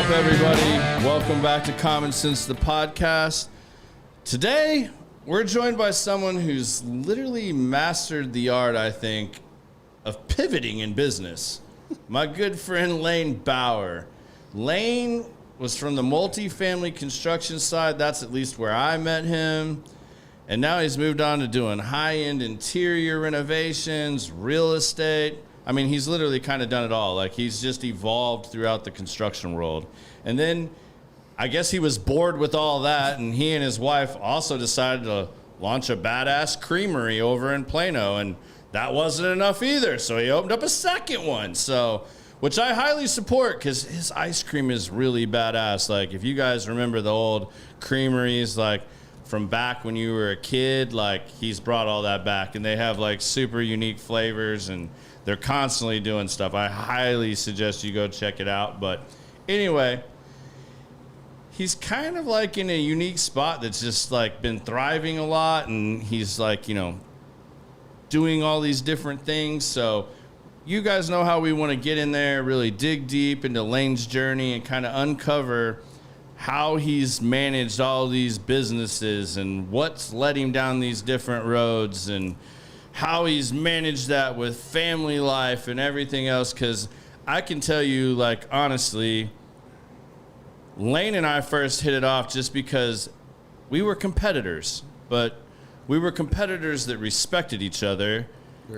up, everybody? Welcome back to Common Sense, the podcast. Today, we're joined by someone who's literally mastered the art, I think, of pivoting in business. My good friend, Lane Bauer. Lane was from the multifamily construction side. That's at least where I met him. And now he's moved on to doing high-end interior renovations, real estate. I mean, he's literally kind of done it all. Like, he's just evolved throughout the construction world. And then I guess he was bored with all that, and he and his wife also decided to launch a badass creamery over in Plano, and that wasn't enough either. So he opened up a second one, which I highly support because his ice cream is really badass. Like, if you guys remember the old creameries, like, from back when you were a kid, like, he's brought all that back, and they have, like, super unique flavors, and they're constantly doing stuff. I highly suggest you go check it out. But anyway, he's kind of like in a unique spot that's just like been thriving a lot. And he's like, you know, doing all these different things. So you guys know how we want to get in there, really dig deep into Lane's journey and kind of uncover how he's managed all these businesses and what's led him down these different roads and how he's managed that with family life and everything else. Because I can tell you, like, honestly, Lane and I first hit it off just because we were competitors, but we were competitors that respected each other.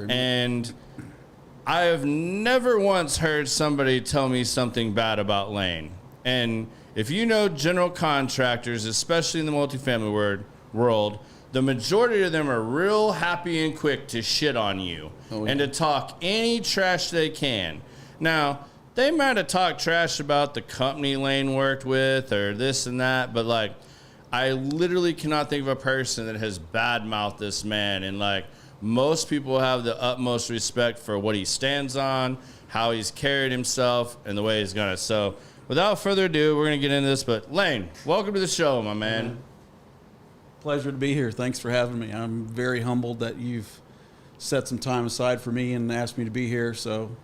And I have never once heard somebody tell me something bad about Lane. And if you know general contractors, especially in the multifamily world, the majority of them are real happy and quick to shit on you and to talk any trash they can. Now, they might have talked trash about the company Lane worked with or this and that, but, like, I literally cannot think of a person that has badmouthed this man. And, like, most people have the utmost respect for what he stands on, how he's carried himself, and the way he's gonna. So, without further ado, we're going to get into this. But, Lane, welcome to the show, my man. Pleasure to be here. Thanks for having me. I'm very humbled that you've set some time aside for me and asked me to be here. So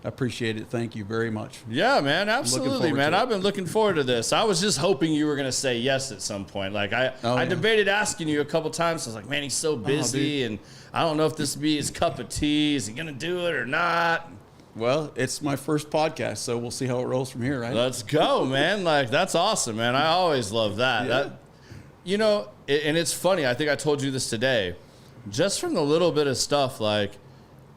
I appreciate it. Thank you very much. Yeah, man. Absolutely, man. I've been looking forward to this. I was just hoping you were going to say yes at some point. Like, I debated asking you a couple times. I was like, man, he's so busy, and I don't know if this would be his cup of tea. Is he going to do it or not? Well, it's my first podcast, so we'll see how it rolls from here, right? Let's go, man. Like, that's awesome, man. I always love that. Yeah. You know, and it's funny. I think I told you this today. Just from the little bit of stuff, like,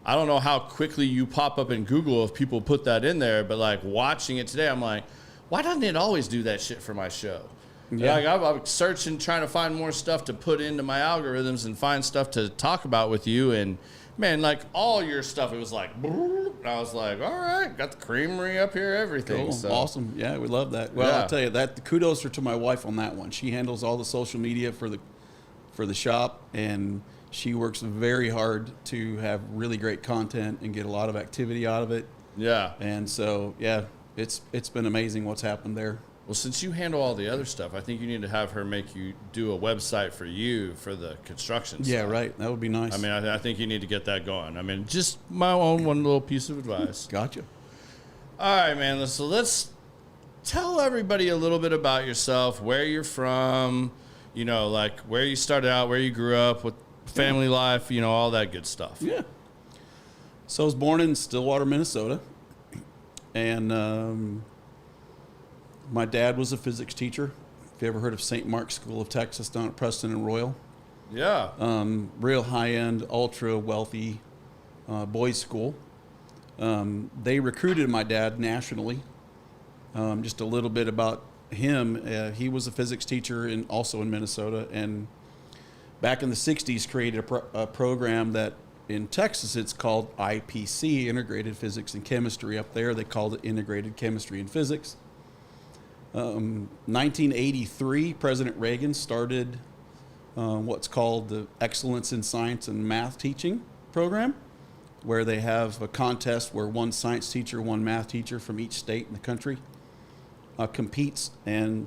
I don't know how quickly you pop up in Google if people put that in there, but, like, watching it today, I'm like, why doesn't it always do that shit for my show? Yeah. Like, I'm searching, trying to find more stuff to put into my algorithms and find stuff to talk about with you. And, man, like, all your stuff, it was like, and I was like, all right, got the creamery up here, everything. Cool. So. Awesome. Yeah, we love that. Well, yeah. I'll tell you that the kudos are to my wife on that one. She handles all the social media for the shop, and she works very hard to have really great content and get a lot of activity out of it. Yeah. And so, yeah, it's been amazing what's happened there. Well, since you handle all the other stuff, I think you need to have her make you do a website for you for the construction stuff. Yeah, right. That would be nice. I mean, I think you need to get that going. I mean, just my own one little piece of advice. Gotcha. All right, man. So let's tell everybody a little bit about yourself, where you're from, you know, like where you started out, where you grew up, with family life, you know, all that good stuff. Yeah. So I was born in Stillwater, Minnesota, and my dad was a physics teacher. If you ever heard of St. Mark's School of Texas down at Preston and Royal. Yeah. Real high-end, ultra-wealthy boys' school. They recruited my dad nationally. Just a little bit about him. He was a physics teacher also in Minnesota, and back in the 60s created a program that in Texas it's called IPC, Integrated Physics and Chemistry. Up there they called it Integrated Chemistry and Physics. 1983, President Reagan started what's called the Excellence in Science and Math Teaching program, where they have a contest where one science teacher, one math teacher from each state in the country competes. And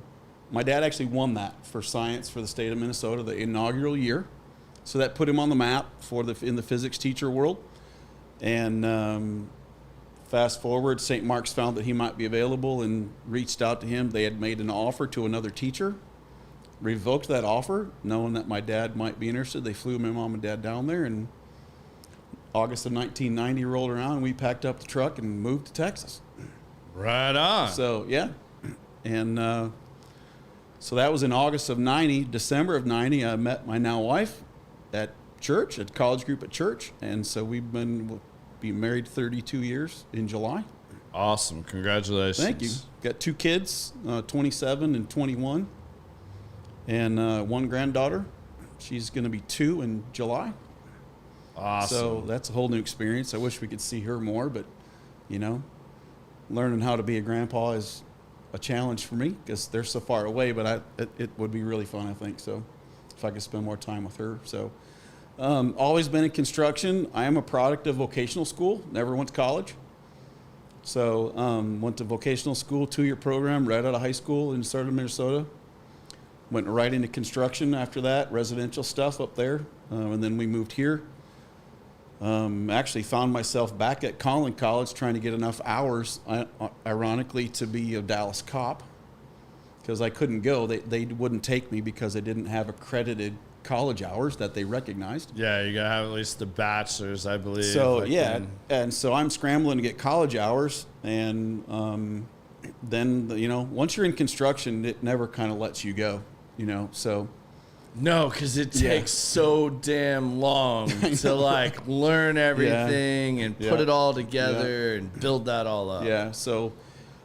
my dad actually won that for science for the state of Minnesota, the inaugural year. So that put him on the map in the physics teacher world. And Fast forward, St. Mark's found that he might be available and reached out to him. They had made an offer to another teacher, revoked that offer, knowing that my dad might be interested. They flew my mom and dad down there, and August of 1990 rolled around, and we packed up the truck and moved to Texas. Right on. So, yeah. And so that was in August of 90. December of 90, I met my now wife at church, at college group at church. And so we'll be married 32 years in July. Awesome. Congratulations. Thank you. Got 2 kids, 27 and 21, and 1 granddaughter. She's going to be 2 in July. Awesome. So that's a whole new experience. I wish we could see her more, but, you know, learning how to be a grandpa is a challenge for me because they're so far away, but it would be really fun, I think, so if I could spend more time with her. So always been in construction. I am a product of vocational school, never went to college. So went to vocational school, 2-year program right out of high school in southern Minnesota. Went right into construction after that, residential stuff up there, and then we moved here. Actually found myself back at Collin College trying to get enough hours, ironically, to be a Dallas cop because I couldn't go. They wouldn't take me because I didn't have accredited college hours that they recognized. Yeah, you got to have at least the bachelor's, I believe. So, yeah, and so I'm scrambling to get college hours. And then, you know, once you're in construction, it never kind of lets you go, you know, so... No, because it takes so damn long to like learn everything and put it all together and build that all up. Yeah, so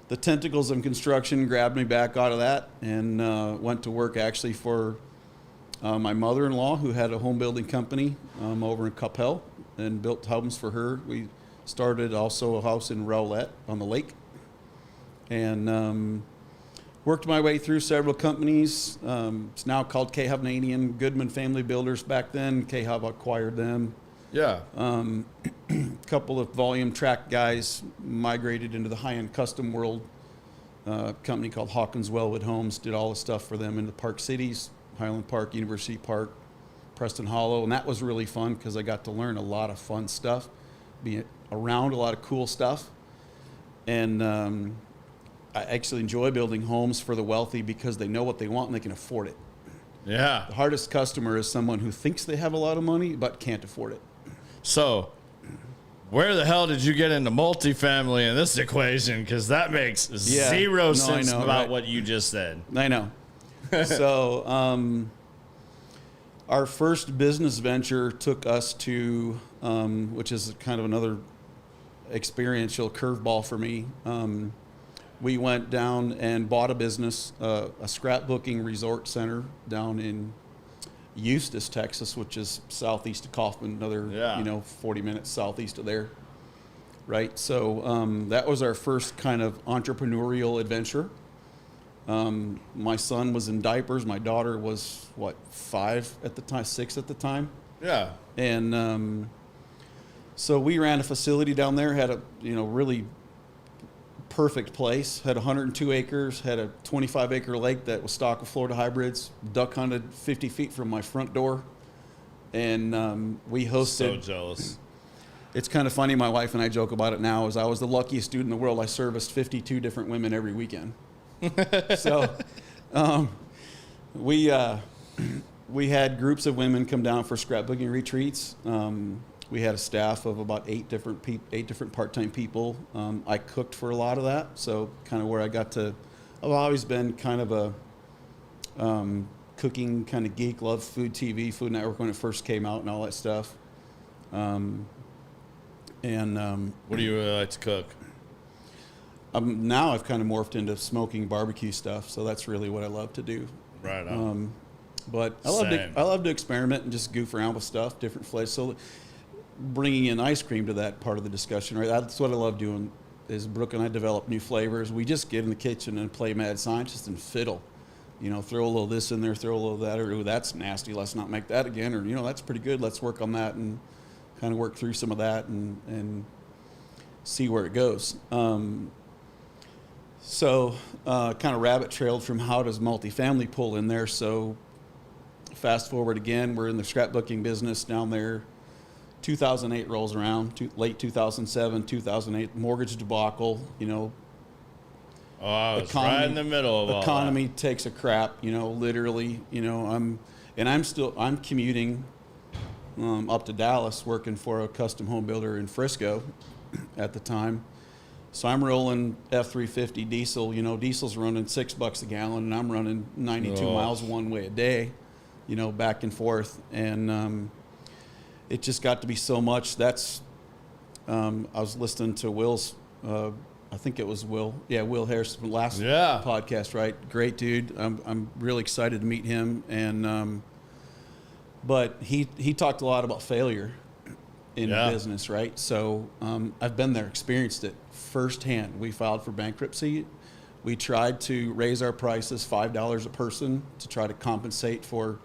the tentacles of construction grabbed me back out of that and went to work actually for my mother-in-law who had a home building company over in Coppell and built homes for her. We started also a house in Rowlett on the lake and worked my way through several companies. It's now called K-Hovnanian Goodman Family Builders. Back then, K-Hov acquired them. Yeah. A couple of volume track guys migrated into the high-end custom world. Company called Hawkins Wellwood Homes did all the stuff for them in the Park Cities, Highland Park, University Park, Preston Hollow. And that was really fun because I got to learn a lot of fun stuff, be around a lot of cool stuff. And I actually enjoy building homes for the wealthy because they know what they want and they can afford it. Yeah. The hardest customer is someone who thinks they have a lot of money but can't afford it. So, where the hell did you get into multifamily in this equation? Because that makes zero sense about what you just said. I know. So, our first business venture took us to, which is kind of another experiential curveball for me. We went down and bought a business, a scrapbooking resort center down in Eustis, Texas, which is southeast of Kaufman, another 40 minutes southeast of there. Right. So that was our first kind of entrepreneurial adventure. My son was in diapers. My daughter was 5 at the time, 6 at the time. Yeah. And so we ran a facility down there, had a really perfect place, had 102 acres, had a 25-acre lake that was stocked with Florida hybrids, duck hunted 50 feet from my front door, and we hosted. So jealous. It's kind of funny, my wife and I joke about it now, as I was the luckiest student in the world. I serviced 52 different women every weekend. So we had groups of women come down for scrapbooking retreats. We had a staff of about 8 different part-time people. I cooked for a lot of that, so kind of where I got to. I've always been kind of a cooking kind of geek. Loved food TV, Food Network when it first came out, and all that stuff. What do you really like to cook? Now I've kind of morphed into smoking barbecue stuff, so that's really what I love to do. Right on. But I love to experiment and just goof around with stuff, different flavors. So bringing in ice cream to that part of the discussion, right? That's what I love doing. Is Brooke and I develop new flavors. We just get in the kitchen and play mad scientist and fiddle. Throw a little this in there, throw a little of that, or ooh, that's nasty. Let's not make that again. Or that's pretty good. Let's work on that and kind of work through some of that and see where it goes. So kind of rabbit trailed from how does multifamily pull in there. So fast forward again, we're in the scrapbooking business down there. 2008 rolls around, late 2007, 2008, mortgage debacle, Oh, I was right in the middle of all that. Economy takes a crap, literally, I'm commuting up to Dallas working for a custom home builder in Frisco at the time. So I'm rolling F-350 diesel, diesel's running $6 a gallon and I'm running 92 miles one way a day, back and forth. And it just got to be so much. That's, I was listening to Will's, I think it was Will Harris from last podcast, right? Great dude. I'm really excited to meet him. And, but he talked a lot about failure in business, right? So I've been there, experienced it firsthand. We filed for bankruptcy. We tried to raise our prices $5 a person to try to compensate for,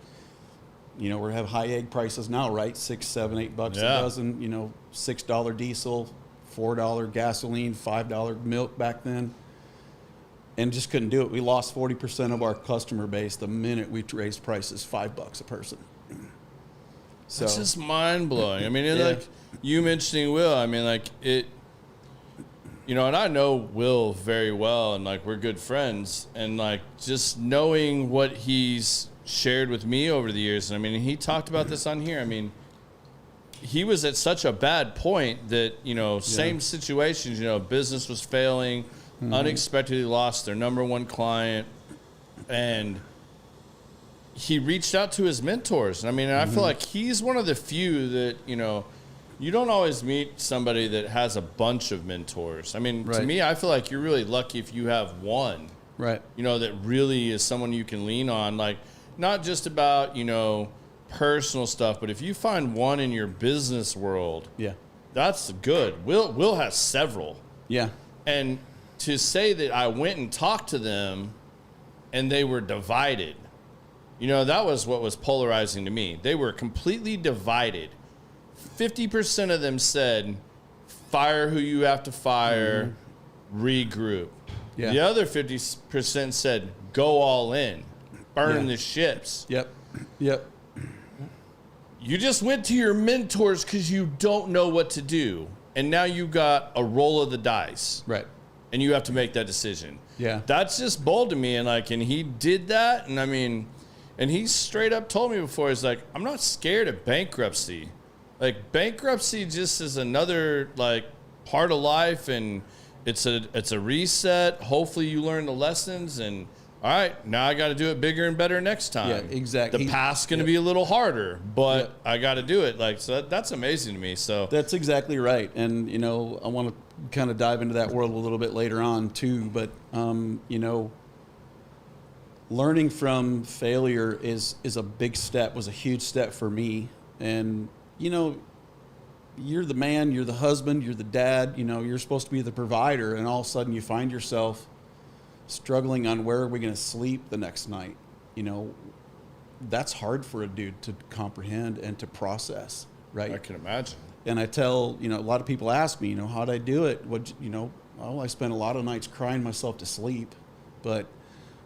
we have high egg prices now, right? $6, $7, $8 a dozen, $6 diesel, $4 gasoline, $5 milk back then. And just couldn't do it. We lost 40% of our customer base the minute we raised prices $5 a person. So it's just mind blowing. I mean, like you mentioning Will, I mean, like it, and I know Will very well and like we're good friends and like just knowing what he's shared with me over the years. And I mean, he talked about this on here. I mean, he was at such a bad point that, same situations, business was failing, unexpectedly lost their number one client, and he reached out to his mentors. And I mean, I feel like he's one of the few that, you don't always meet somebody that has a bunch of mentors. I mean, to me, I feel like you're really lucky if you have one, right? That really is someone you can lean on, like not just about, personal stuff, but if you find one in your business world, that's good. Will has several. Yeah. And to say that I went and talked to them and they were divided, that was what was polarizing to me. They were completely divided. 50% of them said, fire who you have to fire, regroup. The other 50% said, go all in, burn the ships. Yep. You just went to your mentors because you don't know what to do. And now you got a roll of the dice. Right. And you have to make that decision. Yeah. That's just bold to me. And he did that. And I mean, and he straight up told me before, he's like, I'm not scared of bankruptcy. Like bankruptcy just is another like part of life. And it's a reset. Hopefully you learn the lessons and all right, now I got to do it bigger and better next time. Yeah, exactly. The past's going to be a little harder, but I got to do it. Like, so that's amazing to me. So that's exactly right. And, I want to kind of dive into that world a little bit later on too. But, learning from failure is a big step, was a huge step for me. And, you're the man, you're the husband, you're the dad, you're supposed to be the provider. And all of a sudden you find yourself struggling on where are we going to sleep the next night. That's hard for a dude to comprehend and to process, right? I can imagine. And I tell, a lot of people ask me, how'd I do it? I spent a lot of nights crying myself to sleep, but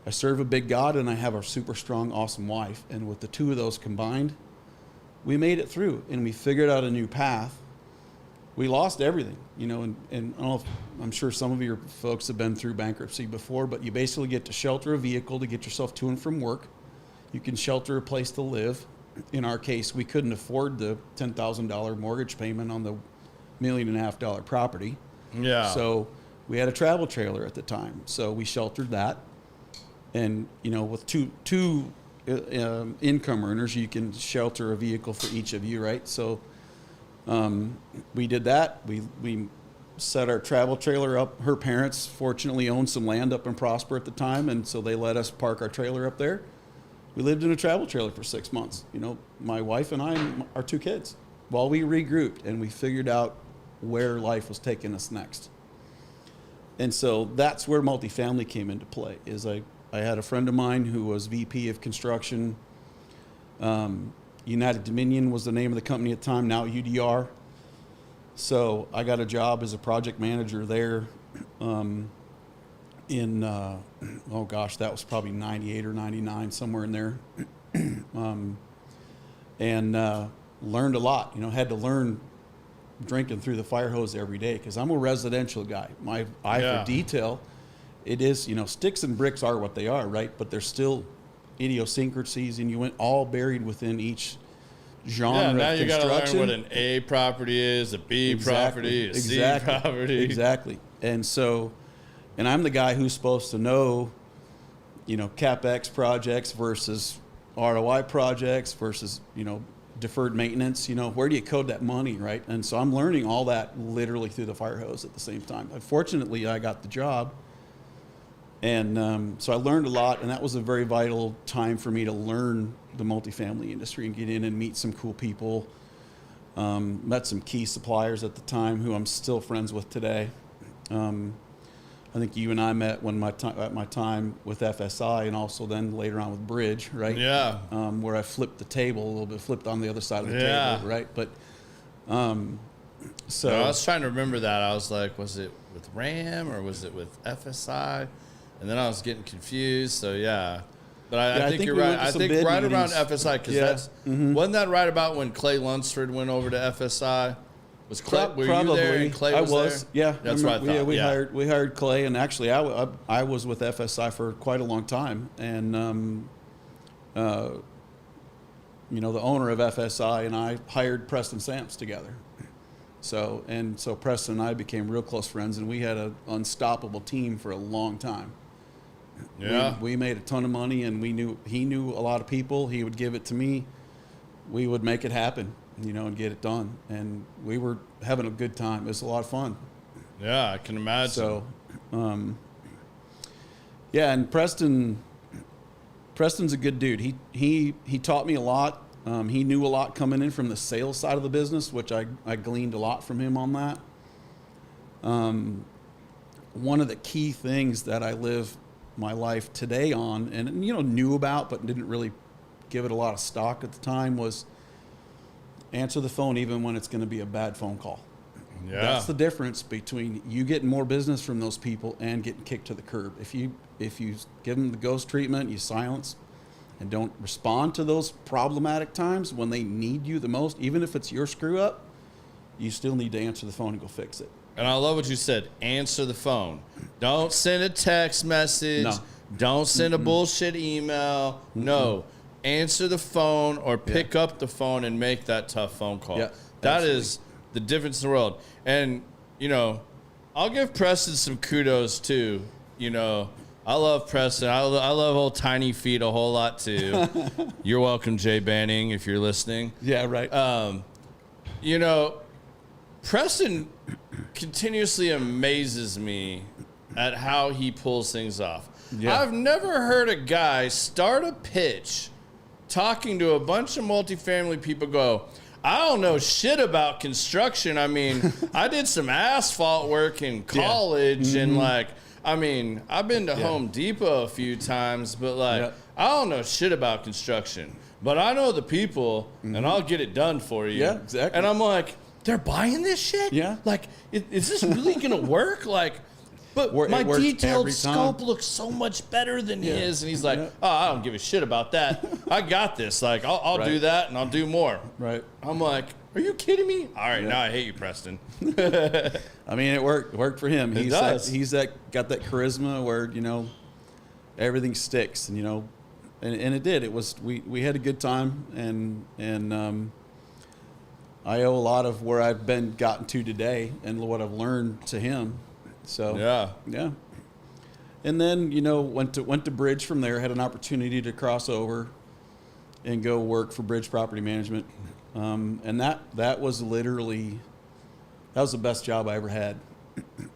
I serve a big God and I have a super strong, awesome wife. And with the two of those combined, we made it through and we figured out a new path. We lost everything, and I don't know if, I'm sure some of your folks have been through bankruptcy before, but you basically get to shelter a vehicle to get yourself to and from work. You can shelter a place to live. In our case, we couldn't afford the $10,000 mortgage payment on the $1.5 million property. Yeah. So we had a travel trailer at the time. So we sheltered that. And, with two income earners, you can shelter a vehicle for each of you, right? So we did that. We set our travel trailer up. Her parents fortunately owned some land up in Prosper at the time, and so they let us park our trailer up there. We lived in a travel trailer for 6 months. My wife and I and our two kids, while we regrouped and we figured out where life was taking us next. And so that's where multifamily came into play. I had a friend of mine who was VP of construction. United Dominion was the name of the company at the time, now UDR. So I got a job as a project manager there that was probably 98 or 99, somewhere in there. And learned a lot, had to learn drinking through the fire hose every day because I'm a residential guy. My eye for detail, it is, sticks and bricks are what they are, right? But there's still idiosyncrasies, and you went all buried within each genre now of you got to construction. learn what an A property is, a B property, a C property. Exactly. And so, and I'm the guy who's supposed to know, CapEx projects versus ROI projects versus, deferred maintenance. Where do you code that money, right? And so I'm learning all that literally through the fire hose at the same time. Unfortunately, I got the job. And so I learned a lot, and that was a very vital time for me to learn the multifamily industry and get in and meet some cool people. Met some key suppliers at the time who I'm still friends with today. I think you and I met at my time with FSI, and also then later on with Bridge, right? Yeah. Where I flipped the table a little bit, flipped on the other side of the table, right? But so I was trying to remember that. I was like, was it with RAM or was it with FSI? And then I was getting confused. So yeah, but I think you're right. I think right around FSI, because wasn't that right about when Clay Lunsford went over to FSI? Was Clay? Were you there? And Clay was there? Yeah, that's what I thought. Yeah, we hired Clay, and actually I was with FSI for quite a long time, and the owner of FSI and I hired Preston Samps together. So Preston and I became real close friends, and we had an unstoppable team for a long time. Yeah, we made a ton of money, and he knew a lot of people. He would give it to me. We would make it happen, and get it done. And we were having a good time. It was a lot of fun. Yeah, I can imagine. So, and Preston's a good dude. He taught me a lot. He knew a lot coming in from the sales side of the business, which I gleaned a lot from him on that. One of the key things that I live my life today on, and knew about but didn't really give it a lot of stock at the time, was answer the phone even when it's going to be a bad phone call. Yeah. That's the difference between you getting more business from those people and getting kicked to the curb. If you give them the ghost treatment, you silence and don't respond to those problematic times when they need you the most, even if it's your screw up, you still need to answer the phone and go fix it. And I love what you said. Answer the phone. Don't send a text message. No. Don't send a bullshit email. No. Answer the phone or pick up the phone and make that tough phone call. Yeah, that absolutely. is the difference in the world. And, I'll give Preston some kudos too. I love Preston. I love old Tiny Feet a whole lot too. You're welcome, Jay Banning, if you're listening. Yeah, right. Preston continuously amazes me at how he pulls things off. Yeah. I've never heard a guy start a pitch talking to a bunch of multifamily people go, I don't know shit about construction. I mean, I did some asphalt work in college and I've been to Home Depot a few times, but I don't know shit about construction. But I know the people and I'll get it done for you. Yeah, exactly. And I'm like, they're buying this shit? Yeah. Is this really going to work? But my detailed scope looks so much better than his. And he's like, oh, I don't give a shit about that. I got this. I'll do that and I'll do more. Right. I'm like, are you kidding me? All right, now I hate you, Preston. It worked. It worked for him. It does. He's got that charisma where, everything sticks and it did. It was, we had a good time and I owe a lot of where I've gotten to today and what I've learned to him. So yeah. And then went to Bridge from there. Had an opportunity to cross over and go work for Bridge Property Management, and that was literally the best job I ever had.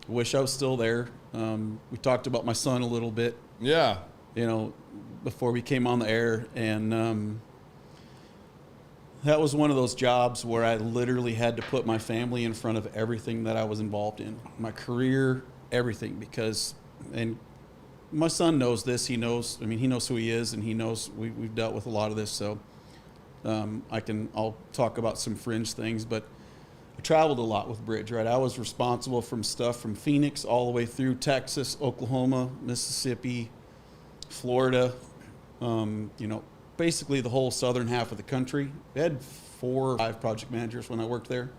Wish I was still there. We talked about my son a little bit. Yeah. Before we came on the air, and that was one of those jobs where I literally had to put my family in front of everything that I was involved in, my career, everything, and my son knows this. He knows who he is, and he knows we've dealt with a lot of this. So I'll talk about some fringe things, but I traveled a lot with Bridge, right? I was responsible from stuff from Phoenix all the way through Texas, Oklahoma, Mississippi, Florida, basically the whole southern half of the country. We had 4 or 5 project managers when I worked there.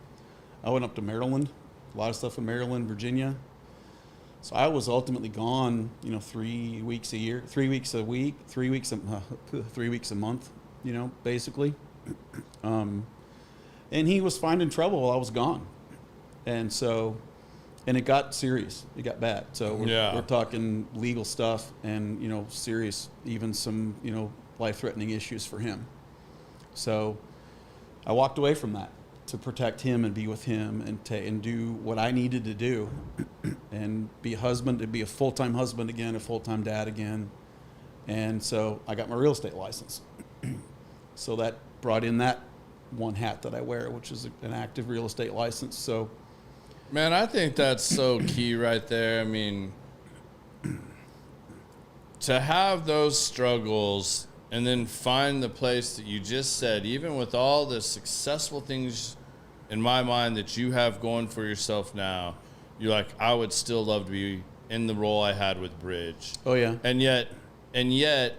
I went up to Maryland, a lot of stuff in Maryland, Virginia. So I was ultimately gone, 3 weeks a year, 3 weeks a week, 3 weeks 3 weeks a month, basically. And he was finding trouble while I was gone. And so, and it got serious. It got bad. So we're talking legal stuff and, serious, even some, life-threatening issues for him. So I walked away from that to protect him and be with him and do what I needed to do and be a husband, to be a full-time husband again, a full-time dad again. And so I got my real estate license. So that brought in that one hat that I wear, which is an active real estate license. So, man, I think that's so key right there. I mean, to have those struggles and then find the place that you just said, even with all the successful things in my mind that you have going for yourself now, you're like, I would still love to be in the role I had with Bridge. Oh yeah. And yet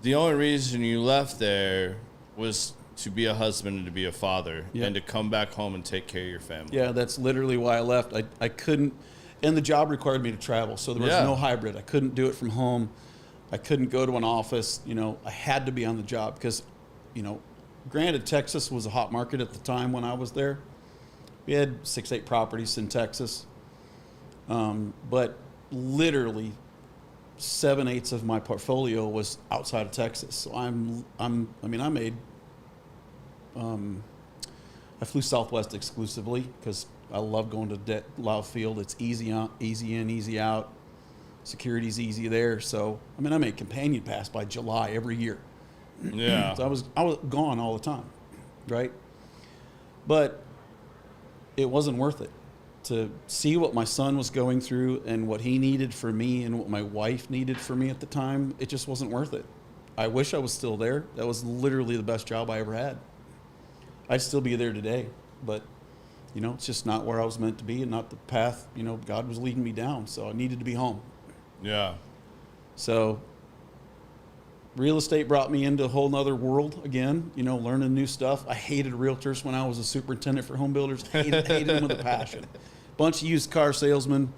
the only reason you left there was to be a husband and to be a father and to come back home and take care of your family. Yeah, that's literally why I left. I couldn't, and the job required me to travel, so there was no hybrid. I couldn't do it from home. I couldn't go to an office. I had to be on the job because, granted, Texas was a hot market at the time when I was there. We had 6-8 properties in Texas, but literally 7/8 of my portfolio was outside of Texas. So I flew Southwest exclusively because I love going to Love Field. It's easy in, easy out. Security's easy there. So, I made companion pass by July every year. Yeah. So I was gone all the time, right? But it wasn't worth it. To see what my son was going through and what he needed for me and what my wife needed for me at the time, it just wasn't worth it. I wish I was still there. That was literally the best job I ever had. I'd still be there today, but it's just not where I was meant to be and not the path, God was leading me down. So I needed to be home. Yeah. So real estate brought me into a whole nother world again, learning new stuff. I hated realtors when I was a superintendent for home builders. Hated them with a passion. Bunch of used car salesmen.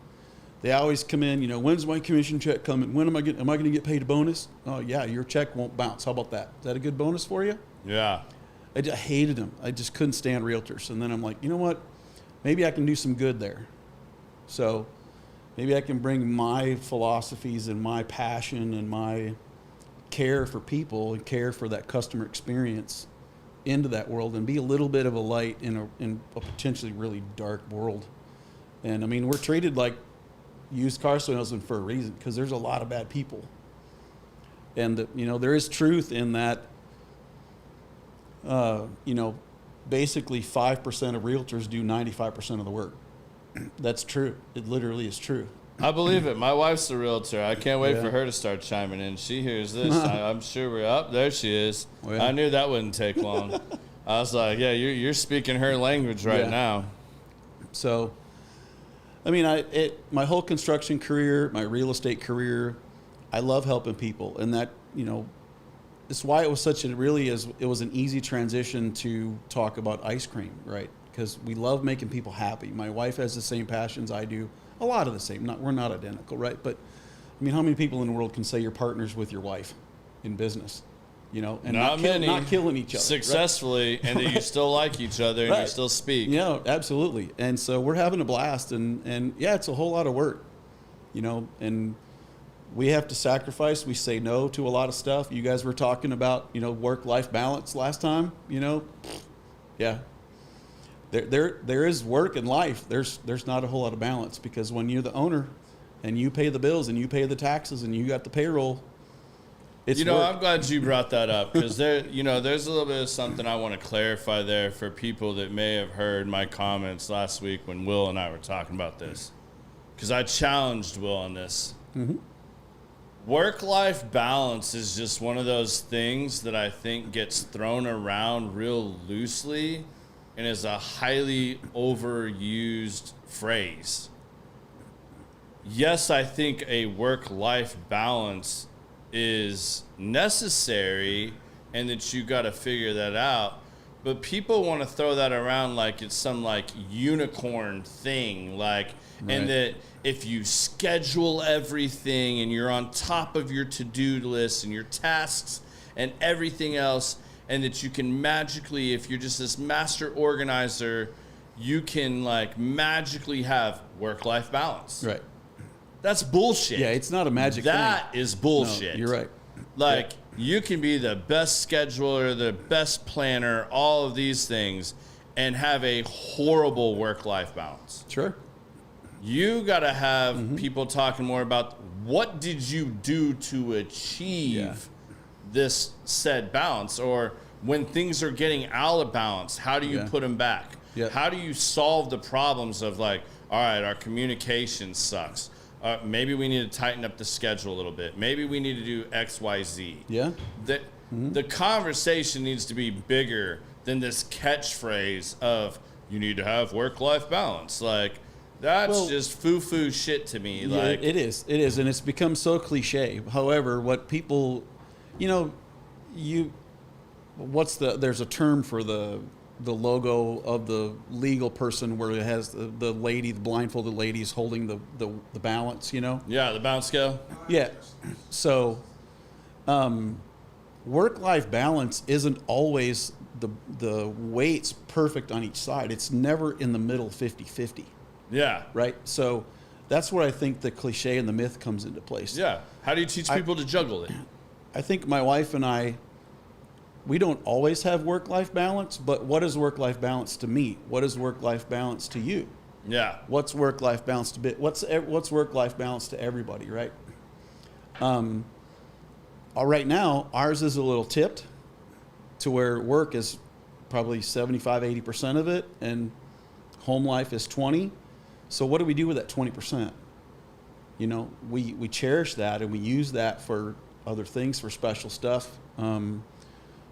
They always come in, when's my commission check coming? When am I going to get paid a bonus? Oh yeah, your check won't bounce. How about that? Is that a good bonus for you? Yeah. I hated them. I just couldn't stand realtors. And then I'm like, you know what? Maybe I can do some good there. So maybe I can bring my philosophies and my passion and my care for people and care for that customer experience into that world and be a little bit of a light in a potentially really dark world. And we're treated like used car salesmen for a reason because there's a lot of bad people. And, there is truth in that, basically 5% of realtors do 95% of the work. That's true. It literally is true. I believe it. My wife's a realtor. I can't wait for her to start chiming in. She hears this. I'm sure we're up. There she is. Well, yeah. I knew that wouldn't take long. I was like, yeah, you're speaking her language right now. So, my whole construction career, my real estate career, I love helping people. And that, it's why it was it was an easy transition to talk about ice cream, right? Because we love making people happy. My wife has the same passions I do. A lot of the same. We're not identical, right? But how many people in the world can say you're partners with your wife in business, and not killing each other successfully, right? And that you still like each other and right. You still speak. Yeah, absolutely. And so we're having a blast, and yeah, it's a whole lot of work, and we have to sacrifice. We say no to a lot of stuff. You guys were talking about, work-life balance last time, yeah. There is work and life. There's not a whole lot of balance because when you're the owner and you pay the bills and you pay the taxes and you got the payroll, it's work. I'm glad you brought that up because there's a little bit of something I want to clarify there for people that may have heard my comments last week when Will and I were talking about this because I challenged Will on this. Mm-hmm. Work-life balance is just one of those things that I think gets thrown around real loosely and is a highly overused phrase. Yes, I think a work-life balance is necessary and that you got to figure that out. But people want to throw that around like it's some like unicorn thing, like, and that if you schedule everything and you're on top of your to-do list and your tasks and everything else, and that you can magically, if you're just this master organizer, you can like magically have work-life balance. Right. That's bullshit. Yeah, it's not a magic thing. That is bullshit. No, you're right. Like, you can be the best scheduler, the best planner, all of these things, and have a horrible work-life balance. Sure. You got to have people talking more about what did you do to achieve this said balance, or when things are getting out of balance, how do you put them back? Yeah. How do you solve the problems of like, all right, our communication sucks. Maybe we need to tighten up the schedule a little bit. Maybe we need to do X, Y, Z. Yeah. The conversation needs to be bigger than this catchphrase of you need to have work-life balance. Like, that's just foo-foo shit to me. Yeah, like, it is, and it's become so cliche. However, what people, there's a term for the logo of the legal person where it has the blindfolded lady is holding the balance, Yeah, the balance scale. Yeah. So, work-life balance isn't always the weight's perfect on each side. It's never in the middle 50-50. Yeah. Right? So that's where I think the cliche and the myth comes into place. Yeah. How do you teach people to juggle it? I think my wife and I, we don't always have work-life balance, but what is work-life balance to me? What is work-life balance to you? Yeah. What's work-life balance to what's work-life balance to everybody, right? Right now, ours is a little tipped to where work is probably 75-80% of it, and home life is 20%. So what do we do with that 20%? We cherish that, and we use that for other things, for special stuff.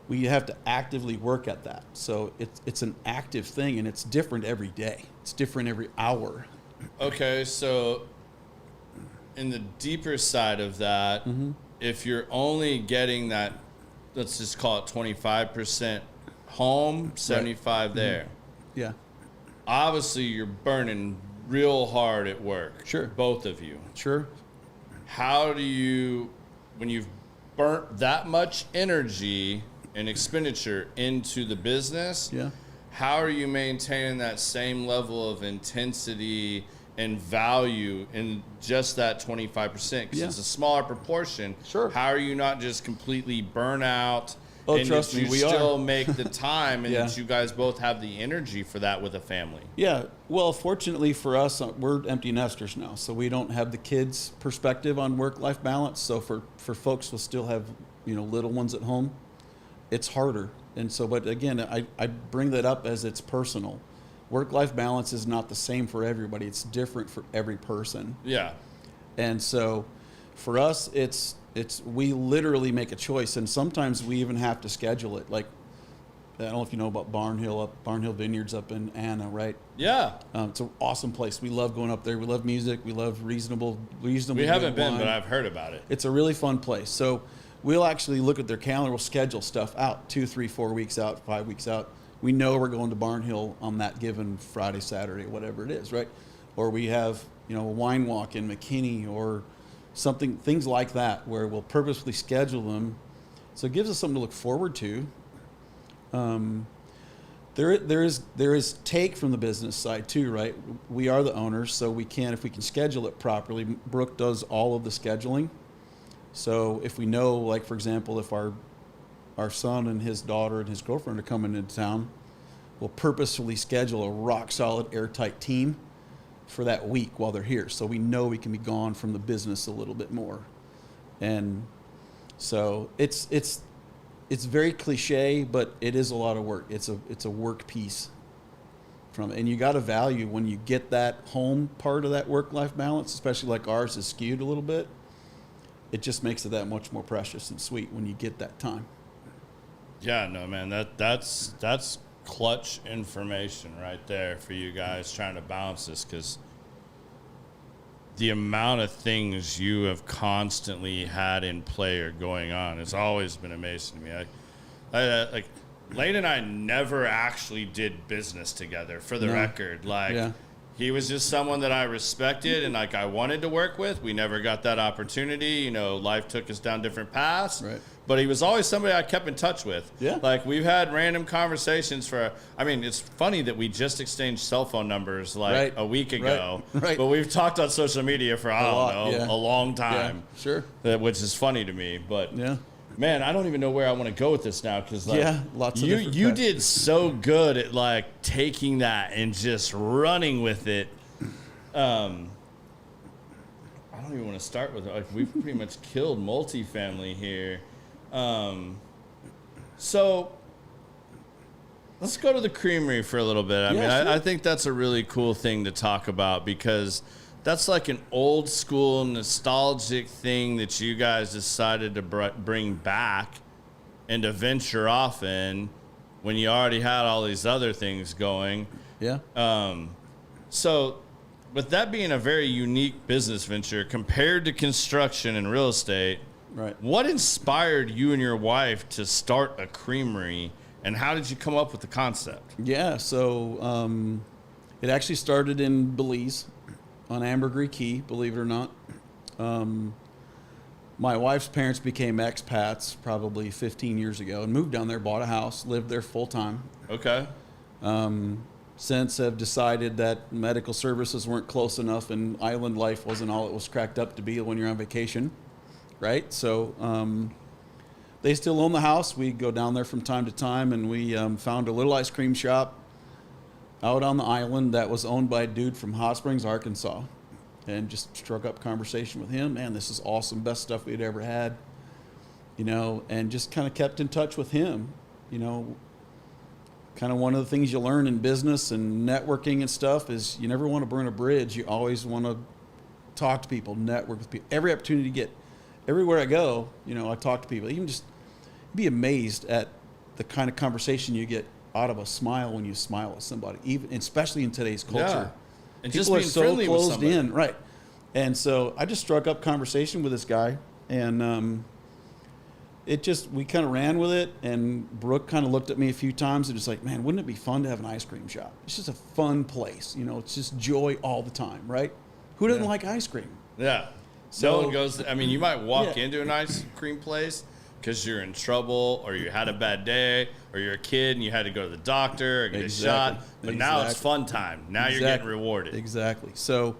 We have to actively work at that. So it's an active thing, and it's different every day. It's different every hour. Okay, so in the deeper side of that, if you're only getting that, let's just call it 25% home, 75 there. Yeah. Obviously, you're burning real hard at work. Sure. Both of you. Sure. How do you, when you've burnt that much energy and expenditure into the business, how are you maintaining that same level of intensity and value in just that 25%? Because it's a smaller proportion. Sure. How are you not just completely burn out? Oh, and trust me, you we are. still make the time, and that you guys both have the energy for that with a family. Yeah. Well, fortunately for us, we're empty nesters now, so we don't have the kids' perspective on work-life balance. So for folks who still have little ones at home, it's harder. And so, but again, I bring that up as it's personal. Work-life balance is not the same for everybody. It's different for every person. Yeah. And so for us, it's we literally make a choice, and sometimes we even have to schedule it. Like, I don't know if you know about Barnhill Vineyards up in Anna, right? Yeah. It's an awesome place. We love going up there. We love music. We love reasonable. We haven't been, but I've heard about it. It's a really fun place. So we'll actually look at their calendar. We'll schedule stuff out 2, 3, 4 weeks out, 5 weeks out. We know we're going to Barnhill on that given Friday, Saturday, whatever it is, right? Or we have, a wine walk in McKinney or something, things like that, where we'll purposefully schedule them. So it gives us something to look forward to. There is take from the business side too, right? We are the owners, so if we can schedule it properly. Brooke does all of the scheduling. So if we know, like for example, if our son and his daughter and his girlfriend are coming into town, we'll purposefully schedule a rock solid airtight team for that week while they're here, so we know we can be gone from the business a little bit more. And so it's very cliche, but it is a lot of work. It's a work piece from it. And you got to value when you get that home part of that work-life balance, especially like ours is skewed a little bit. It just makes it that much more precious and sweet when you get that time. Yeah, no, man, that's clutch information right there for you guys trying to balance this, because the amount of things you have constantly had in play or going on has always been amazing to me. I like Lane and I never actually did business together, for the record. Like, he was just someone that I respected and like I wanted to work with. We never got that opportunity. You know, life took us down different paths. Right. But he was always somebody I kept in touch with. Yeah. Like, we've had random conversations it's funny that we just exchanged cell phone numbers like a week ago. Right. But we've talked on social media for, a long time. Yeah, sure. Which is funny to me. But, man, I don't even know where I want to go with this now. Because, lots of you did so good at, like, taking that and just running with it. I don't even want to start with it. Like, we've pretty much killed multifamily here. So let's go to the creamery for a little bit. I think that's a really cool thing to talk about because that's like an old school nostalgic thing that you guys decided to bring back and to venture off in when you already had all these other things going. Yeah. So with that being a very unique business venture compared to construction and real estate, right. What inspired you and your wife to start a creamery, and how did you come up with the concept? Yeah, so it actually started in Belize on Ambergris Key, believe it or not. My wife's parents became expats probably 15 years ago and moved down there, bought a house, lived there full time. Okay. Since have decided that medical services weren't close enough and island life wasn't all it was cracked up to be when you're on vacation. Right, so they still own the house. We go down there from time to time, and we found a little ice cream shop out on the island that was owned by a dude from Hot Springs, Arkansas, and just struck up conversation with him. Man, this is awesome, best stuff we'd ever had, you know, and just kind of kept in touch with him, you know. Kind of one of the things you learn in business and networking and stuff is you never want to burn a bridge. You always want to talk to people, network with people. Every opportunity you get. Everywhere I go, you know, I talk to people. Even just be amazed at the kind of conversation you get out of a smile when you smile at somebody, even especially in today's culture. Yeah. And people just being are so friendly closed with somebody. in, right? And so I just struck up conversation with this guy, and we kind of ran with it. And Brooke kind of looked at me a few times and was like, "Man, wouldn't it be fun to have an ice cream shop? It's just a fun place, you know. It's just joy all the time, right? Who doesn't like ice cream?" Yeah. So, no one goes. I mean, you might walk into an ice cream place because you're in trouble, or you had a bad day, or you're a kid and you had to go to the doctor or get a shot. But now it's fun time. Now you're getting rewarded. Exactly. So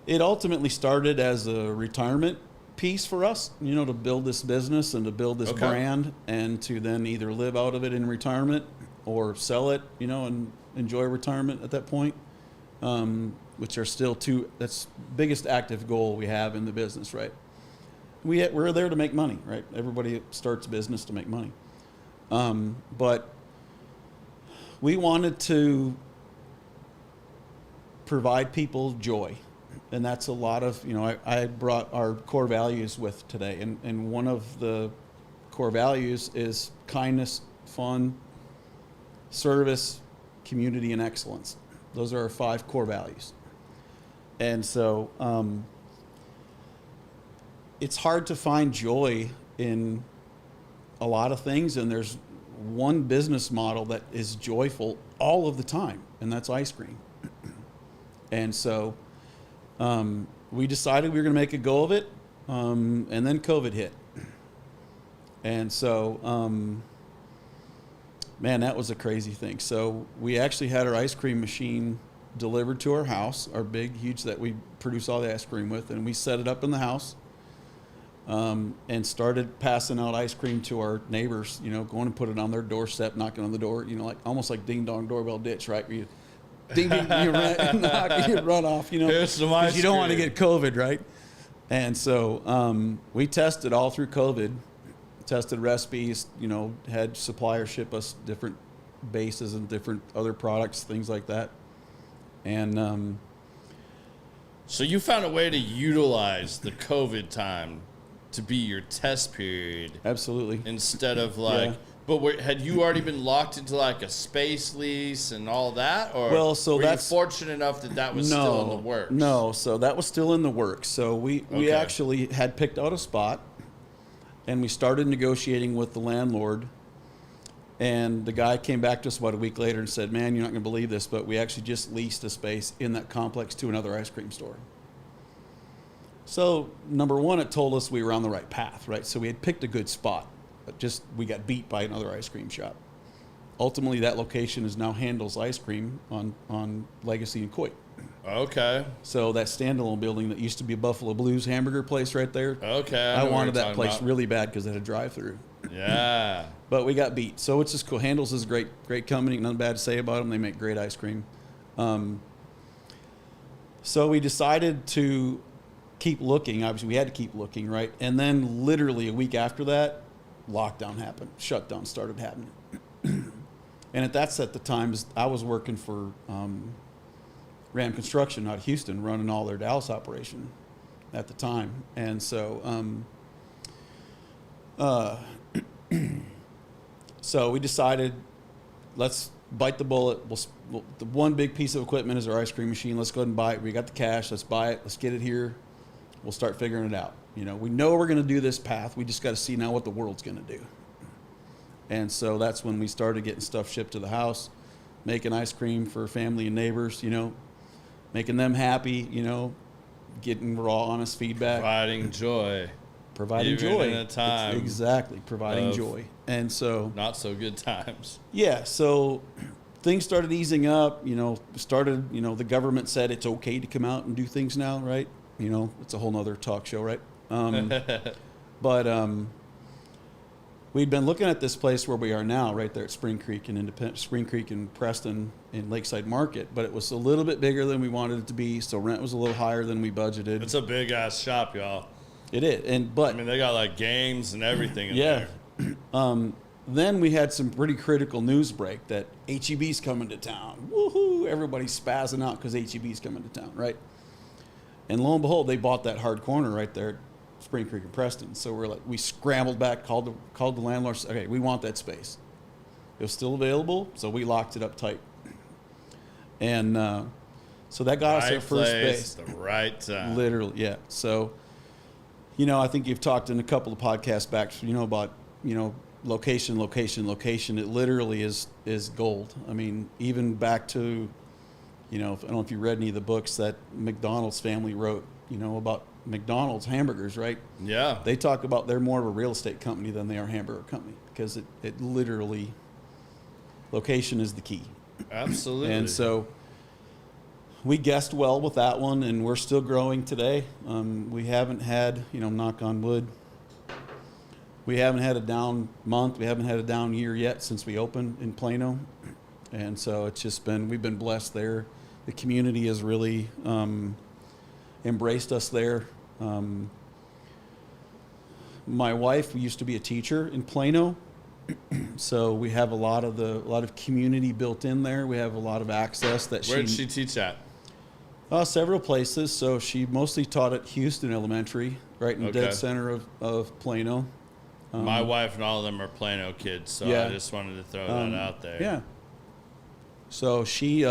it ultimately started as a retirement piece for us, you know, to build this business and to build this brand, and to then either live out of it in retirement or sell it, you know, and enjoy retirement at that point. Which are still that's biggest active goal we have in the business, right? We're there to make money, right? Everybody starts a business to make money. But we wanted to provide people joy. And that's a lot of, you know, I brought our core values with today. And one of the core values is kindness, fun, service, community, and excellence. Those are our 5 core values. And so it's hard to find joy in a lot of things, and there's one business model that is joyful all of the time, and that's ice cream. And so we decided we were going to make a go of it, and then COVID hit. And so, man, that was a crazy thing. So we actually had our ice cream machine delivered to our house, our big, huge that we produce all the ice cream with, and we set it up in the house, and started passing out ice cream to our neighbors, you know, going and put it on their doorstep, knocking on the door, you know, like almost like ding dong doorbell ditch, right? Where you ding ding, you knock, you run off, you know, because you don't want to get COVID, right? And so we tested all through COVID, tested recipes, you know, had suppliers ship us different bases and different other products, things like that. And so you found a way to utilize the COVID time to be your test period. Absolutely. Instead of like, but had you already been locked into like a space lease and all that? Or were you fortunate enough that was still in the works? No, so that was still in the works. So we actually had picked out a spot, and we started negotiating with the landlord And the guy came back to us about a week later and said, man, you're not going to believe this, but we actually just leased a space in that complex to another ice cream store. So, number one, it told us we were on the right path, right? So we had picked a good spot, but just we got beat by another ice cream shop. Ultimately, that location is now Handel's Ice Cream on Legacy and Coit. Okay. So that standalone building that used to be a Buffalo Blues hamburger place right there. Okay. I wanted that place really bad because it had a drive-through. Yeah. But we got beat. So it's just cool. Handel's is a great company. Nothing bad to say about them. They make great ice cream. So we decided to keep looking. Obviously, we had to keep looking, right? And then literally a week after that, lockdown happened. Shutdown started happening. And that's at the time I was working for Ram Construction out of Houston, running all their Dallas operation at the time. And so so we decided, let's bite the bullet. The one big piece of equipment is our ice cream machine. Let's go ahead and buy it. We got the cash. Let's buy it. Let's get it here. We'll start figuring it out. You know, we know we're going to do this path. We just got to see now what the world's going to do. And so that's when we started getting stuff shipped to the house, making ice cream for family and neighbors, you know, making them happy, you know, getting raw, honest feedback. Providing joy. Providing Even joy. in a time exactly. Providing joy. And so. Not so good times. Yeah. So things started easing up, you know, the government said it's okay to come out and do things now, right? You know, it's a whole nother talk show, right? But we'd been looking at this place where we are now, right there at Spring Creek and Preston in Lakeside Market, but it was a little bit bigger than we wanted it to be, so rent was a little higher than we budgeted. It's a big ass shop, y'all. It is, I mean, they got like games and everything in there. Then we had some pretty critical news break that HEB's coming to town. Woohoo! Everybody's spazzing out because HEB's coming to town, right? And lo and behold, they bought that hard corner right there at Spring Creek and Preston. So we scrambled back, called the landlord. Okay, we want that space. It was still available, so we locked it up tight. And so that got us our first space. The right time. Literally, yeah. So, you know, I think you've talked in a couple of podcasts back, you know, about, you know, location. It literally is gold. I mean, even back to, you know, I don't know if you read any of the books that McDonald's family wrote, you know, about McDonald's hamburgers, right? Yeah. They talk about they're more of a real estate company than they are a hamburger company because it literally, location is the key. Absolutely. And so we guessed well with that one, and we're still growing today. We haven't had, you know, knock on wood, we haven't had a down month. We haven't had a down year yet since we opened in Plano. And so it's just we've been blessed there. The community has really embraced us there. My wife used to be a teacher in Plano. So we have a lot of community built in there. We have a lot of access that Where did she teach at? Several places. So she mostly taught at Houston Elementary, right in the dead center of Plano. My wife and all of them are Plano kids, so I just wanted to throw that out there. Yeah. So she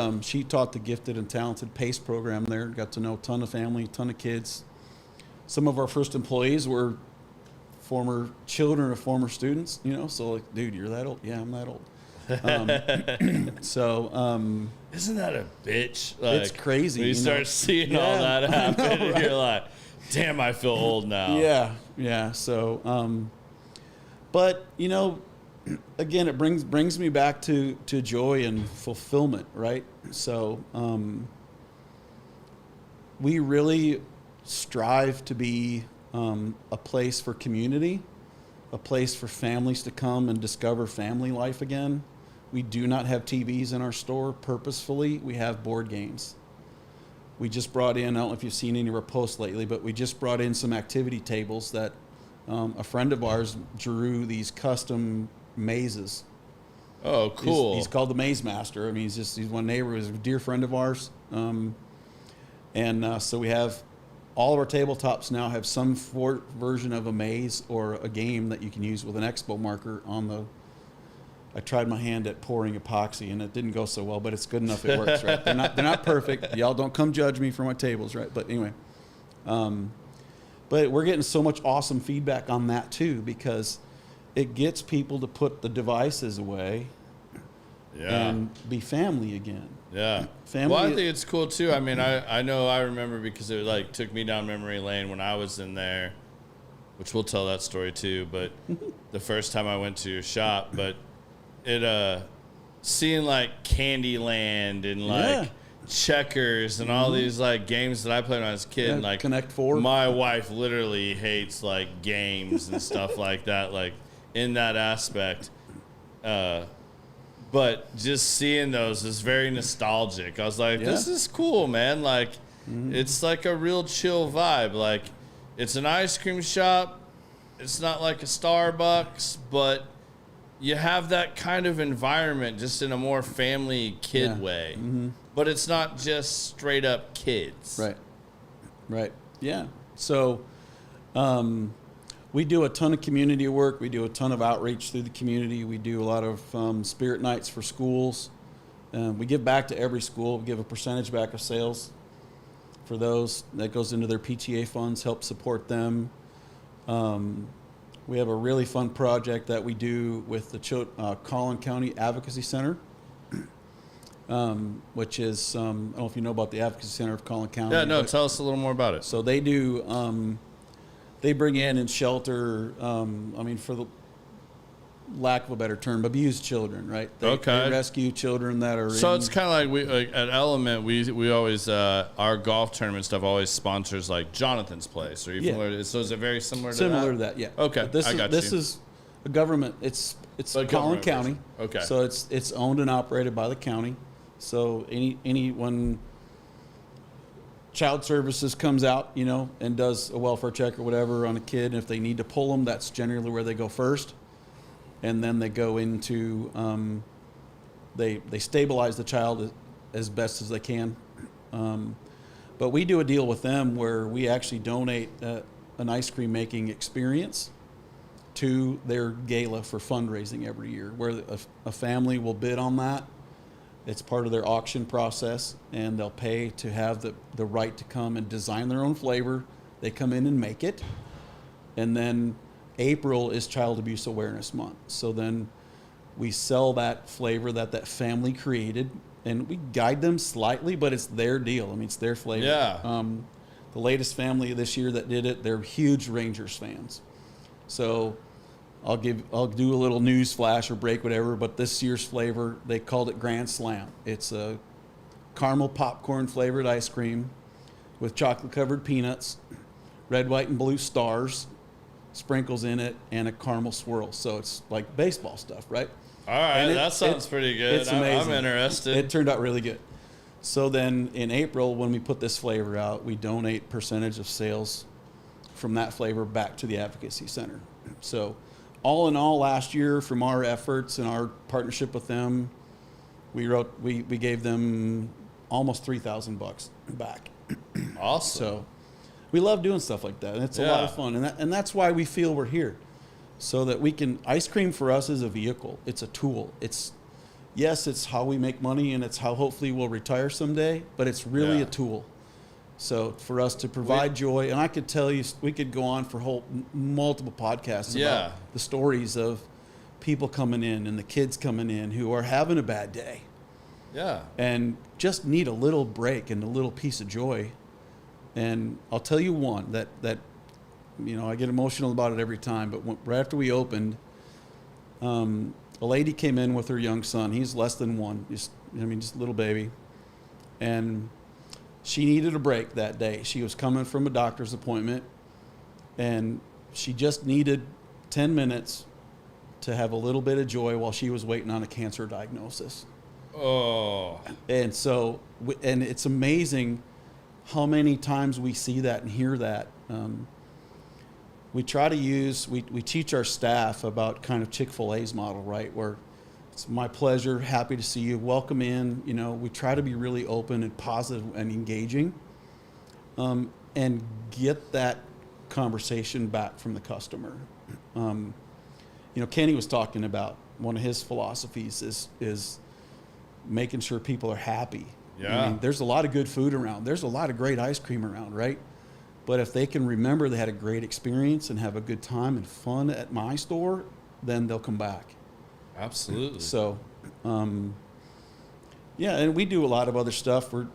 taught the gifted and talented PACE program there. Got to know a ton of family, ton of kids. Some of our first employees were former children of former students. You know, so like, dude, you're that old? Yeah, I'm that old. Isn't that a bitch? It's crazy. When you start seeing all that happen, and you're like, damn, I feel old now. Yeah. So, but you know, again, it brings me back to joy and fulfillment, right? So, we really strive to be a place for community, a place for families to come and discover family life again. We do not have TVs in our store purposefully. We have board games. We just brought in, I don't know if you've seen any of our posts lately, but we just brought in some activity tables that a friend of ours drew these custom mazes. Oh, cool. He's called the Maze Master. I mean, he's one neighbor, he's a dear friend of ours. So we have all of our tabletops now have some version of a maze or a game that you can use with an expo marker on the. I tried my hand at pouring epoxy and it didn't go so well, but it's good enough. It works, right? They're not perfect. Y'all don't come judge me for my tables, right? But anyway, but we're getting so much awesome feedback on that too, because it gets people to put the devices away and be family again. Yeah. Family. Well, I think it's cool too. I mean, I know I remember because it like took me down memory lane when I was in there, which we'll tell that story too. But the first time I went to your shop, but it seeing like Candyland and like checkers and all these like games that I played when I was a kid. And, like Connect Four. My wife literally hates like games and stuff like that. Like in that aspect. But just seeing those is very nostalgic. I was like, this is cool, man. Like, it's like a real chill vibe. Like, it's an ice cream shop. It's not like a Starbucks, but you have that kind of environment just in a more family kid way. But it's not just straight up kids. Right. Yeah. So, we do a ton of community work. We do a ton of outreach through the community. We do a lot of spirit nights for schools. We give back to every school. We give a percentage back of sales for those. That goes into their PTA funds, help support them. We have a really fun project that we do with the Collin County Advocacy Center, which is, I don't know if you know about the Advocacy Center of Collin County. Yeah, no, tell us a little more about it. So they do... they bring in and shelter, for the lack of a better term, abused children, right? They rescue children that are So it's kind of like at Element, we always, our golf tournament stuff always sponsors like Jonathan's Place. Or even so is it very similar to that? Similar to that, yeah. Okay, This is a government, it's Collin County. Okay. So it's owned and operated by the county. So when Child Services comes out, and does a welfare check or whatever on a kid, and if they need to pull them, that's generally where they go first. And then they go into, they stabilize the child as best as they can. But we do a deal with them where we actually donate an ice cream making experience to their gala for fundraising every year, where a family will bid on that. It's part of their auction process, and they'll pay to have the right to come and design their own flavor. They come in and make it. And then April is Child Abuse Awareness Month. So then we sell that flavor that family created, and we guide them slightly, but it's their deal. I mean, it's their flavor. Yeah. The latest family this year that did it, they're huge Rangers fans. So I'll do a little news flash or break, whatever, but this year's flavor, they called it Grand Slam. It's a caramel popcorn flavored ice cream with chocolate covered peanuts, red, white, and blue stars, sprinkles in it, and a caramel swirl. So it's like baseball stuff, right? All right, that sounds pretty good. It's amazing. I'm interested. It turned out really good. So then in April, when we put this flavor out, we donate percentage of sales from that flavor back to the Advocacy Center. So all in all, last year, from our efforts and our partnership with them, we gave them almost $3,000 back. Awesome. So we love doing stuff like that, and it's a lot of fun, and that's why we feel we're here, so that we can. Ice cream for us is a vehicle. It's a tool. It's how we make money, and it's how hopefully we'll retire someday. But it's really a tool. So for us to provide joy, and I could tell you, we could go on for multiple podcasts about the stories of people coming in and the kids coming in who are having a bad day. Yeah. And just need a little break and a little piece of joy. And I'll tell you one that I get emotional about it every time, but right after we opened, a lady came in with her young son. He's less than one, just a little baby. And she needed a break that day. She was coming from a doctor's appointment, and she just needed 10 minutes to have a little bit of joy while she was waiting on a cancer diagnosis. Oh. And so, and it's amazing how many times we see that and hear that. We try to we teach our staff about kind of Chick-fil-A's model, right? Where it's my pleasure, happy to see you, welcome in. We try to be really open and positive and engaging, and get that conversation back from the customer. Kenny was talking about one of his philosophies is making sure people are happy. Yeah. There's a lot of good food around. There's a lot of great ice cream around, right? But if they can remember they had a great experience and have a good time and fun at my store, then they'll come back. Absolutely. So, yeah, and we do a lot of other stuff. We're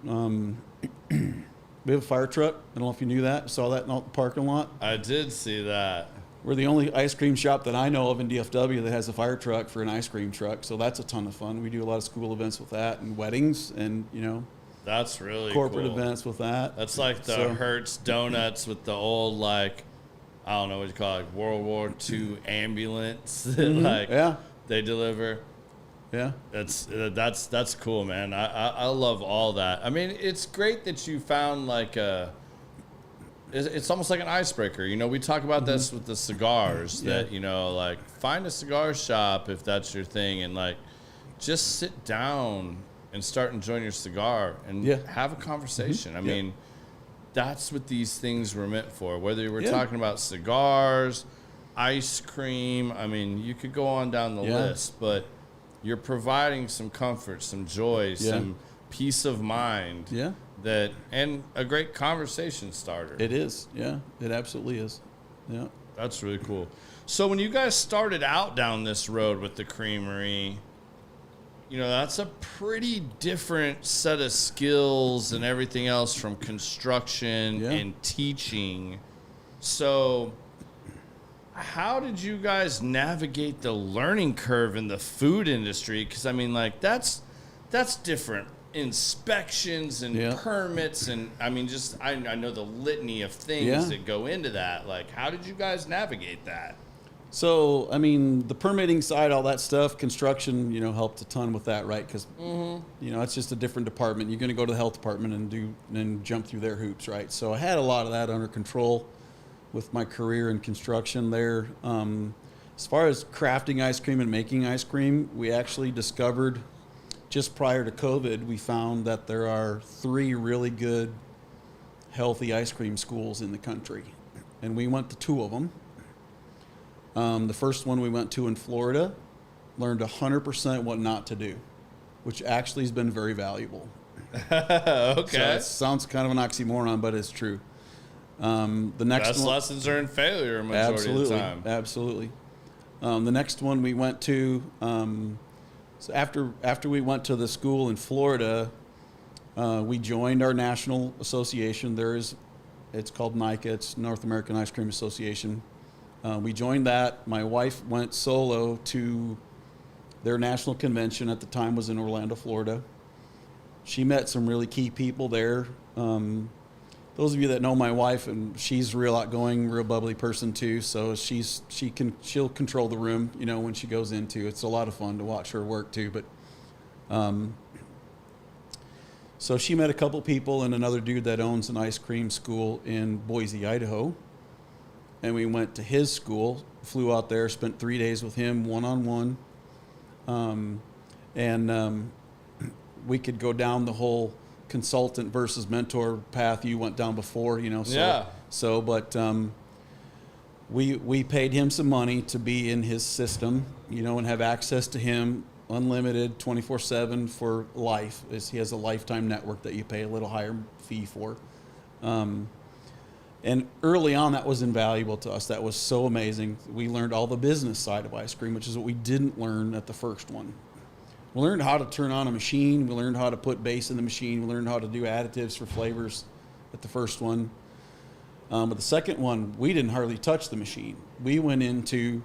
we have a fire truck. I don't know if you knew that. Saw that in the parking lot. I did see that. We're the only ice cream shop that I know of in DFW that has a fire truck for an ice cream truck. So that's a ton of fun. We do a lot of school events with that, and weddings, and That's really corporate cool. events with that. That's like the Hertz donuts with the old, like, I don't know what you call it, like World War II ambulance that they deliver. Yeah. That's cool, man. I love all that. I mean, it's great that you found like it's almost like an icebreaker. We talk about this with the cigars that, like find a cigar shop if that's your thing, and like just sit down and start enjoying your cigar and have a conversation. I mean, that's what these things were meant for. Whether we're talking about cigars, ice cream, I mean, you could go on down the list, but you're providing some comfort, some joy, some peace of mind. Yeah. And a great conversation starter. It is. Yeah. It absolutely is. Yeah. That's really cool. So when you guys started out down this road with the creamery, that's a pretty different set of skills and everything else from construction and teaching. So how did you guys navigate the learning curve in the food industry? Because, I mean, like, that's different. Inspections and permits and, I mean, just I know the litany of things that go into that. Like, how did you guys navigate that? So, I mean, the permitting side, all that stuff, construction, helped a ton with that, right? Because, it's just a different department. You're going to go to the health department and jump through their hoops, right? So I had a lot of that under control with my career in construction there. As far as crafting ice cream and making ice cream, we actually discovered just prior to COVID, we found that there are 3 really good, healthy ice cream schools in the country. And we went to 2 of them. The first one we went to in Florida, learned 100% what not to do, which actually has been very valuable. Okay. So it sounds kind of an oxymoron, but it's true. The next best lessons are in failure majority of the time. Absolutely. The next one we went to, so after we went to the school in Florida, we joined our national association. It's called NICA, it's North American Ice Cream Association. We joined that. My wife went solo to their national convention, at the time was in Orlando, Florida. She met some really key people there. Those of you that know my wife, and she's real outgoing, real bubbly person too. So she'll control the room, when she goes into. It's a lot of fun to watch her work too. But so she met a couple people and another dude that owns an ice cream school in Boise, Idaho. And we went to his school, flew out there, spent 3 days with him one-on-one. We could go down the whole consultant versus mentor path you went down before, but we paid him some money to be in his system, and have access to him unlimited 24/7 for life. He has a lifetime network that you pay a little higher fee for. And early on, that was invaluable to us. That was so amazing. We learned all the business side of ice cream, which is what we didn't learn at the first one. We learned how to turn on a machine. We learned how to put base in the machine. We learned how to do additives for flavors at the first one. But the second one, we didn't hardly touch the machine. We went into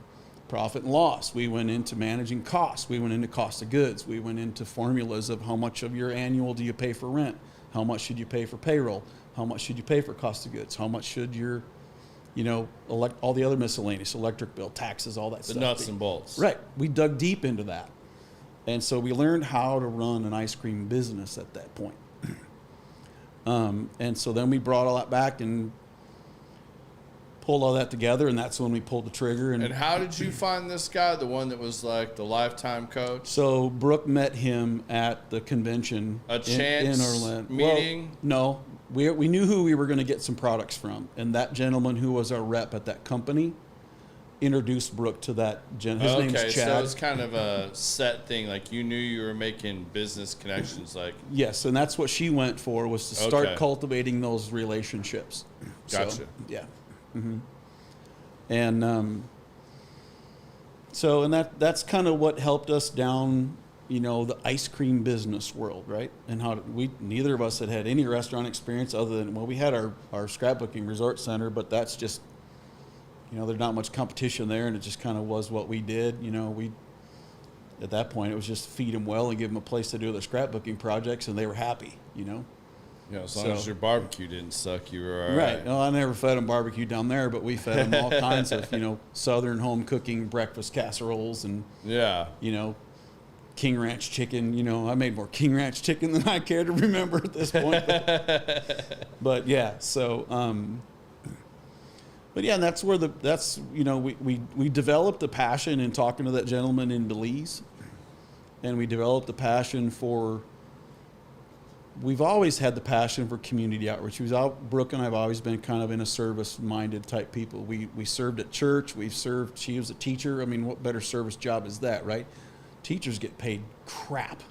profit and loss. We went into managing costs. We went into cost of goods. We went into formulas of how much of your annual do you pay for rent? How much should you pay for payroll? How much should you pay for cost of goods? How much should your, all the other miscellaneous, electric bill, taxes, all that stuff. The nuts and bolts. Right. We dug deep into that. And so we learned how to run an ice cream business at that point. And so then we brought all that back and pulled all that together, and that's when we pulled the trigger. And how did you find this guy, the one that was like the lifetime coach? So Brooke met him at the convention. A chance in Orlando. meeting? Well, no. We knew who we were going to get some products from, and that gentleman who was our rep at that company introduced Brooke to that gentleman. His name's Chad. So it's kind of a set thing. Like you knew you were making business connections. Like yes, and that's what she went for, was to start cultivating those relationships. Gotcha. So, yeah. Mm-hmm. And So, and that's kind of what helped us down, the ice cream business world, right? And how neither of us had any restaurant experience other than, we had our scrapbooking resort center, but that's just, there's not much competition there, and it just kind of was what we did. At that point, it was just feed them well and give them a place to do their scrapbooking projects, and they were happy, Yeah, as long as your barbecue didn't suck, you were all right. right. No, I never fed them barbecue down there, but we fed them all kinds of, Southern home cooking breakfast casseroles and, Yeah. King Ranch chicken. I made more King Ranch chicken than I care to remember at this point. But yeah, so, but yeah, and that's where we developed a passion in talking to that gentleman in Belize, and we developed the passion for. We've always had the passion for community outreach. Brooke and I have always been kind of in a service-minded type people. We served at church. She was a teacher. I mean, what better service job is that, right? Teachers get paid crap,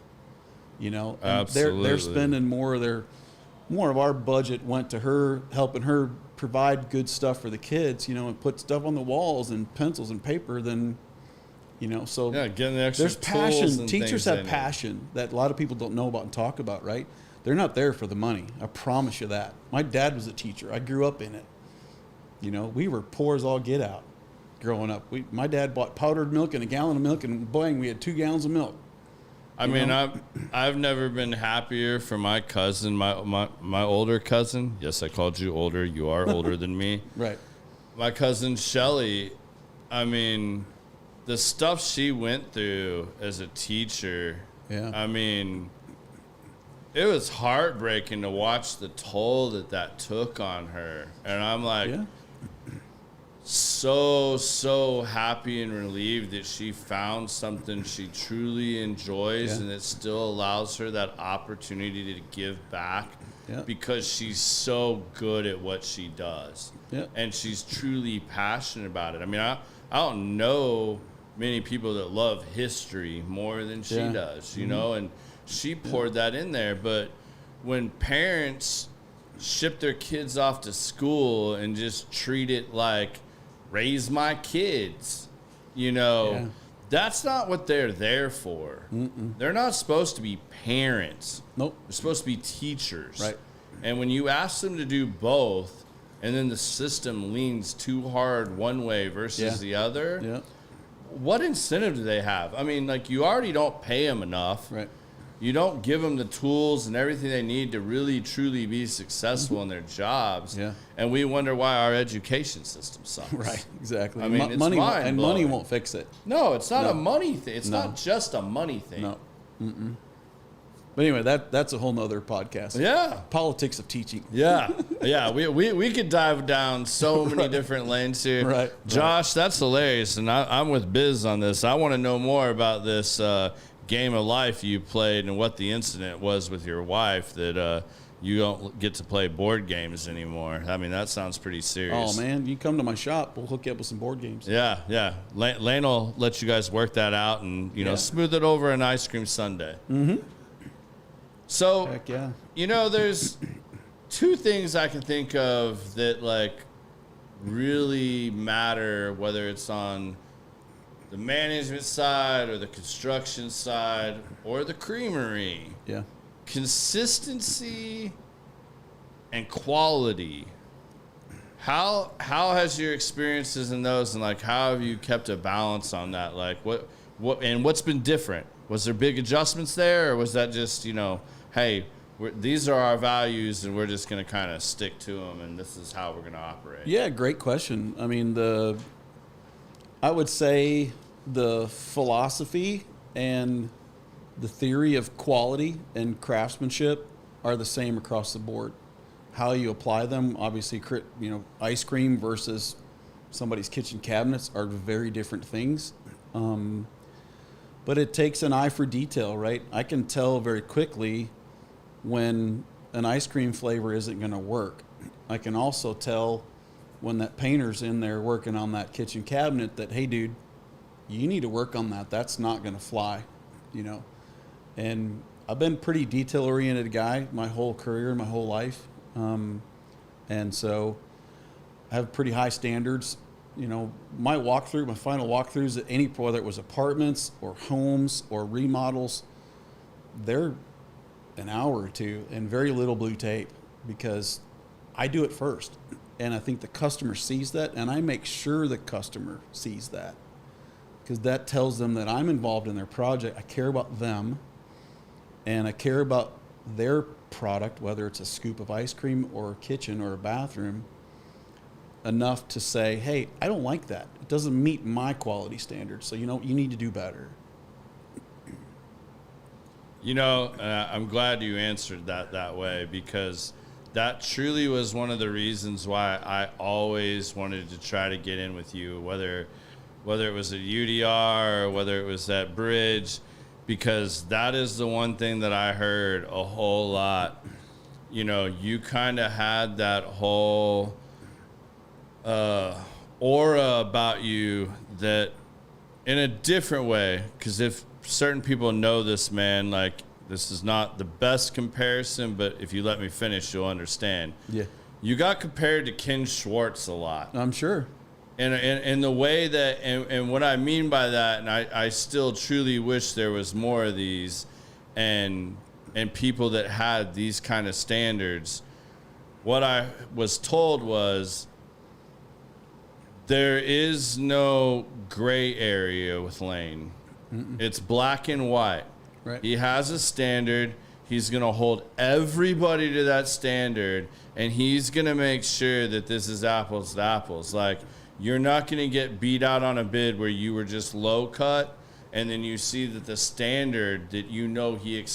Absolutely. They're spending more of our budget went to her, helping her provide good stuff for the kids, and put stuff on the walls and pencils and paper than, so Yeah, getting the extra there's tools passion. and Teachers things have they need. passion that a lot of people don't know about and talk about, right? They're not there for the money. I promise you that. My dad was a teacher. I grew up in it. We were poor as all get out growing up. My dad bought powdered milk and a gallon of milk, and boing, we had 2 gallons of milk. I mean, I've never been happier for my cousin, my older cousin. Yes, I called you older. You are older than me. Right. My cousin Shelly, I mean, the stuff she went through as a teacher, Yeah. I mean, it was heartbreaking to watch the toll that took on her. And I'm like, Yeah. so happy and relieved that she found something she truly enjoys, Yeah. and it still allows her that opportunity to give back. Yeah. Because she's so good at what she does. Yeah. And she's truly passionate about it. I mean, I don't know many people that love history more than she Yeah. does, and she poured that in there. But when parents ship their kids off to school and just treat it like raise my kids, Yeah. that's not what they're there for. They're not supposed to be parents. Nope. They're supposed to be teachers. Right. And when you ask them to do both, and then the system leans too hard one way versus Yeah. the other, Yeah. what incentive do they have? I mean, like, you already don't pay them enough. Right. You don't give them the tools and everything they need to really, truly be successful in their jobs. Yeah. And we wonder why our education system sucks. Right. Exactly. I mean, it's money mind-blowing. won't fix it. No, it's not No. a money thing. It's No. not just a money thing. No. But anyway, that's a whole nother podcast. Yeah. Politics of teaching. Yeah. Yeah. We could dive down so many different lanes here. Right. Josh, that's hilarious. And I'm with Biz on this. I want to know more about this game of life you played and what the incident was with your wife that you don't get to play board games anymore. I mean, that sounds pretty serious. Oh man, you come to my shop, we'll hook you up with some board games. Yeah, yeah. Lane will let you guys work that out and, Yeah. smooth it over an ice cream sundae. Mm-hmm. So, Heck yeah. there's 2 things I can think of that, like, really matter, whether it's on the management side or the construction side or the creamery. Yeah. Consistency and quality. How has your experiences in those, and like how have you kept a balance on that? Like what's been different? Was there big adjustments there, or was that just hey, these are our values and we're just going to kind of stick to them and this is how we're going to operate? Yeah, great question. I mean, I would say the philosophy and the theory of quality and craftsmanship are the same across the board. How you apply them, obviously, ice cream versus somebody's kitchen cabinets are very different things. But it takes an eye for detail, right? I can tell very quickly when an ice cream flavor isn't going to work. I can also tell when that painter's in there working on that kitchen cabinet that, hey, dude, you need to work on that. That's not going to fly, And I've been a pretty detail-oriented guy my whole career, my whole life. And so I have pretty high standards my final walkthroughs at whether it was apartments or homes or remodels, they're an hour or two and very little blue tape, because I do it first. And I think the customer sees that, and I make sure the customer sees that, because that tells them that I'm involved in their project. I care about them, and I care about their product, whether it's a scoop of ice cream or a kitchen or a bathroom, enough to say, hey, I don't like that. It doesn't meet my quality standards. So, you need to do better. I'm glad you answered that way, because that truly was one of the reasons why I always wanted to try to get in with you, whether it was at UDR or whether it was at Bridge, because that is the one thing that I heard a whole lot. You kind of had that whole aura about you, that in a different way, because if certain people know this man, like, this is not the best comparison, but if you let me finish, you'll understand. Yeah. You got compared to Ken Schwartz a lot. I'm sure. And the way that, and what I mean by that, and I still truly wish there was more of these, and people that had these kind of standards. What I was told was, there is no gray area with Lane. Mm-mm. It's black and white. Right. He has a standard. He's going to hold everybody to that standard, and he's going to make sure that this is apples to apples. Like, you're not going to get beat out on a bid where you were just low cut, and then you see that the standard that he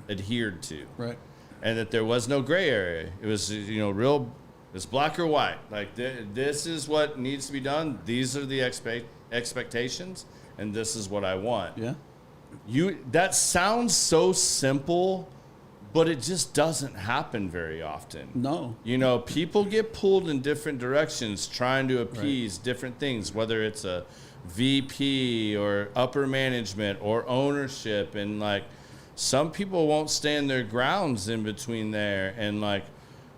adhered to. Right. And that there was no gray area. It was, real, it's black or white. Like, this is what needs to be done. These are the expectations, and this is what I want. Yeah. That sounds so simple, but it just doesn't happen very often. No. People get pulled in different directions trying to appease different things, whether it's a VP or upper management or ownership. And like, some people won't stand their grounds in between there. And like,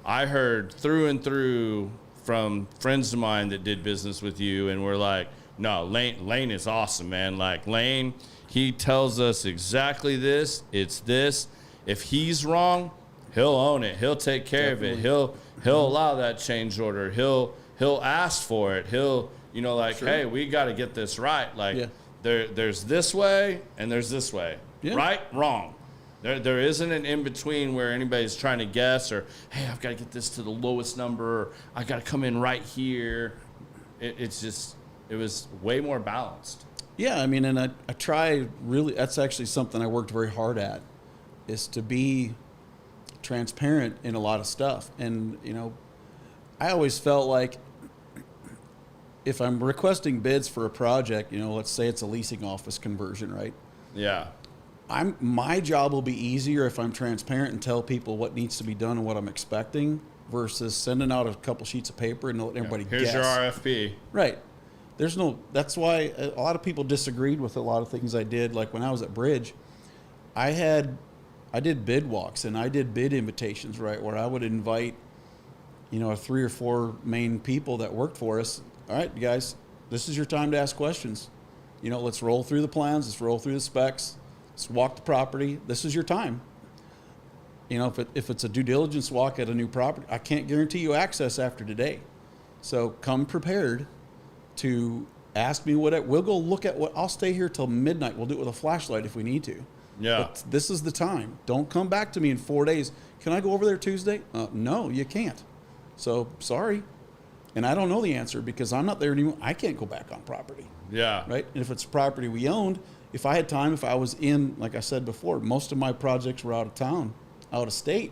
I heard through and through from friends of mine that did business with you, and we're like, no, Lane is awesome, man. Like, Lane, he tells us exactly this. It's this. If he's wrong, he'll own it. He'll take care of it. He'll allow that change order. He'll ask for it. He'll, hey, we got to get this right. Like, there's this way and there's this way. Yeah. Right, wrong. There isn't an in-between where anybody's trying to guess, or, hey, I've got to get this to the lowest number, or I got to come in right here. It was way more balanced. Yeah, I mean, and I try really, that's actually something I worked very hard at, is to be transparent in a lot of stuff. And, I always felt like if I'm requesting bids for a project, let's say it's a leasing office conversion, right? Yeah. My job will be easier if I'm transparent and tell people what needs to be done and what I'm expecting, versus sending out a couple sheets of paper and letting everybody guess. Here's your RFP. Right. That's why a lot of people disagreed with a lot of things I did. Like when I was at Bridge, I did bid walks and I did bid invitations, right, where I would invite, 3 or 4 main people that worked for us. All right, you guys, this is your time to ask questions. Let's roll through the plans. Let's roll through the specs. Let's walk the property. This is your time. If it's a due diligence walk at a new property, I can't guarantee you access after today. So come prepared to ask me we'll go look at I'll stay here till midnight. We'll do it with a flashlight if we need to. Yeah. But this is the time. Don't come back to me in 4 days. Can I go over there Tuesday? No, you can't. So sorry. And I don't know the answer because I'm not there anymore. I can't go back on property. Yeah. Right. And if it's property we owned, if I had time, if I was in, like I said before, most of my projects were out of town, out of state.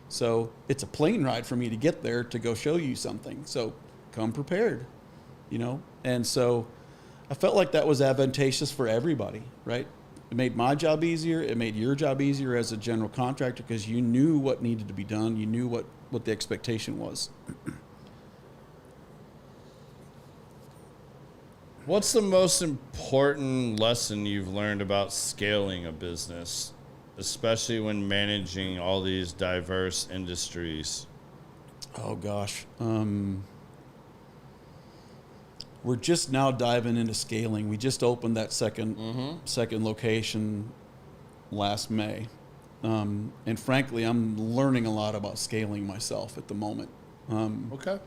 So it's a plane ride for me to get there to go show you something. So come prepared. And so I felt like that was advantageous for everybody, right? It made my job easier. It made your job easier as a general contractor because you knew what needed to be done. You knew what the expectation was. What's the most important lesson you've learned about scaling a business, especially when managing all these diverse industries? Oh, gosh. we're just now diving into scaling. We just opened that second location last May. And frankly, I'm learning a lot about scaling myself at the moment. Okay.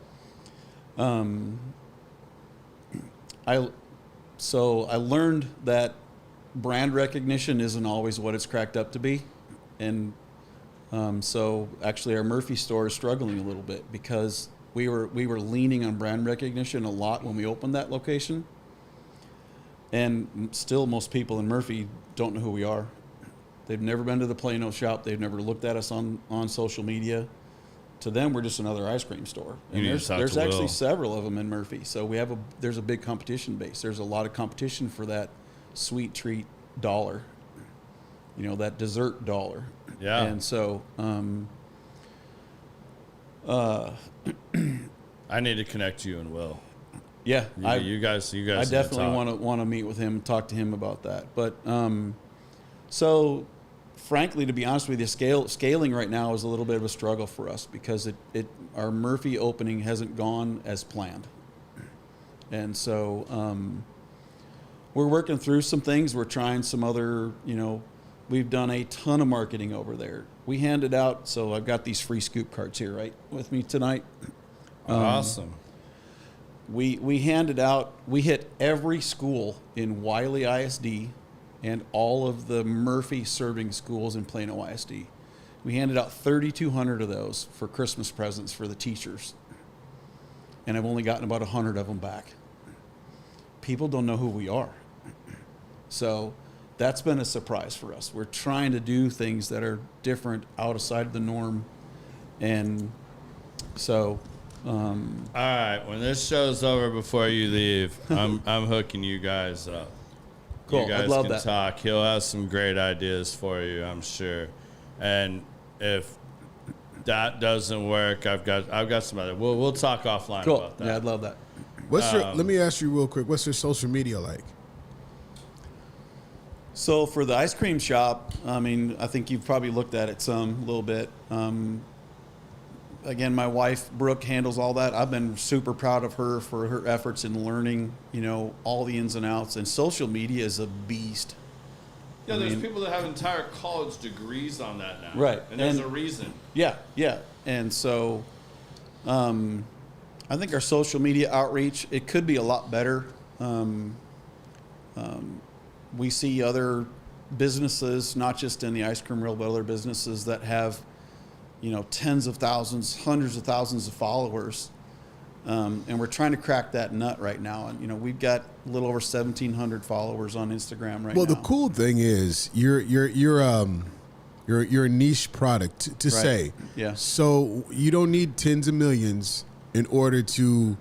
I learned that brand recognition isn't always what it's cracked up to be. And so actually our Murphy store is struggling a little bit because we were leaning on brand recognition a lot when we opened that location. And still most people in Murphy don't know who we are. They've never been to the Plano shop. They've never looked at us on social media. To them, we're just another ice cream store. And there's actually several of them in Murphy. So there's a big competition base. There's a lot of competition for that sweet treat dollar, that dessert dollar. Yeah. And so, I need to connect you and Will. Yeah, you guys. I definitely want to meet with him and talk to him about that. But so, frankly, to be honest with you, scaling right now is a little bit of a struggle for us because our Murphy opening hasn't gone as planned, and so we're working through some things. We're trying some other, we've done a ton of marketing over there. We handed out, so I've got these free scoop cards here, right, with me tonight. Awesome. We handed out, we hit every school in Wiley ISD and all of the Murphy serving schools in Plano ISD. We handed out 3,200 of those for Christmas presents for the teachers. And I've only gotten about 100 of them back. People don't know who we are. So that's been a surprise for us. We're trying to do things that are different, outside of the norm. And so... all right, when this show's over, before you leave, I'm hooking you guys up. Cool. You guys I'd love can that. talk. He'll have some great ideas for you, I'm sure. And if that doesn't work, I've got some other. We'll talk offline about that. Yeah, I'd love that. Let me ask you real quick. What's your social media like? So for the ice cream shop, I think you've probably looked at it a little bit. Again, my wife, Brooke, handles all that. I've been super proud of her for her efforts in learning, all the ins and outs. And social media is a beast. Yeah, there's people that have entire college degrees on that now. Right. And there's a reason. Yeah. And so I think our social media outreach, it could be a lot better. We see other businesses, not just in the ice cream world, but other businesses that have tens of thousands, hundreds of thousands of followers. And we're trying to crack that nut right now. And, we've got a little over 1,700 followers on Instagram right now. Well, the cool thing is you're a niche product to say. Yeah. So you don't need tens of millions in order to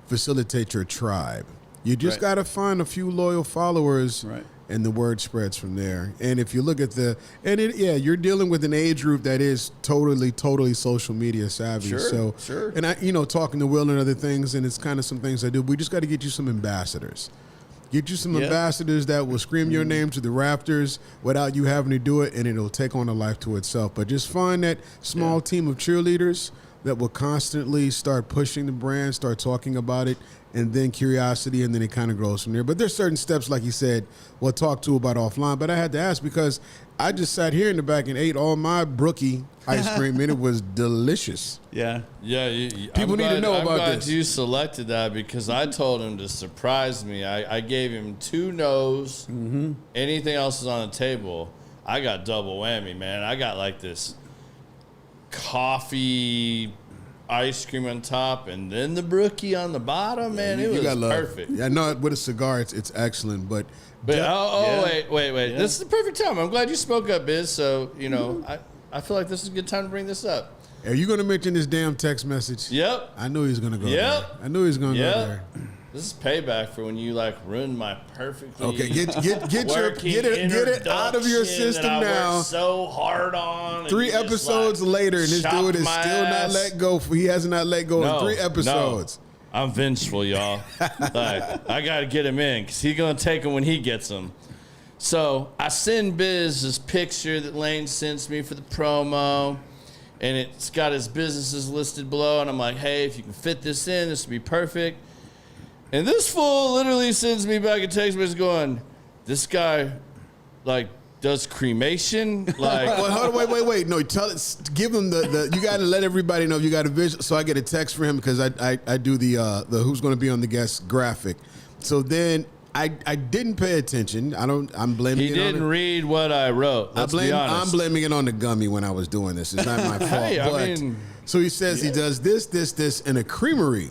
facilitate your tribe. You just got to find a few loyal followers. Right. And the word spreads from there. And if you look at you're dealing with an age group that is totally social media savvy. Sure. And I, talking to Will and other things, and it's kind of some things I do. We just got to get you some ambassadors. Get you some ambassadors that will scream your name to the rafters without you having to do it, and it'll take on a life to itself. But just find that small team of cheerleaders that will constantly start pushing the brand, start talking about it, and then curiosity, and then it kind of grows from there. But there's certain steps, like you said, we'll talk to about offline. But I had to ask because I just sat here in the back and ate all my Brookie ice cream, and it was delicious. Yeah. Yeah. People need to know about this. I'm glad you selected that because I told him to surprise me. I gave him 2 no's. Mm-hmm. Anything else is on the table. I got double whammy, man. I got like this coffee ice cream on top and then the Brookie on the bottom, man. It was perfect. Yeah, no, with a cigar, it's excellent. But wait. Yeah. This is the perfect time. I'm glad you spoke up, Biz. So, I feel like this is a good time to bring this up. Are you going to mention this damn text message? Yep. I knew he was going to go there. I knew he was going to go there. This is payback for when you ruined my perfectly. Okay, get it out of your system that I now. Worked so hard on. 3 episodes later, and this dude is still not let go. He has not let go in 3 episodes. No. I'm vengeful, y'all. I got to get him in because he's going to take him when he gets them. So I send Biz this picture that Lane sends me for the promo, and it's got his businesses listed below. And I'm like, hey, if you can fit this in, this would be perfect. And this fool literally sends me back a text message going, this guy, like, does cremation? Like, well, hold on, wait. No, give him the you got to let everybody know if you got a vision. So I get a text for him because I do the who's going to be on the guest graphic. So then I didn't pay attention. I'm blaming. He didn't read what I wrote. Let's be honest. I'm blaming it on the gummy when I was doing this. It's not my fault. Hey, but, so he says he does this in a creamery.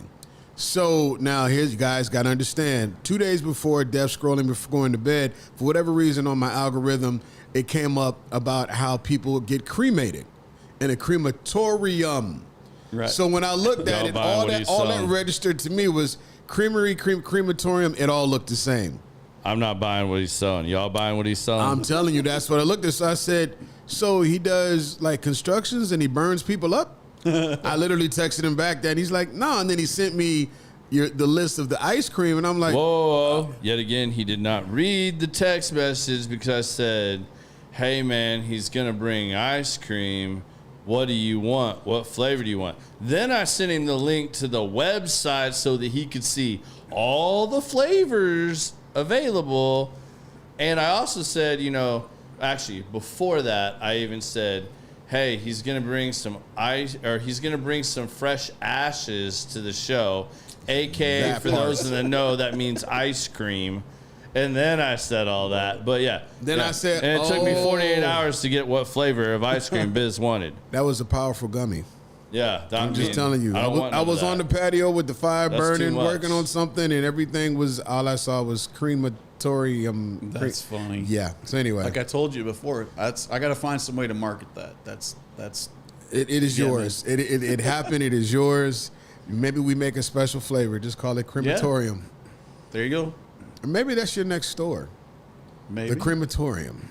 So now here's, you guys got to understand, 2 days before death scrolling before going to bed, for whatever reason on my algorithm, it came up about how people get cremated in a crematorium. Right. So when I looked at it, all that registered to me was creamery, crematorium. It all looked the same. I'm not buying what he's selling. Y'all buying what he's selling? I'm telling you, that's what I looked at. So I said, so he does like constructions and he burns people up? I literally texted him back that he's like, no, and then he sent me the list of the ice cream, and I'm like, whoa. Yet again, he did not read the text message because I said, hey man, he's gonna bring ice cream. What do you want? What flavor do you want? Then I sent him the link to the website so that he could see all the flavors available. And I also said, actually before that, I even said, hey, he's gonna bring some ice, or he's gonna bring some fresh ashes to the show, aka for those that know, that means ice cream. And then I said all that, but yeah. Then I said, and it took me 48 hours to get what flavor of ice cream Biz wanted. That was a powerful gummy. Yeah, I'm just telling you. I was on the patio with the fire burning, working on something, and everything was, all I saw was crematorium. That's funny. Yeah. So anyway, like I told you before, I got to find some way to market that. It is yours. It happened. It is yours. Maybe we make a special flavor. Just call it crematorium. Yeah. There you go. Or maybe that's your next store. Maybe. The crematorium.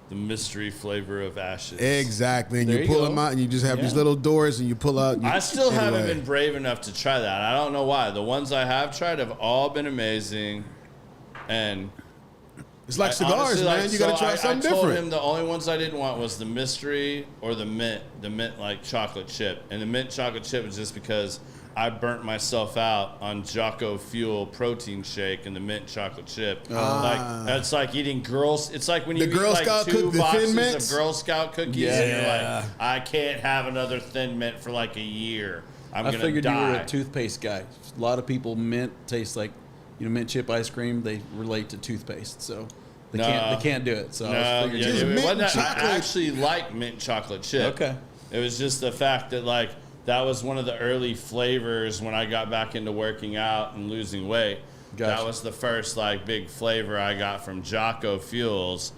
The mystery flavor of ashes. Exactly. And you pull them out and you just have these little doors and you pull out. I still haven't been brave enough to try that. I don't know why. The ones I have tried have all been amazing. And it's like cigars, man. You got to try something different. I told him the only ones I didn't want was the mystery or the mint like chocolate chip. And the mint chocolate chip was just because I burnt myself out on Jocko Fuel protein shake and the mint chocolate chip. Like that's like eating it's like when you eat like 2 boxes of Girl Scout cookies and you're like, I can't have another Thin Mint for like a year. I figured you were a toothpaste guy. A lot of people, mint tastes like, mint chip ice cream. They relate to toothpaste, so they can't do it. So I actually like mint chocolate chip. Okay, it was just the fact that like that was one of the early flavors when I got back into working out and losing weight. Gotcha. That was the first like big flavor I got from Jocko Fuels.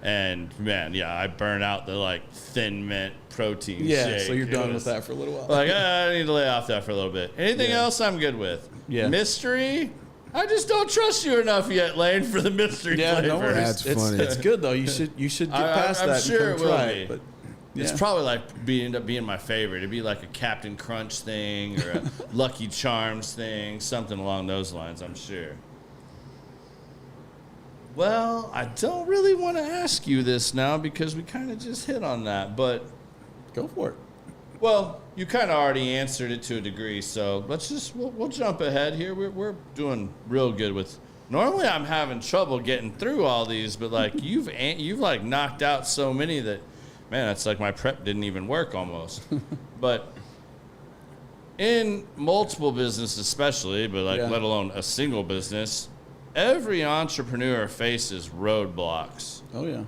And man, I burn out the like Thin Mint protein shake. Yeah, so you're done with that for a little while. Like I need to lay off that for a little bit. Anything else I'm good with. Yeah. Mystery, I just don't trust you enough yet, Lane, for the mystery flavor. No worries. That's funny. It's good though. You should get past that. I'm sure and it will try be. It, but it's probably like end up being my favorite. It'd be like a Captain Crunch thing or a Lucky Charms thing, something along those lines, I'm sure. Well, I don't really want to ask you this now because we kind of just hit on that, but go for it. Well, you kind of already answered it to a degree, so we'll jump ahead here. We're doing real good with. Normally, I'm having trouble getting through all these, but like you've like knocked out so many that, man, that's like my prep didn't even work almost. But in multiple businesses, especially, but like let alone a single business, every entrepreneur faces roadblocks. Oh yeah.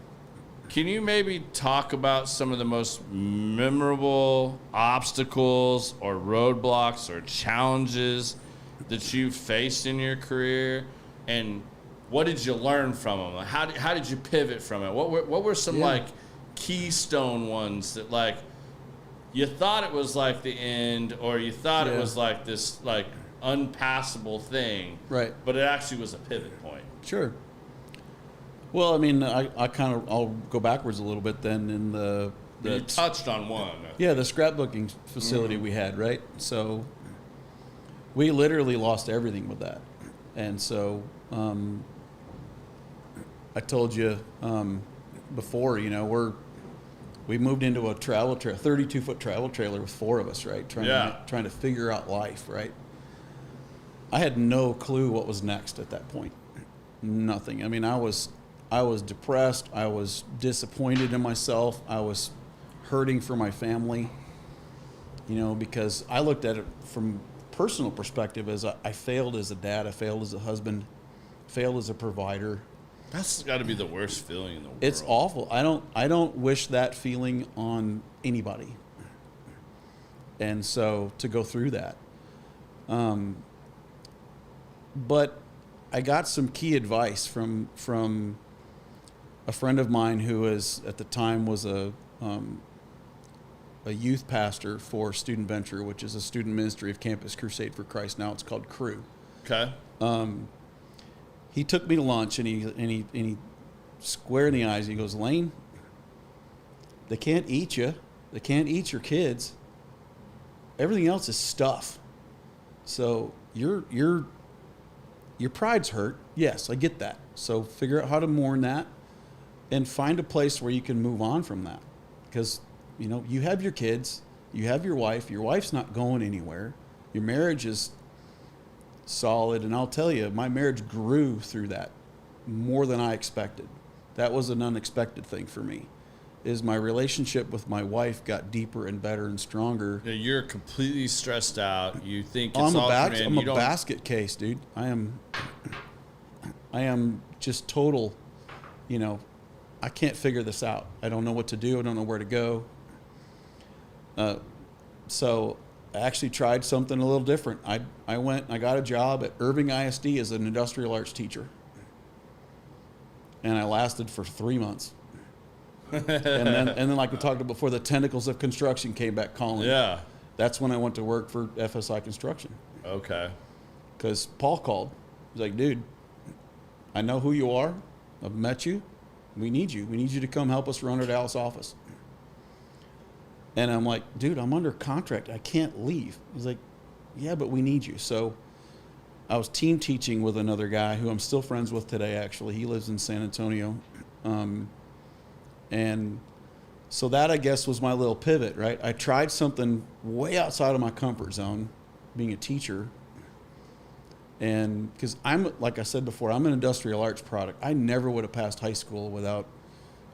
Can you maybe talk about some of the most memorable obstacles or roadblocks or challenges that you've faced in your career, and what did you learn from them? Like how did you pivot from it? What were some like keystone ones that like you thought it was like the end, or you thought it was like this like unpassable thing, right? But it actually was a pivot point. Sure. Well, I mean, I'll go backwards a little bit then in the you touched on one. Yeah, the scrapbooking facility we had, right? So we literally lost everything with that. And so I told you before, we moved into a travel trailer, 32-foot travel trailer with 4 of us, right? Trying to figure out life, right? I had no clue what was next at that point. Nothing. I mean, I was depressed. I was disappointed in myself. I was hurting for my family, because I looked at it from personal perspective as I failed as a dad. I failed as a husband, failed as a provider. That's got to be the worst feeling in the world. It's awful. I don't wish that feeling on anybody. And so to go through that. But I got some key advice from a friend of mine who was at the time was a youth pastor for Student Venture, which is a student ministry of Campus Crusade for Christ. Now it's called Cru. Okay. He took me to lunch and he square in the eyes. He goes, Lane, they can't eat you. They can't eat your kids. Everything else is stuff. So your pride's hurt. Yes, I get that. So figure out how to mourn that and find a place where you can move on from that. Because, you have your kids, you have your wife's not going anywhere. Your marriage is solid. And I'll tell you, my marriage grew through that more than I expected. That was an unexpected thing for me, is my relationship with my wife got deeper and better and stronger. Yeah, you're completely stressed out. You think it's I'm all a basket case, dude. I am just total, I can't figure this out. I don't know what to do. I don't know where to go. So I actually tried something a little different. I went and I got a job at Irving ISD as an industrial arts teacher. And I lasted for 3 months. and then like we talked about before, the tentacles of construction came back calling. Yeah. That's when I went to work for FSI Construction. Okay. Because Paul called. He's like, dude, I know who you are. I've met you. We need you. We need you to come help us run our Dallas office. And I'm like, dude, I'm under contract. I can't leave. He's like, yeah, but we need you. So I was team teaching with another guy who I'm still friends with today, actually. He lives in San Antonio. And so that, I guess, was my little pivot, right? I tried something way outside of my comfort zone, being a teacher. And because like I said before, I'm an industrial arts product. I never would have passed high school without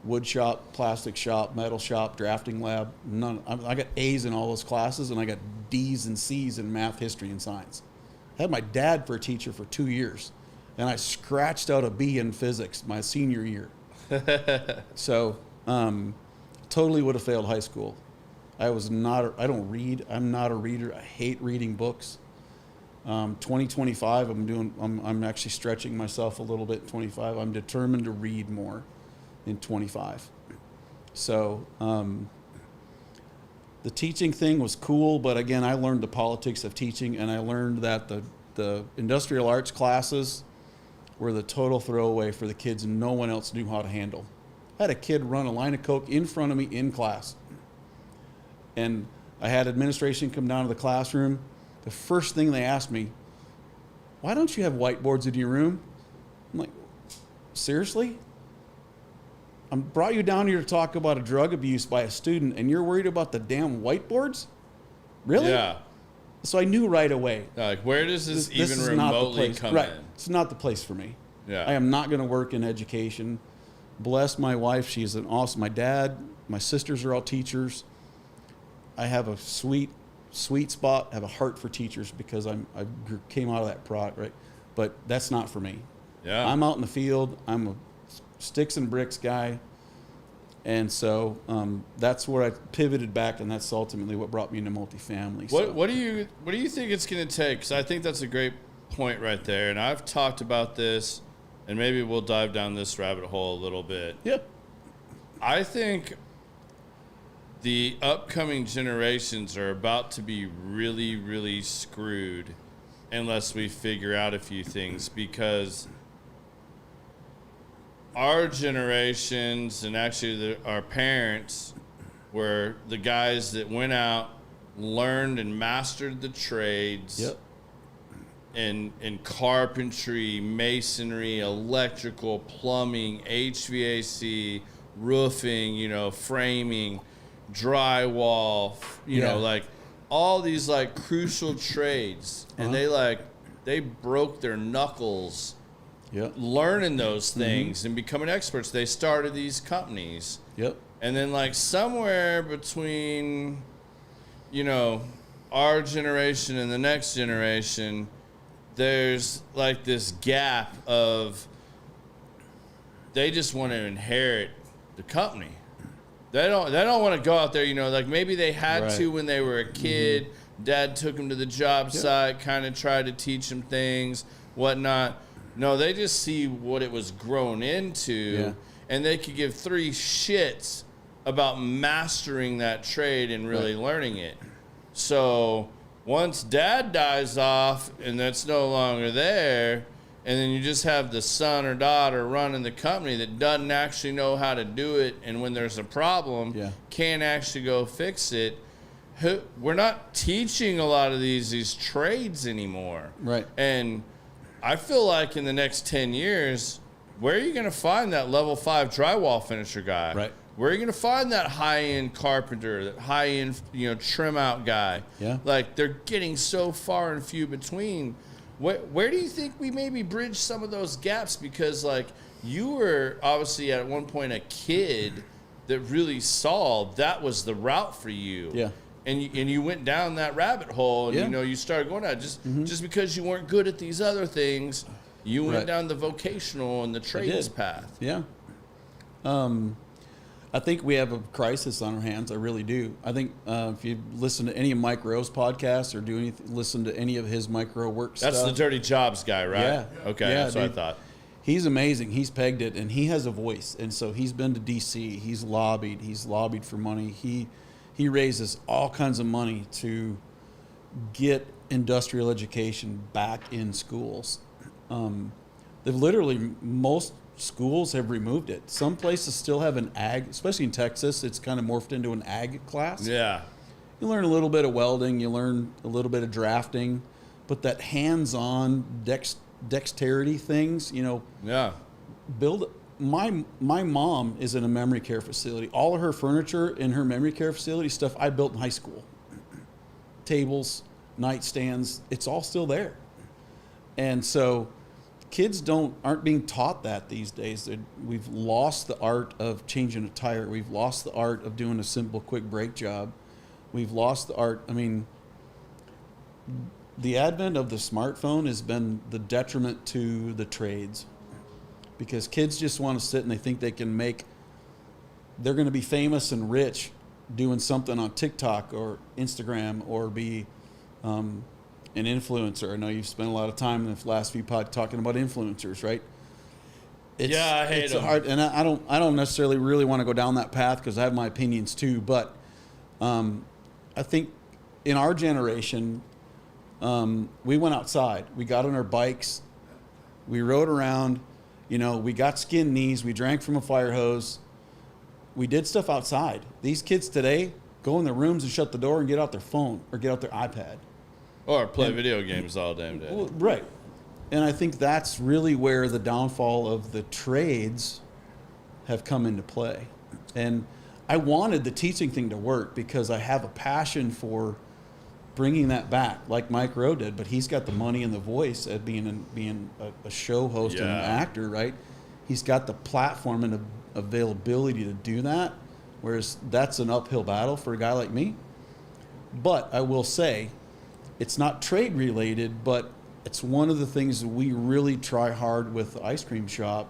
wood shop, plastic shop, metal shop, drafting lab. None. I got A's in all those classes, and I got D's and C's in math, history, and science. I had my dad for a teacher for 2 years, and I scratched out a B in physics my senior year. So, totally would have failed high school. I don't read. I'm not a reader. I hate reading books. 2025, I'm actually stretching myself a little bit in 25. I'm determined to read more in 25. So, the teaching thing was cool, but again, I learned the politics of teaching, and I learned that the industrial arts classes were the total throwaway for the kids, and no one else knew how to handle. I had a kid run a line of Coke in front of me in class. And I had administration come down to the classroom. The first thing they asked me, why don't you have whiteboards in your room? I'm like, seriously? I brought you down here to talk about a drug abuse by a student, and you're worried about the damn whiteboards? Really? Yeah. So I knew right away. Like, where does this even is remotely come right. in? It's not the place for me. Yeah. I am not going to work in education. Bless my wife. She's an awesome. My dad, my sisters are all teachers. I have a sweet spot. I have a heart for teachers because I came out of that product, right? But that's not for me. Yeah. I'm out in the field. I'm a sticks and bricks guy. And so that's where I pivoted back, and that's ultimately what brought me into multifamily. What do you think it's going to take? Because I think that's a great point right there, and I've talked about this, and maybe we'll dive down this rabbit hole a little bit. Yep. I think the upcoming generations are about to be really, really screwed unless we figure out a few things, because our generations and actually our parents were the guys that went out, learned and mastered the trades. Yep. In carpentry, masonry, electrical, plumbing, HVAC, roofing, framing, drywall, like all these like crucial trades. And they they broke their knuckles Yep. learning those things and becoming experts. They started these companies. Yep. And then, like, somewhere between, our generation and the next generation, there's like this gap of they just want to inherit the company. They don't want to go out there, like maybe they had to when they were a kid. Dad took them to the job site, kind of tried to teach them things, whatnot. No, they just see what it was grown into, and they could give three shits about mastering that trade and really learning it. So once Dad dies off and that's no longer there, and then you just have the son or daughter running the company that doesn't actually know how to do it, and when there's a problem, can't actually go fix it. We're not teaching a lot of these trades anymore. Right. And I feel like in the next 10 years, where are you going to find that level 5 drywall finisher guy? Right. Where are you going to find that high-end carpenter, that high-end, trim out guy? Yeah. Like, they're getting so far and few between. Where do you think we maybe bridge some of those gaps? Because, like, you were obviously at one point a kid that really saw that was the route for you. Yeah. And you went down that rabbit hole, and you started going out. Just because you weren't good at these other things, you went down the vocational and the trades path. Yeah. I think we have a crisis on our hands. I really do. I think if you listen to any of Mike Rowe's podcasts or listen to any of his micro work stuff. That's the Dirty Jobs guy, right? Yeah. Okay, yeah, that's what I thought. He's amazing. He's pegged it, and he has a voice. And so he's been to D.C. He's lobbied for money. He raises all kinds of money to get industrial education back in schools. They've literally, most schools have removed it. Some places still have an ag, especially in Texas, it's kind of morphed into an ag class. Yeah. You learn a little bit of welding, you learn a little bit of drafting, but that hands-on dexterity things, build. My mom is in a memory care facility. All of her furniture in her memory care facility stuff I built in high school. Tables, nightstands, it's all still there. And so kids aren't being taught that these days. We've lost the art of changing a tire. We've lost the art of doing a simple quick brake job. We've lost the art. I mean, the advent of the smartphone has been the detriment to the trades. Because kids just want to sit and they think they're going to be famous and rich doing something on TikTok or Instagram or be an influencer. I know you've spent a lot of time in the last few podcasts talking about influencers, right? I hate them. Hard, and I don't necessarily really want to go down that path because I have my opinions too. But I think in our generation, we went outside. We got on our bikes. We rode around. We got skinned knees. We drank from a fire hose. We did stuff outside. These kids today go in their rooms and shut the door and get out their phone or get out their iPad. Or play video games all damn day. Well, right. And I think that's really where the downfall of the trades have come into play. And I wanted the teaching thing to work because I have a passion for bringing that back, like Mike Rowe did, but he's got the money and the voice at being a show host and an actor, right? He's got the platform and the availability to do that, whereas that's an uphill battle for a guy like me. But I will say, it's not trade related, but it's one of the things that we really try hard with the ice cream shop.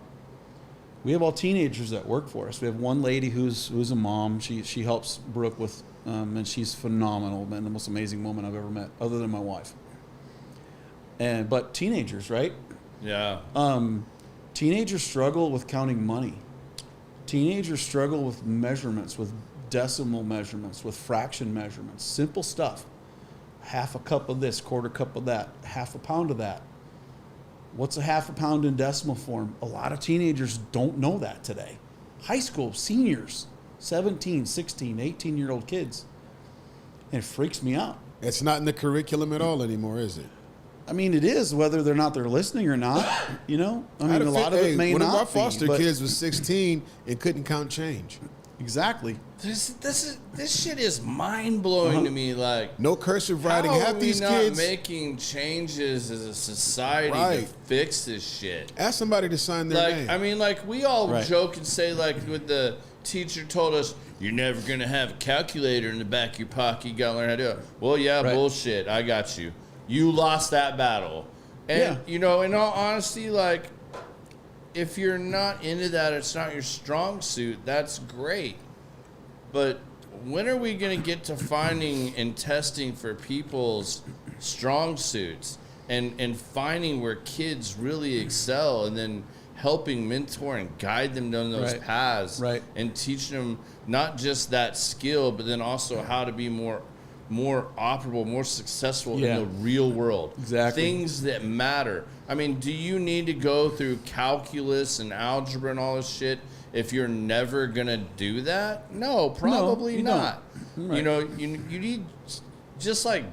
We have all teenagers that work for us. We have one lady who's a mom. She helps Brooke with, and she's phenomenal, man, the most amazing woman I've ever met, other than my wife. But teenagers, right? Yeah. Teenagers struggle with counting money. Teenagers struggle with measurements, with decimal measurements, with fraction measurements, simple stuff. Half a cup of this, quarter cup of that, half a pound of that. What's a half a pound in decimal form? A lot of teenagers don't know that today. High school seniors, 17, 16, 18-year-old kids. And it freaks me out. It's not in the curriculum at all anymore, is it? I mean, it is, whether they're listening or not, I mean, a lot of it may one not of our be, foster but- kids was 16 and couldn't count change. Exactly. This shit is mind blowing to me. Like, no cursive writing. How Half are these we kids not making changes as a society to fix this shit? Ask somebody to sign their name. I mean, like, we all joke and say, like, with the teacher told us, you're never going to have a calculator in the back of your pocket. You got to learn how to do it. Well, yeah, bullshit. I got you. You lost that battle. And, you know, in all honesty, like, if you're not into that, it's not your strong suit, that's great. But when are we going to get to finding and testing for people's strong suits and finding where kids really excel and then helping mentor and guide them down those paths and teaching them not just that skill, but then also how to be more operable, more successful in the real world. Exactly. Things that matter. I mean, do you need to go through calculus and algebra and all this shit if you're never going to do that? No, probably not. Right. You know, you need just like,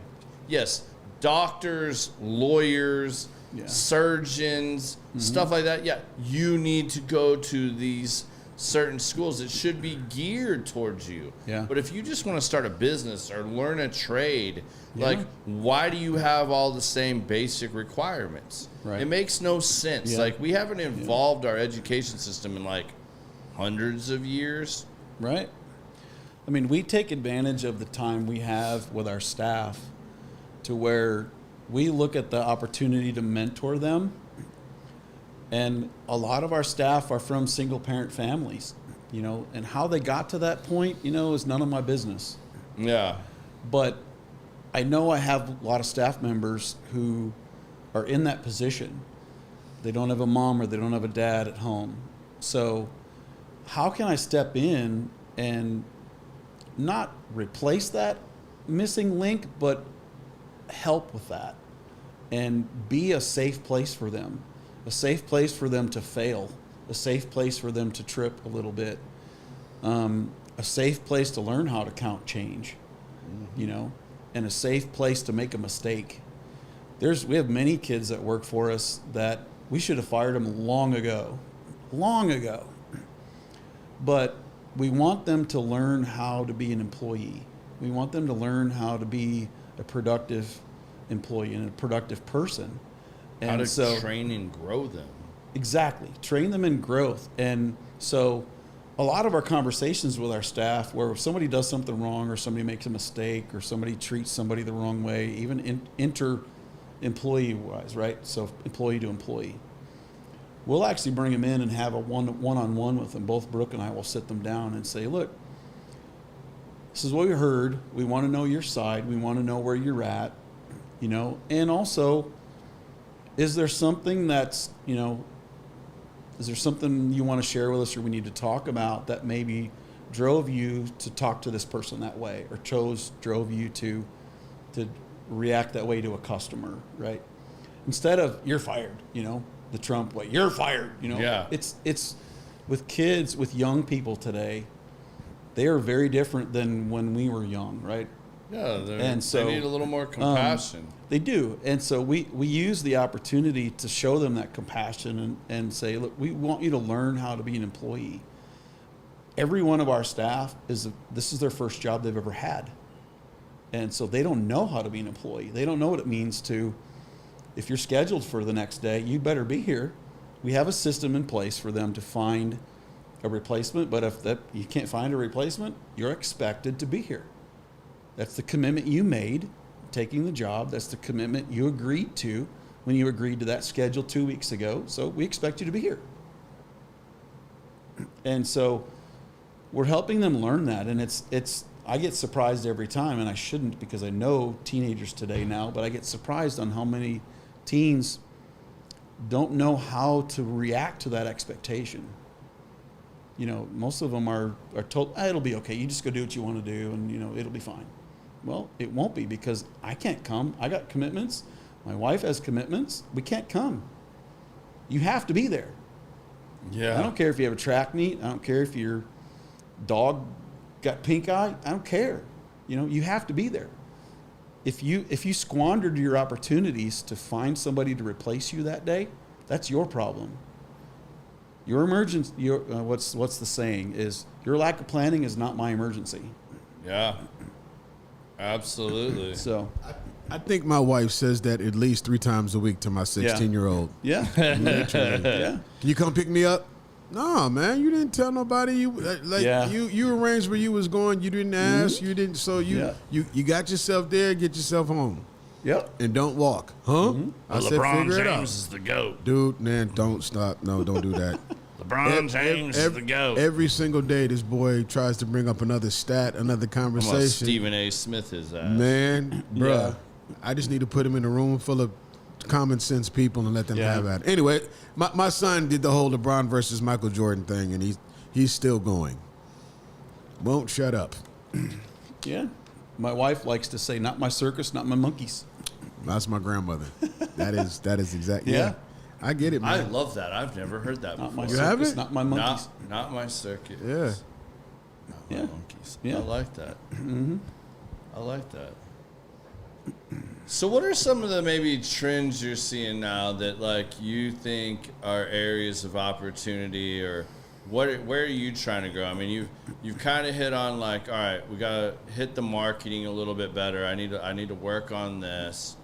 yes, doctors, lawyers, surgeons, stuff like that. Yeah, you need to go to these certain schools. It should be geared towards you. Yeah. But if you just want to start a business or learn a trade, like, why do you have all the same basic requirements? Right. It makes no sense. Like, we haven't evolved our education system in like hundreds of years. Right. I mean, we take advantage of the time we have with our staff to where we look at the opportunity to mentor them. And a lot of our staff are from single parent families, you know, and how they got to that point, you know, is none of my business. Yeah. But I know I have a lot of staff members who are in that position. They don't have a mom or they don't have a dad at home. So how can I step in and not replace that missing link, but help with that and be a safe place for them? A safe place for them to fail, a safe place for them to trip a little bit, a safe place to learn how to count change, you know, and a safe place to make a mistake. We have many kids that work for us that we should have fired them long ago, but we want them to learn how to be an employee. We want them to learn how to be a productive employee and a productive person. And how to train and grow them. Exactly. Train them in growth. And so a lot of our conversations with our staff, where if somebody does something wrong or somebody makes a mistake or somebody treats somebody the wrong way, even inter-employee-wise, right? So employee to employee. We'll actually bring them in and have a one-on-one with them. Both Brooke and I will sit them down and say, look, this is what we heard. We want to know your side. We want to know where you're at, you know, and also, is there something that's, you know, is there something you want to share with us or we need to talk about that maybe drove you to talk to this person that way or drove you to react that way to a customer, right? Instead of, you're fired, you know, the Trump way, you're fired, you know. Yeah. It's with kids, with young people today, they are very different than when we were young, right? Yeah, they need a little more compassion. They do. And so we use the opportunity to show them that compassion and say, look, we want you to learn how to be an employee. Every one of our staff, this is their first job they've ever had. And so they don't know how to be an employee. They don't know what it means to, if you're scheduled for the next day, you better be here. We have a system in place for them to find a replacement, but if you can't find a replacement, you're expected to be here. That's the commitment you made, taking the job. That's the commitment you agreed to when you agreed to that schedule 2 weeks ago. So we expect you to be here. And so we're helping them learn that. And I get surprised every time, and I shouldn't because I know teenagers today now, but I get surprised on how many teens don't know how to react to that expectation. You know, most of them are told, it'll be okay. You just go do what you want to do and, you know, it'll be fine. Well, it won't be because I can't come. I got commitments. My wife has commitments. We can't come. You have to be there. Yeah. I don't care if you have a track meet. I don't care if your dog got pink eye. I don't care. You know, you have to be there. If you squandered your opportunities to find somebody to replace you that day, that's your problem. Your emergency, what's the saying is, your lack of planning is not my emergency. Yeah. Absolutely. So I think my wife says that at least 3 times a week to my 16-year-old. yeah, Literally. yeah. Can you come pick me up? No, man, you didn't tell nobody. You arranged where you was going. You didn't ask. You didn't. So you got yourself there. Get yourself home. Yep. And don't walk, huh? I said, LeBron figure it out. James is the GOAT. Dude, man, don't stop. No, don't do that. LeBron James is the GOAT. Every single day, this boy tries to bring up another stat, another I'm gonna conversation. Stephen A. Smith his ass. Man, bruh, Yeah. I just need to put him in a room full of common sense people and let them have at it. Anyway, my son did the whole LeBron versus Michael Jordan thing, and he's still going. Won't shut up. Yeah. My wife likes to say, "Not my circus, not my monkeys." That's my grandmother. That is exactly. Yeah. I get it, I man. love that. I've never heard that Not before. my You circus, haven't? not my monkeys. Not my circuit. Yeah. Not my Yeah. monkeys. Yeah. I like that. I like that. So what are some of the maybe trends you're seeing now that like you think are areas of opportunity, or where are you trying to grow? I mean, you've kind of hit on like, all right, we got to hit the marketing a little bit better. I need to work on this.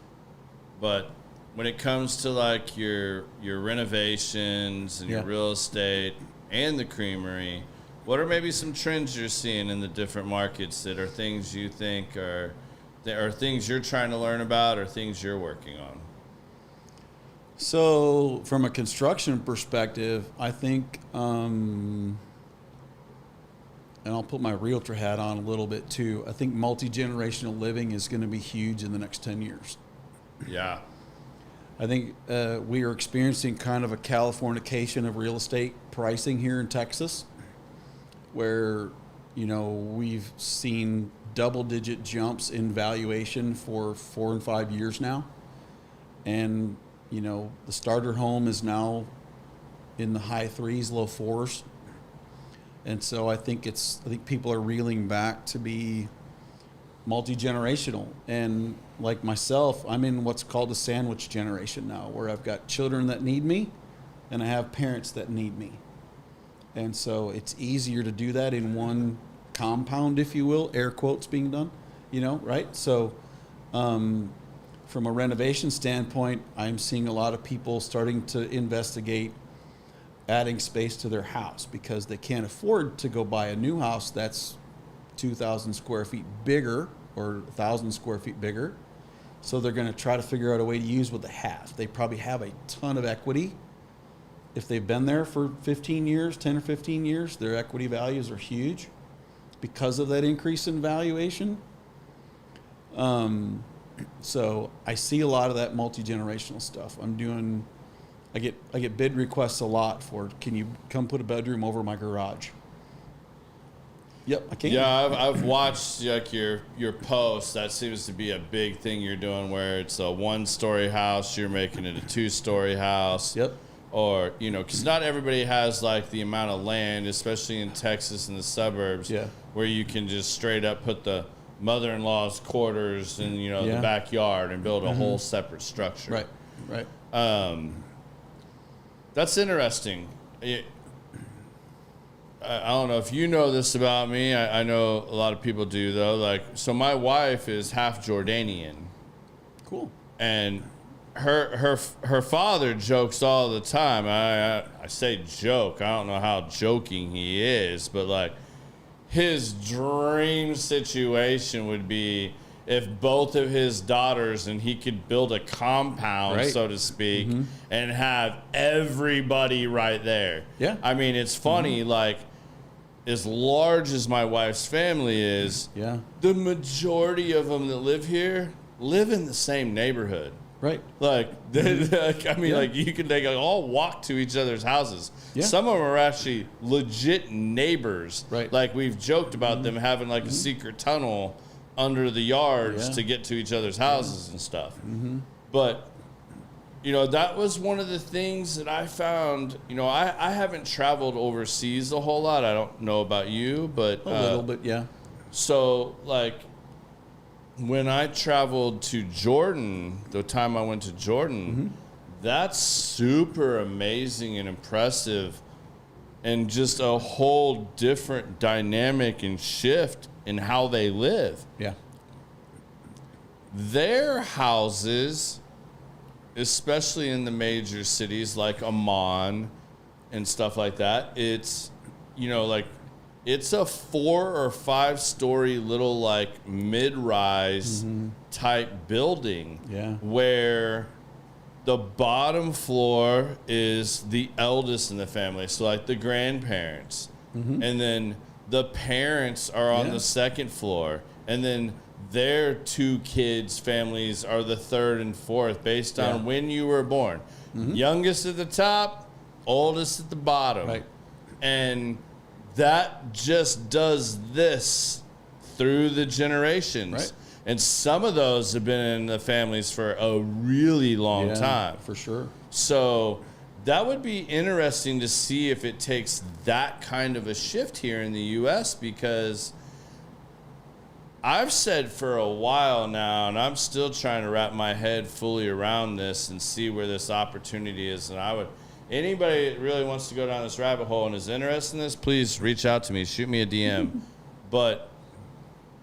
But when it comes to like your renovations and your real estate and the creamery, what are maybe some trends you're seeing in the different markets that are things you think are things you're trying to learn about or things you're working on? So, from a construction perspective, I think, and I'll put my realtor hat on a little bit too. I think multi-generational living is going to be huge in the next 10 years. Yeah. I think we are experiencing kind of a Californication of real estate pricing here in Texas, where, we've seen double-digit jumps in valuation for 4 and 5 years now. And, the starter home is now in the high 3s, low 4s. And so I think people are reeling back to be multi-generational. And like myself, I'm in what's called a sandwich generation now, where I've got children that need me and I have parents that need me. And so it's easier to do that in one compound, if you will, air quotes being done, right? So from a renovation standpoint, I'm seeing a lot of people starting to investigate adding space to their house because they can't afford to go buy a new house that's 2,000 square feet bigger or 1,000 square feet bigger. So they're going to try to figure out a way to use what they have. They probably have a ton of equity. If they've been there for 15 years, 10 or 15 years, their equity values are huge because of that increase in valuation. So I see a lot of that multi-generational stuff. I get bid requests a lot for, can you come put a bedroom over my garage? Yep, I can. Yeah, I've watched like your posts. That seems to be a big thing you're doing, where it's a 1-story house, you're making it a 2-story house. Yep. Or, because not everybody has like the amount of land, especially in Texas and the suburbs, where you can just straight up put the mother-in-law's quarters in, the backyard and build a whole separate structure. Right. That's interesting. I don't know if you know this about me. I know a lot of people do, though. Like, so my wife is half Jordanian. Cool. And her father jokes all the time. I say joke. I don't know how joking he is, but like his dream situation would be if both of his daughters and he could build a compound, so to speak, and have everybody right there. Yeah. I mean, it's funny, like, as large as my wife's family is, the majority of them that live here live in the same neighborhood. Right. Like, like you can, they all walk to each other's houses. Yeah. Some of them are actually legit neighbors. Right. Like, we've joked about them having like a secret tunnel under the yards to get to each other's houses and stuff. But, that was one of the things that I found. I haven't traveled overseas a whole lot. I don't know about you, but A little bit, yeah. So, like, when I traveled to Jordan, the time I went to Jordan, that's super amazing and impressive and just a whole different dynamic and shift in how they live. Yeah. Their houses, especially in the major cities like Amman and stuff like that, it's, you know, like, it's a 4 or 5 story little like mid-rise type building where the bottom floor is the eldest in the family. So like the grandparents, and then the parents are on the second floor, and then their 2 kids' families are the 3rd and 4th based on when you were born. Youngest at the top, oldest at the bottom. Right. And that just does this through the generations. Right. And some of those have been in the families for a really long time. For sure. So that would be interesting to see if it takes that kind of a shift here in the U.S., because I've said for a while now, and I'm still trying to wrap my head fully around this and see where this opportunity is. And I would, anybody that really wants to go down this rabbit hole and is interested in this, please reach out to me, shoot me a DM. But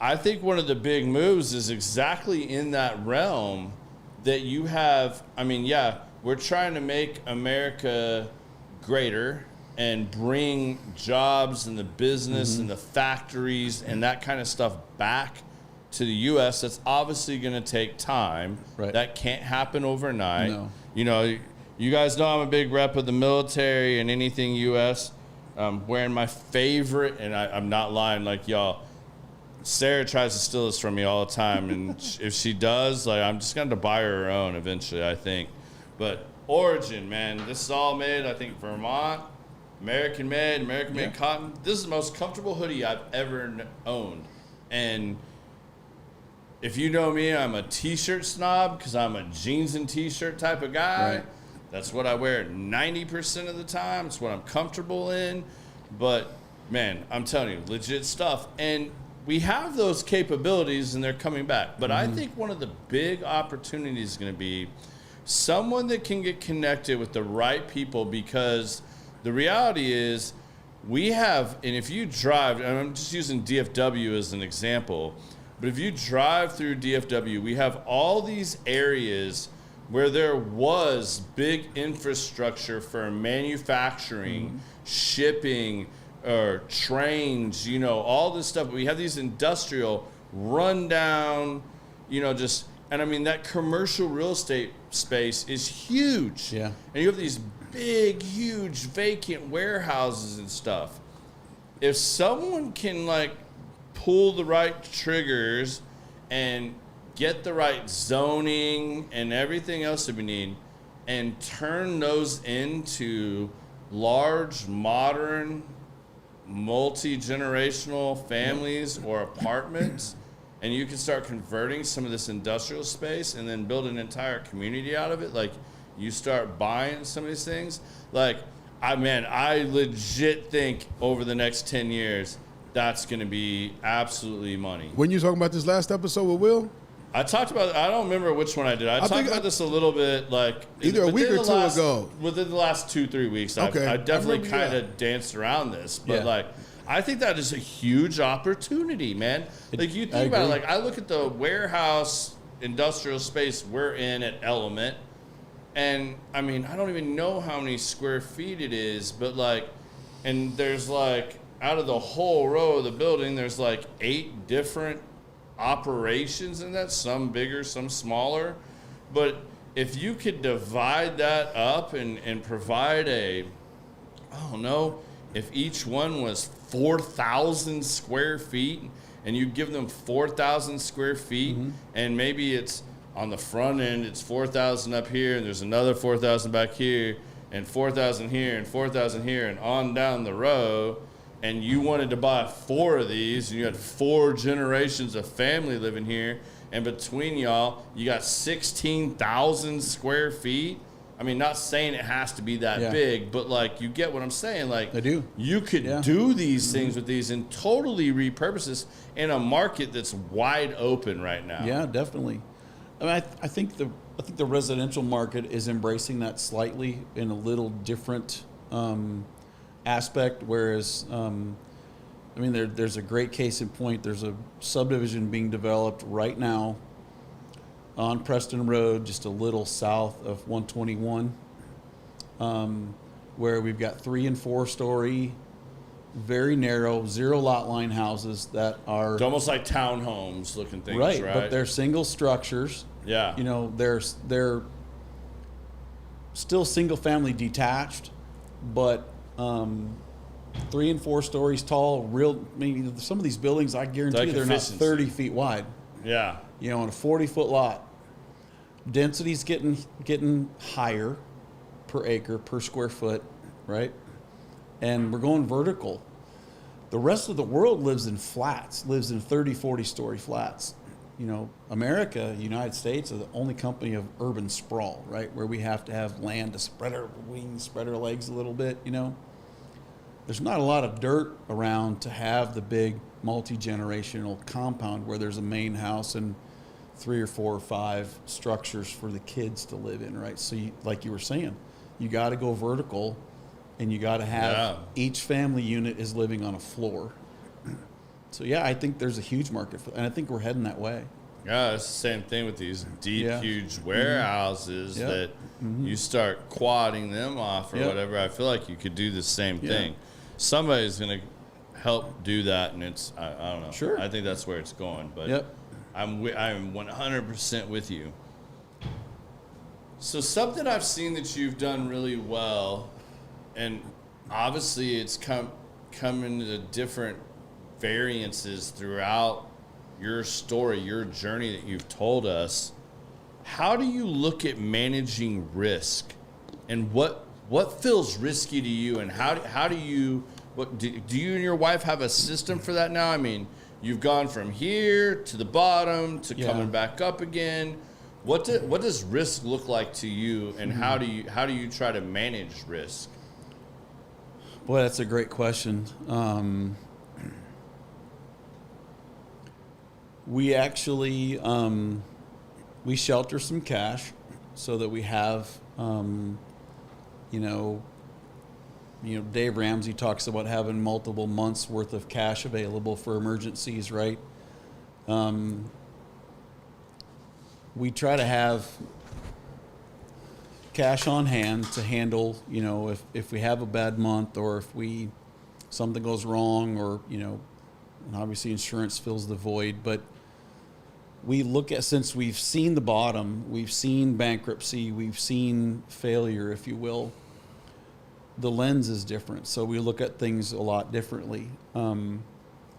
I think one of the big moves is exactly in that realm that you have. I mean, yeah, we're trying to make America greater and bring jobs and the business and the factories and that kind of stuff back to the U.S. That's obviously going to take time. Right. That can't happen overnight. No. You know, you guys know I'm a big rep of the military and anything U.S. Wearing my favorite, and I'm not lying, like y'all, Sarah tries to steal this from me all the time, and if she does, like, I'm just going to buy her own eventually, I think. But Origin, man, this is all made, I think, Vermont, American-made cotton. This is the most comfortable hoodie I've ever owned. And if you know me, I'm a T-shirt snob because I'm a jeans and T-shirt type of guy. Right. That's what I wear 90% of the time. It's what I'm comfortable in. But, man, I'm telling you, legit stuff. And we have those capabilities, and they're coming back. But I think one of the big opportunities is going to be someone that can get connected with the right people, because the reality is we have, and if you drive, and I'm just using DFW as an example, but if you drive through DFW, we have all these areas where there was big infrastructure for manufacturing, shipping, or trains, you know, all this stuff. We have these industrial rundown, you know, just, and I mean, that commercial real estate space is huge. Yeah. And you have these big, huge vacant warehouses and stuff. If someone can, like, pull the right triggers and get the right zoning and everything else that we need and turn those into large, modern, multi-generational families or apartments, and you can start converting some of this industrial space and then build an entire community out of it, like, you start buying some of these things, like, I legit think over the next 10 years, that's going to be absolutely money. When you talking about this last episode with Will? I talked about, I don't remember which one I did. I talked about this a little bit, like, either a week or two ago. Within the last 2-3 weeks, Okay. I definitely kind of danced around this. But, like, I think that is a huge opportunity, man. Like, you think about it, like, I look at the warehouse industrial space we're in at Element, and, I mean, I don't even know how many square feet it is, but, like, and there's, like, out of the whole row of the building, there's, like, 8 different operations in that, some bigger, some smaller. But if you could divide that up and provide I don't know, if each one was 4,000 square feet and you give them 4,000 square feet, and maybe it's on the front end, it's 4,000 up here, and there's another 4,000 back here, and 4,000 here, and 4,000 here, and on down the row, and you wanted to buy 4 of these, and you had 4 generations of family living here, and between y'all, you got 16,000 square feet. I mean, not saying it has to be that big, but, like, you get what I'm saying. Like, I do. You could do these things with these and totally repurpose this in a market that's wide open right now. Yeah, definitely. I mean, I think the residential market is embracing that slightly in a little different aspect, whereas, I mean, there's a great case in point. There's a subdivision being developed right now on Preston Road, just a little south of 121, where we've got 3 and 4 story, very narrow, 0 lot line houses that are... It's almost like townhomes looking things, right? Right, But they're single structures. Yeah. You know, they're still single family detached, but 3 and 4 stories tall. I mean, some of these buildings, I guarantee Like you, they're not efficiency. 30 feet wide. Yeah. You know, on a 40-foot lot, density's getting higher per acre, per square foot, right? And we're going vertical. The rest of the world lives in flats, lives in 30, 40-story flats. You know, America, United States, are the only company of urban sprawl, right? Where we have to have land to spread our wings, spread our legs a little bit, you know. There's not a lot of dirt around to have the big multi-generational compound where there's a main house and 3 or 4 or 5 structures for the kids to live in, right? So, like you were saying, you got to go vertical, and you got to have each family unit is living on a floor. So yeah, I think there's a huge market for, and I think we're heading that way. Yeah, it's the same thing with these deep, huge warehouses Yeah. that you start quadding them off or whatever. I feel like you could do the same thing. Somebody's going to help do that, and it's I don't know. Sure. I think that's where it's going. But I'm 100% with you. So something I've seen that you've done really well, and obviously it's come into different variances throughout your story, your journey that you've told us. How do you look at managing risk, and what feels risky to you, and how do you do you and your wife have a system for that now? I mean, you've gone from here to the bottom to coming back up again. What does risk look like to you, and how do you try to manage risk? Boy, that's a great question. We actually we shelter some cash so that we have, you know, Dave Ramsey talks about having multiple months worth of cash available for emergencies, right? We try to have cash on hand to handle, you know, if we have a bad month, or if something goes wrong, or, you know, and obviously insurance fills the void. But we look at, since we've seen the bottom, we've seen bankruptcy, we've seen failure, if you will, the lens is different. So we look at things a lot differently.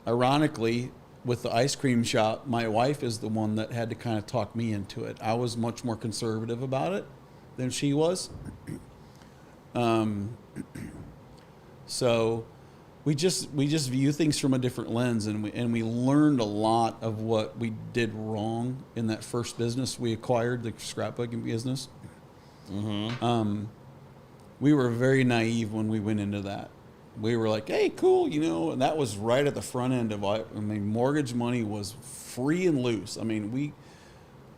Ironically, with the ice cream shop, my wife is the one that had to kind of talk me into it. I was much more conservative about it than she was. So we just view things from a different lens, and we learned a lot of what we did wrong in that first business we acquired, the scrapbooking business. We were very naive when we went into that. We were like, hey, cool, you know, and that was right at the front end of it. I mean, mortgage money was free and loose. I mean,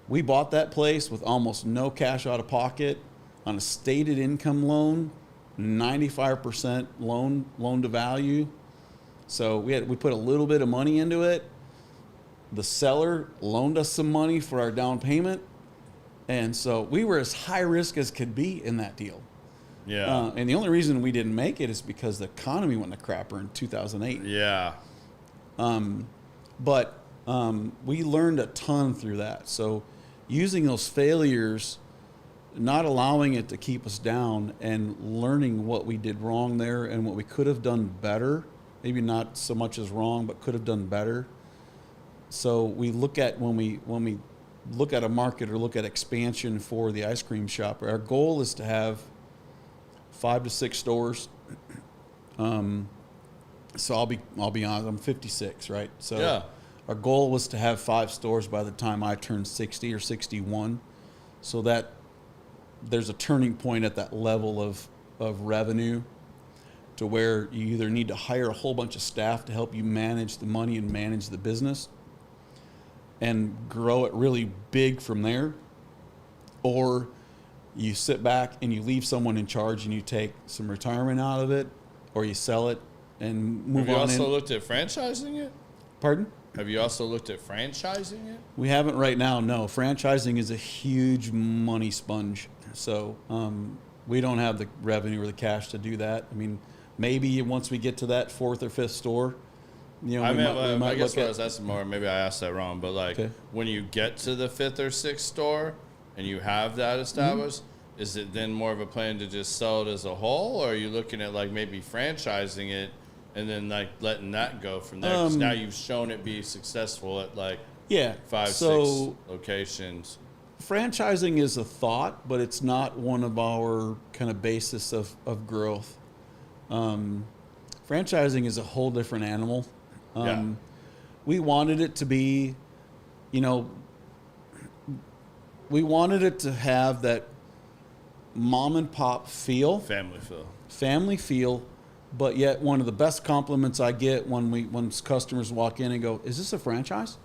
we bought that place with almost no cash out of pocket on a stated income loan, 95% loan to value. So we put a little bit of money into it. The seller loaned us some money for our down payment, and so we were as high risk as could be in that deal. Yeah. And the only reason we didn't make it is because the economy went to crapper in 2008. Yeah. But we learned a ton through that. So using those failures, not allowing it to keep us down, and learning what we did wrong there and what we could have done better, maybe not so much as wrong, but could have done better. So we look at, when we look at a market or look at expansion for the ice cream shop, our goal is to have 5 to 6 stores. So I'll be honest, I'm 56, right? So our goal was to have 5 stores by the time I turned 60 or 61, so that there's a turning point at that level of revenue, to where you either need to hire a whole bunch of staff to help you manage the money and manage the business and grow it really big from there, or you sit back and you leave someone in charge and you take some retirement out of it, or you sell it and move Have you on also in. looked at franchising it? Pardon? Have you also looked at franchising it? We haven't right now, no. Franchising is a huge money sponge. So we don't have the revenue or the cash to do that. I mean, maybe once we get to that 4th or 5th store, you know, I guess what I was asking more, maybe I asked that wrong, but like Okay. when you get to the 5th or 6th store and you have that established, is it then more of a plan to just sell it as a whole, or are you looking at like maybe franchising it and then like letting that go from there? 'Cause now you've shown it be successful at like 5, 6 locations. Franchising is a thought, but it's not one of our kind of basis of growth. Franchising is a whole different animal. We wanted it to be, you know, we wanted it to have that mom and pop feel, family feel, but yet one of the best compliments I get when customers walk in and go, "Is this a franchise?"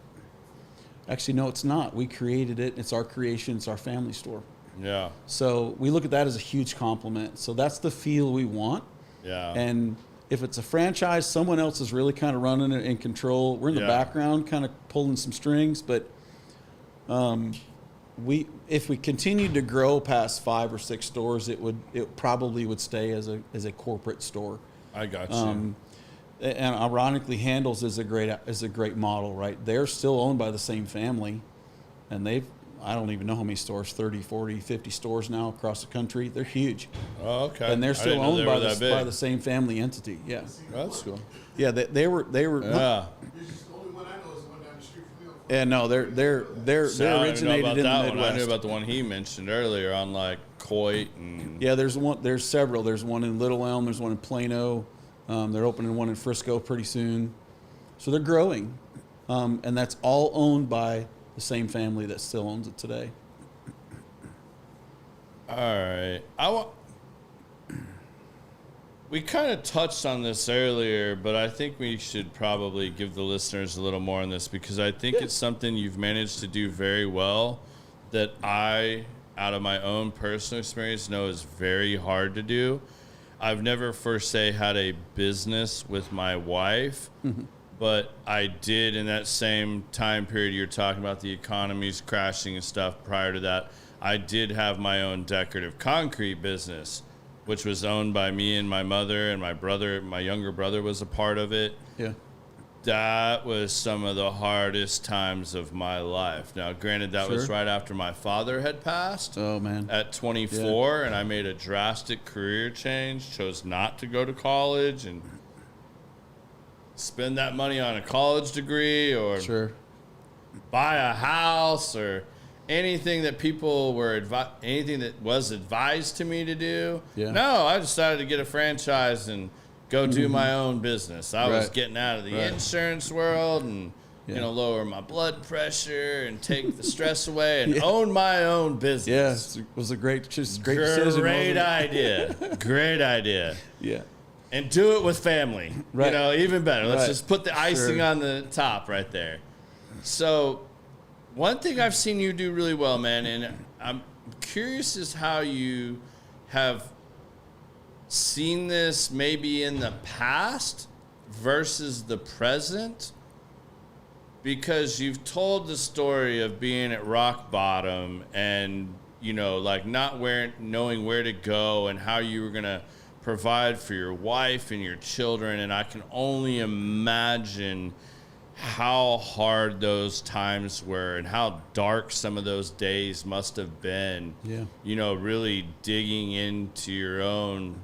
Actually, no, it's not. We created it. It's our creation. It's our family store. Yeah. So we look at that as a huge compliment. So that's the feel we want. Yeah. And if it's a franchise, someone else is really kind of running it in control. We're in the background, kind of pulling some strings, but if we continued to grow past 5 or 6 stores, it probably would stay as a corporate store. I got you. And ironically, Handles is a great model, right? They're still owned by the same family, and I don't even know how many stores, 30, 40, 50 stores now across the country. They're huge. Oh, okay. And they're still owned by the same family entity. Yeah. That's cool. Yeah, they were. Yeah. Yeah, no, they're originated in the Midwest. I knew about the one he mentioned earlier on like Coit and Yeah, there's several. There's one in Little Elm. There's one in Plano. They're opening one in Frisco pretty soon. So they're growing, and that's all owned by the same family that still owns it today. All right. We kind of touched on this earlier, but I think we should probably give the listeners a little more on this because I think it's something you've managed to do very well that I, out of my own personal experience, know is very hard to do. I've never, per se, had a business with my wife, but I did in that same time period you're talking about, the economy's crashing and stuff. Prior to that, I did have my own decorative concrete business, which was owned by me and my mother and my brother. My younger brother was a part of it. Yeah. That was some of the hardest times of my life. Now, granted, that was right after my father had passed. Oh, man. At 24, and I made a drastic career change, chose not to go to college and spend that money on a college degree or buy a house or anything that people were anything that was advised to me to do. Yeah. No, I decided to get a franchise and go do my own business. I was getting out of the insurance world and lower my blood pressure and take the stress away and own my own business. Yes, it was a great decision. Great idea. Great idea. Yeah. And do it with family. Right. Even better. Let's just put the icing on the top right there. So one thing I've seen you do really well, man, and I'm curious is how you have seen this maybe in the past versus the present, because you've told the story of being at rock bottom and like not knowing where to go and how you were going to provide for your wife and your children, and I can only imagine how hard those times were and how dark some of those days must have been. Really digging into your own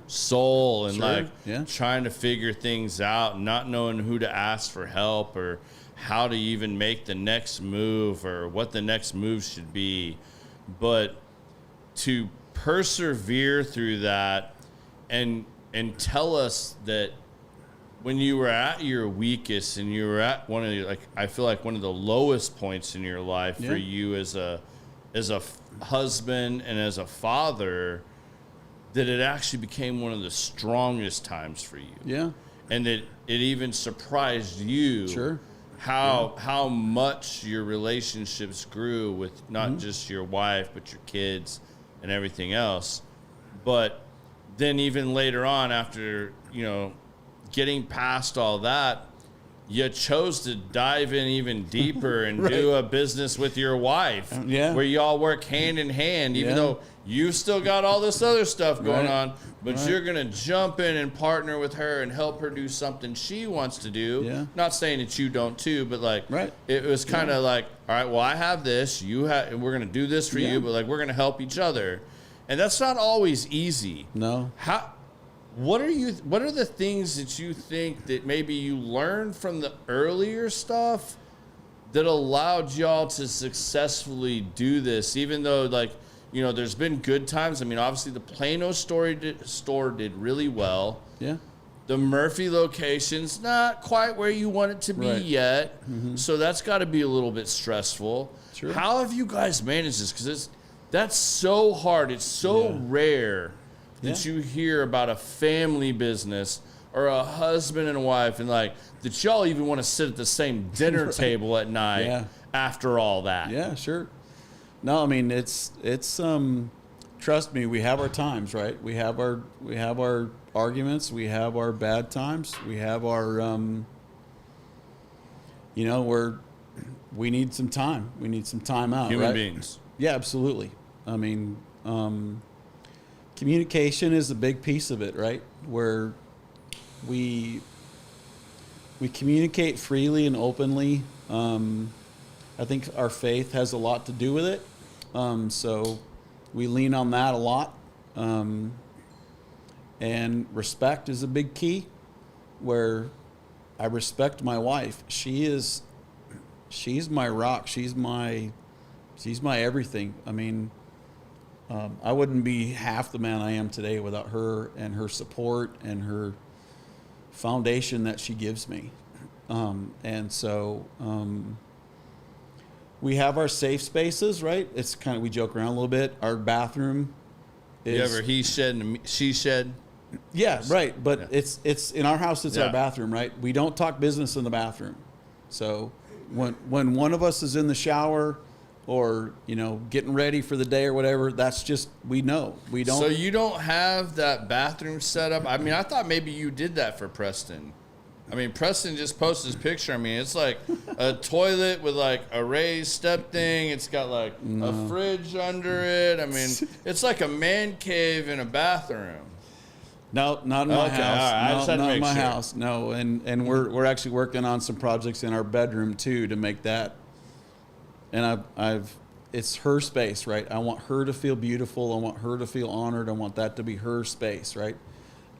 soul and trying to figure things out, not knowing who to ask for help or how to even make the next move or what the next move should be. But to persevere through that and tell us that when you were at your weakest and you were at one of the, I feel like one of the lowest points in your life for you as a husband and as a father, that it actually became one of the strongest times for you. Yeah. And that it even surprised you how much your relationships grew with not just your wife, but your kids and everything else. But then even later on, after getting past all that, you chose to dive in even deeper and do a business with your wife where y'all work hand in hand, even though you've still got all this other stuff going on, but you're going to jump in and partner with her and help her do something she wants to do. Yeah. Not saying that you don't too, but like it was kind of like, all right, well, I have this, you have, and we're going to do this for you, but like we're going to help each other. And that's not always easy. No. What are the things that you think that maybe you learned from the earlier stuff that allowed y'all to successfully do this, even though there's been good times? I mean, obviously the Plano store did really well. Yeah. The Murphy location's not quite where you want it to be yet. Mm-hmm. So that's got to be a little bit stressful. Sure. How have you guys managed this? Because that's so hard. It's so rare that you hear about a family business or a husband and a wife and that y'all even want to sit at the same dinner table at night after all that. Yeah, sure. No, I mean, it's trust me, we have our times, right? We have our arguments, we have our bad times, we have our, we need some time. We need some time out, Human beings. Yeah, absolutely. I mean, communication is a big piece of it, right? Where we communicate freely and openly. I think our faith has a lot to do with it. So we lean on that a lot. And respect is a big key, where I respect my wife. She's my rock. She's my everything. I mean, I wouldn't be half the man I am today without her and her support and her foundation that she gives me. And so we have our safe spaces, right? It's kind of, we joke around a little bit. Our bathroom is... You ever he shed and she shed? Yeah, right. But it's in our house, it's our bathroom, right? We don't talk business in the bathroom. So when one of us is in the shower or, getting ready for the day or whatever, that's just, we know. We don't. So you don't have that bathroom set up? I mean, I thought maybe you did that for Preston. I mean, Preston just posted his picture. I mean, it's like a toilet with a raised step thing. It's got a fridge under it. I mean, it's like a man cave in a bathroom. No, not in my house. Right. Not in my house. No, and we're actually working on some projects in our bedroom too to make that. And it's her space, right? I want her to feel beautiful. I want her to feel honored. I want that to be her space, right?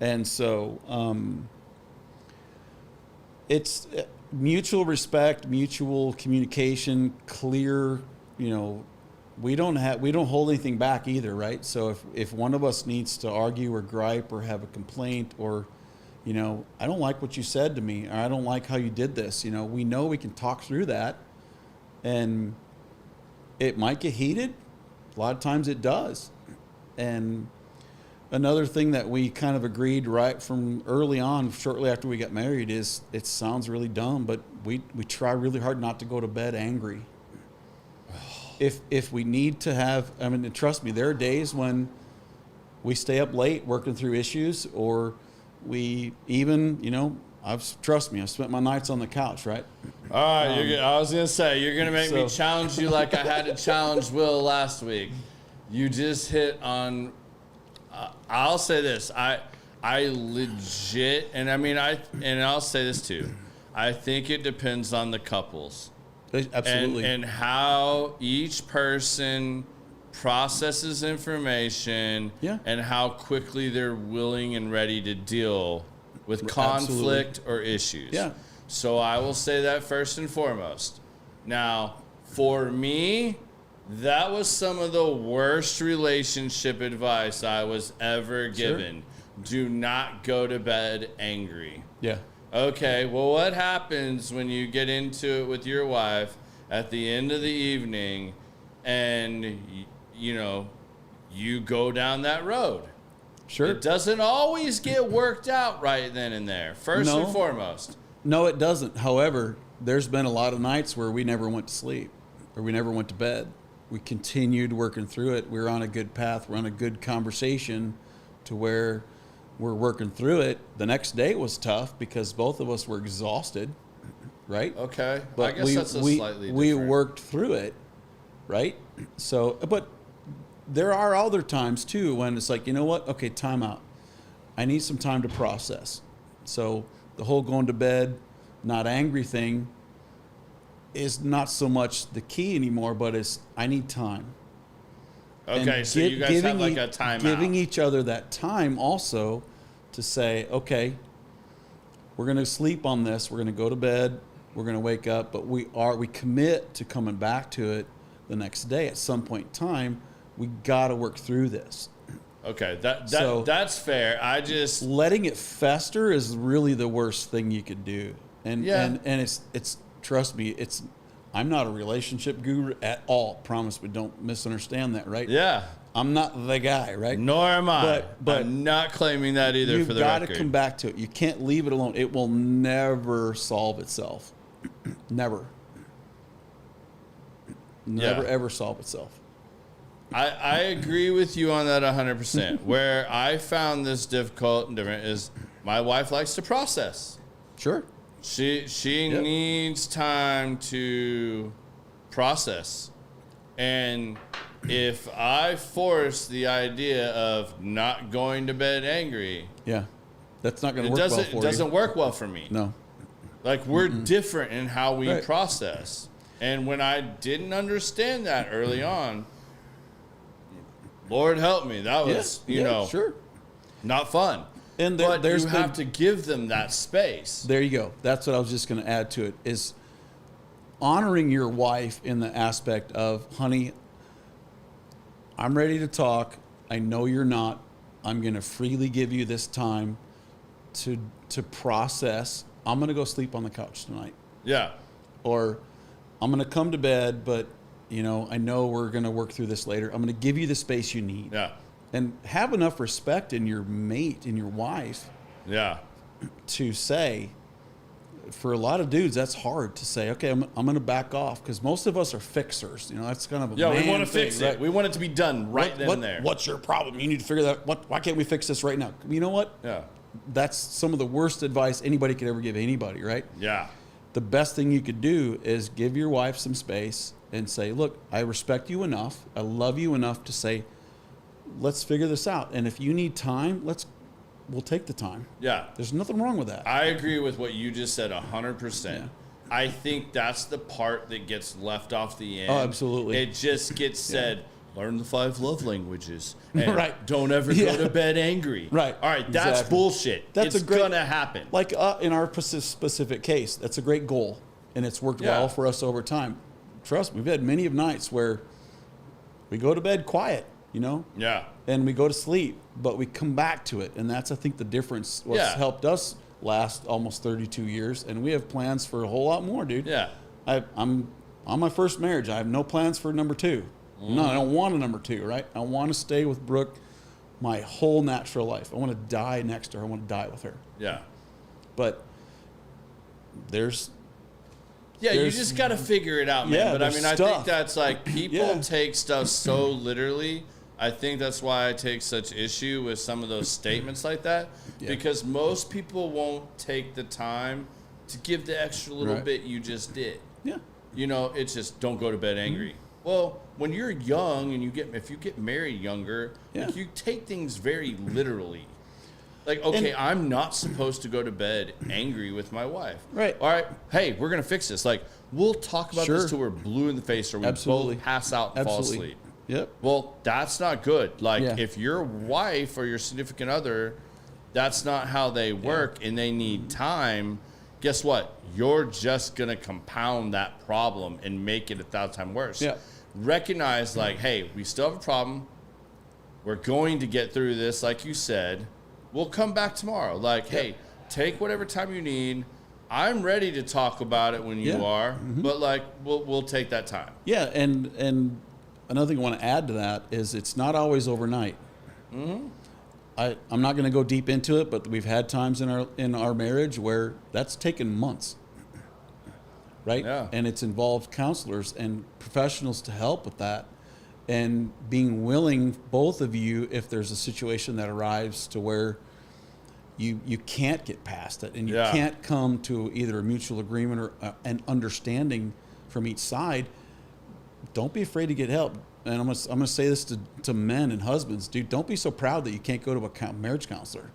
And so it's mutual respect, mutual communication, clear. We don't hold anything back either, right? So if one of us needs to argue or gripe or have a complaint or, I don't like what you said to me, or I don't like how you did this. We know we can talk through that. And it might get heated. A lot of times it does. And another thing that we kind of agreed right from early on, shortly after we got married, is, it sounds really dumb, but we try really hard not to go to bed angry. If we need to have, I mean, trust me, there are days when we stay up late working through issues, or we even, trust me, I've spent my nights on the couch, right? All right, I was going to say, you're going to make me challenge you like I had to challenge Will last week. You just hit on, I'll say this, I legit, and I mean, I'll say this too, I think it depends on the couples. Absolutely. And how each person processes information and how quickly they're willing and ready to deal with conflict or issues. Yeah. So I will say that first and foremost. Now, for me, that was some of the worst relationship advice I was ever given. Do not go to bed angry. Yeah. Okay, well, what happens when you get into it with your wife at the end of the evening and, you go down that road? Sure. It doesn't always get worked out right then and there, first and foremost. No, it doesn't. However, there's been a lot of nights where we never went to sleep or we never went to bed. We continued working through it. We're on a good path. We're on a good conversation to where we're working through it. The next day was tough because both of us were exhausted, right? Okay. But I guess that's a slightly different. we worked through it, right? So, but there are other times too when it's like, you know what? Okay, time out. I need some time to process. So the whole going to bed, not angry thing is not so much the key anymore, but it's I need time. Okay, And so you guys have like a timeout. Giving each other that time also to say, okay, we're going to sleep on this. We're going to go to bed. We're going to wake up, but we commit to coming back to it the next day at some point in time. We got to work through this. Okay, that's fair. I just letting it fester is really the worst thing you could do. And it's trust me, I'm not a relationship guru at all. Promise me, don't misunderstand that, right? Yeah. I'm not the guy, right? Nor am I. But I'm not claiming that either for the record. You've got to come back to it. You can't leave it alone. It will never solve itself. Never. Never, ever solve itself. I agree with you on that 100%. Where I found this difficult and different is my wife likes to process. Sure. She needs time to process. And if I force the idea of not going to bed angry, that's not going to work well for you. It doesn't work well for me. No. Like we're different in how we process. And when I didn't understand that early on, Lord help me, that was, sure, not fun. And but you have to give them that space. There you go. That's what I was just going to add to it, is honoring your wife in the aspect of, honey, I'm ready to talk. I know you're not. I'm going to freely give you this time to process. I'm going to go sleep on the couch tonight. Yeah. Or I'm going to come to bed, but I know we're going to work through this later. I'm going to give you the space you need. Yeah. And have enough respect in your mate, in your wife. Yeah. To say, for a lot of dudes, that's hard to say, okay, I'm going to back off, because most of us are fixers. That's kind of a man we want to fix thing, it. Right? We want it to be done then and there. What's your problem? You need to figure that. Why can't we fix this right now? You know what? Yeah. That's some of the worst advice anybody could ever give anybody, right? Yeah. The best thing you could do is give your wife some space and say, look, I respect you enough. I love you enough to say, let's figure this out. And if you need time, we'll take the time. Yeah. There's nothing wrong with that. I agree with what you just said 100%. Yeah. I think that's the part that gets left off the end. Oh, absolutely. It just gets said, learn the 5 love languages. And right. Don't ever go to bed angry. Right. All right, that's bullshit. It's going to happen. Like in our specific case, that's a great goal. And it's worked well for us over time. Trust me, we've had many of nights where we go to bed quiet, Yeah. And we go to sleep, but we come back to it. And that's, I think, the difference. What's helped us last almost 32 years. And we have plans for a whole lot more, dude. Yeah. I'm on my first marriage. I have no plans for number 2. No, I don't want a number 2, right? I want to stay with Brooke my whole natural life. I want to die next to her. I want to die with her. Yeah. But there's you just got to figure it out, man. Yeah, but I mean, I think that's like people take stuff so literally. I think that's why I take such issue with some of those statements like that, because most people won't take the time to give the extra little bit you just did. Yeah. It's just don't go to bed angry. Well, when you're young and if you get married younger, like, you take things very literally. Like, okay, I'm not supposed to go to bed angry with my wife. Right. All right. Hey, we're going to fix this. Like, we'll talk about this till we're blue in the face or we both pass out and fall asleep. Yep. Well, that's not good. Like, if your wife or your significant other, that's not how they work and they need time, guess what? You're just going to compound that problem and make it 1,000 times worse. Yeah. Recognize, like, hey, we still have a problem. We're going to get through this, like you said. We'll come back tomorrow. Like, hey, take whatever time you need. I'm ready to talk about it when you are, but like we'll take that time. Yeah, and another thing I want to add to that is it's not always overnight. Mm-hmm. I'm not going to go deep into it, but we've had times in our marriage where that's taken months. Right? Yeah. And it's involved counselors and professionals to help with that, and being willing, both of you, if there's a situation that arrives to where you can't get past it, and you Yeah. can't come to either a mutual agreement or an understanding from each side, don't be afraid to get help. And I'm gonna say this to men and husbands, dude, don't be so proud that you can't go to a marriage counselor.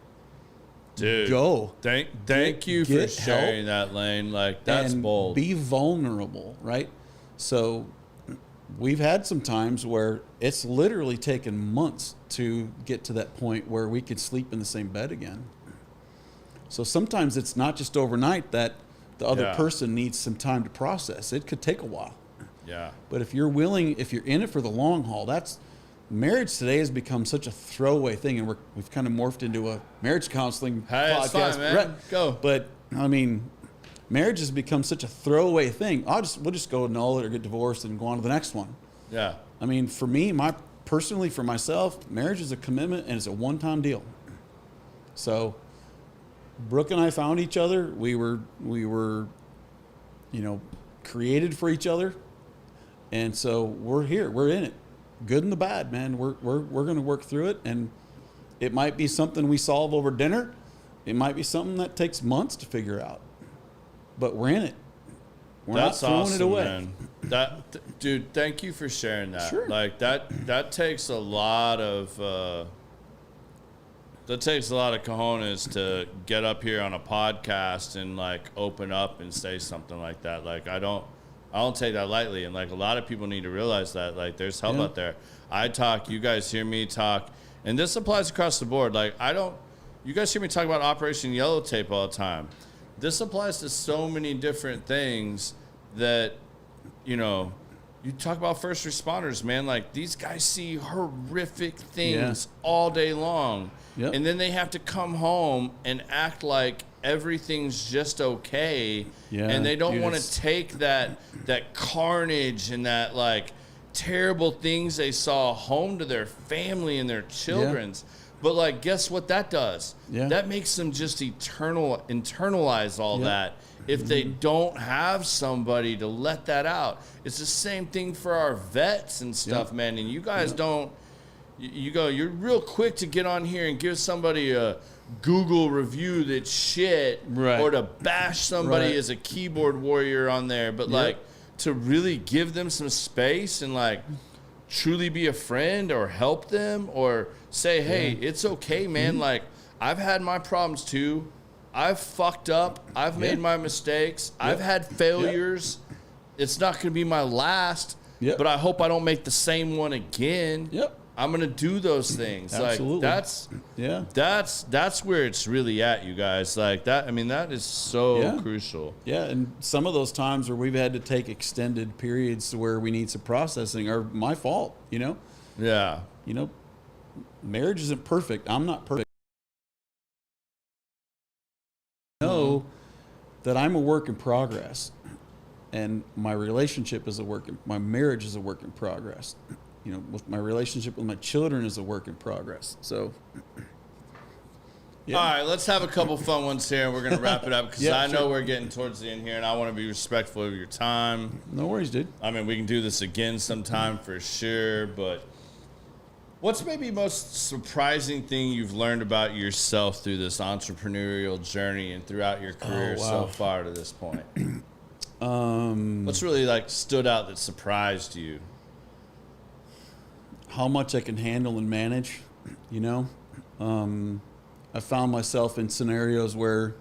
Dude, Go. Thank you for get sharing help that, Lane. Like, that's and bold. be vulnerable, right? So we've had some times where it's literally taken months to get to that point where we could sleep in the same bed again. So sometimes it's not just overnight that the other Yeah. person needs some time to process. It could take a while. Yeah. But if you're willing, if you're in it for the long haul, marriage today has become such a throwaway thing, and we've kind of morphed into a marriage counseling Hey, podcast. it's fine, man. Right. Go. But I mean, marriage has become such a throwaway thing. We'll just go annul it or get divorced and go on to the next one. Yeah. I mean, for me, personally, for myself, marriage is a commitment and it's a one-time deal. So Brooke and I found each other. We were, created for each other. And so we're here, we're in it, good and the bad, man. We're going to work through it. And it might be something we solve over dinner. It might be something that takes months to figure out, but we're in it. We're That's not throwing awesome, it away. man. Dude, thank you for sharing that. Sure. Like that takes a lot of cojones to get up here on a podcast and like open up and say something like that. Like I don't take that lightly, and like a lot of people need to realize that like there's help out there. I talk, you guys hear me talk, and this applies across the board. Like you guys hear me talk about Operation Yellow Tape all the time. This applies to so many different things that, you talk about first responders, man. Like these guys see horrific things all day long. Yep. And then they have to come home and act like everything's just okay. Yeah, And they don't dude, want it's- to take that carnage and that like terrible things they saw home to their family and their children's. But like, guess what that does? Yeah. That makes them just internalize all that if they don't have somebody to let that out. It's the same thing for our vets and stuff, man. And you guys don't, you're real quick to get on here and give somebody a Google review that's shit, Right. or to bash somebody Right. as a keyboard warrior on there. But like, to really give them some space and like truly be a friend or help them or say, hey, it's okay, man. Like, I've had my problems too. I've fucked up. I've made my mistakes. I've had failures. It's not going to be my last, but I hope I don't make the same one again. I'm going to do those things. Absolutely. Like, that's where it's really at, you guys. Like that, I mean, that is so crucial. Yeah, and some of those times where we've had to take extended periods where we need some processing are my fault, Yeah. Marriage isn't perfect. I'm not perfect. I know that I'm a work in progress, and my relationship is my marriage is a work in progress. With my relationship with my children is a work in progress. So, All right, let's have a couple fun ones here, and we're going to wrap it up because I know we're getting towards the end here, and I want to be respectful of your time. No worries, dude. I mean, we can do this again sometime for sure, but what's maybe most surprising thing you've learned about yourself through this entrepreneurial journey and throughout your career so far to this point? What's really like stood out that surprised you? How much I can handle and manage, I found myself in scenarios where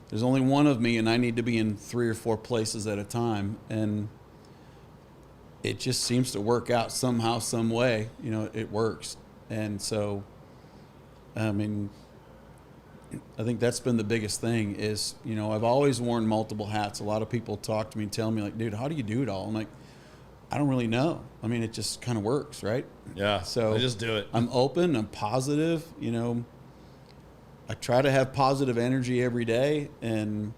there's only one of me and I need to be in 3 or 4 places at a time. And it just seems to work out somehow, some way, it works. And so, I mean, I think that's been the biggest thing is, I've always worn multiple hats. A lot of people talk to me and tell me like, dude, how do you do it all? I'm like, I don't really know. I mean, it just kind of works, right? Yeah. So I just do it. I'm open, I'm positive, I try to have positive energy every day. And,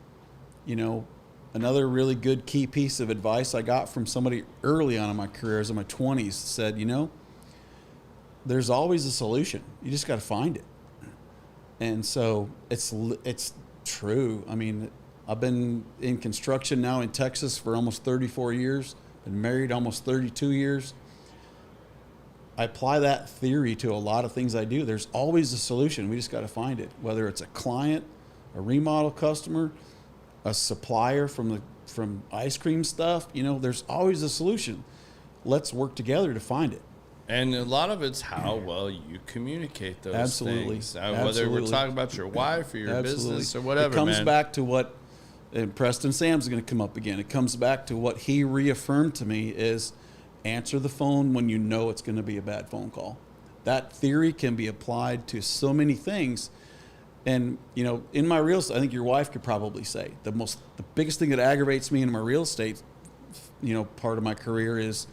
another really good key piece of advice I got from somebody early on in my career, as in my 20s, said, there's always a solution. You just got to find it. And so it's true. I mean, I've been in construction now in Texas for almost 34 years. Been married almost 32 years. I apply that theory to a lot of things I do. There's always a solution. We just got to find it. Whether it's a client, a remodel customer, a supplier from ice cream stuff, there's always a solution. Let's work together to find it. And a lot of it's how well you communicate those Absolutely. things. Absolutely. Whether we're talking about your wife or your Absolutely. business or whatever, it comes man. back to what, and Preston Sam's going to come up again. It comes back to what he reaffirmed to me is answer the phone when you know it's going to be a bad phone call. That theory can be applied to so many things. And, in my real estate, I think your wife could probably say the biggest thing that aggravates me in my real estate, part of my career is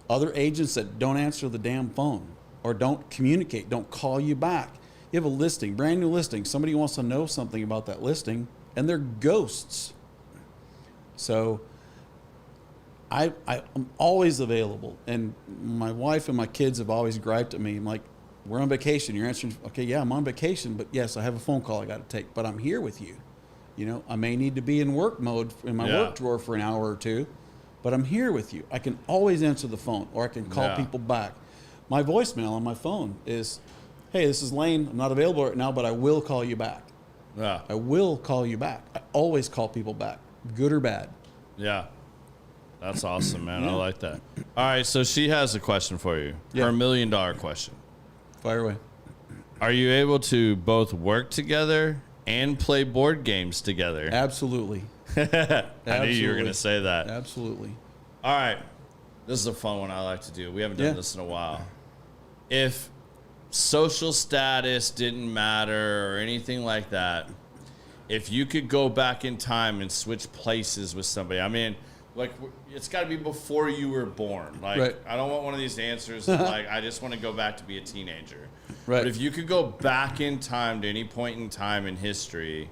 other agents that don't answer the damn phone or don't communicate, don't call you back. You have a listing, brand new listing. Somebody wants to know something about that listing and they're ghosts. So I'm always available. And my wife and my kids have always griped at me. I'm like, we're on vacation. You're answering. Okay, yeah, I'm on vacation, but yes, I have a phone call I got to take, but I'm here with you. I may need to be in work mode in my work drawer for an hour or two, but I'm here with you. I can always answer the phone or I can call people back. My voicemail on my phone is, hey, this is Lane. I'm not available right now, but I will call you back. Yeah. I will call you back. I always call people back, good or bad. Yeah. That's awesome, man. Yeah. I like that. All right, so she has a question for you. Yeah. Her $1 million question. Fire away. Are you able to both work together and play board games together? Absolutely. I knew you were going to say that. Absolutely. All right. This is a fun one I like to do. We haven't done this in a while. If social status didn't matter or anything like that, if you could go back in time and switch places with somebody, I mean, like, it's got to be before you were born. Like, right. I don't want one of these answers like, I just want to go back to be a teenager. Right. But if you could go back in time to any point in time in history,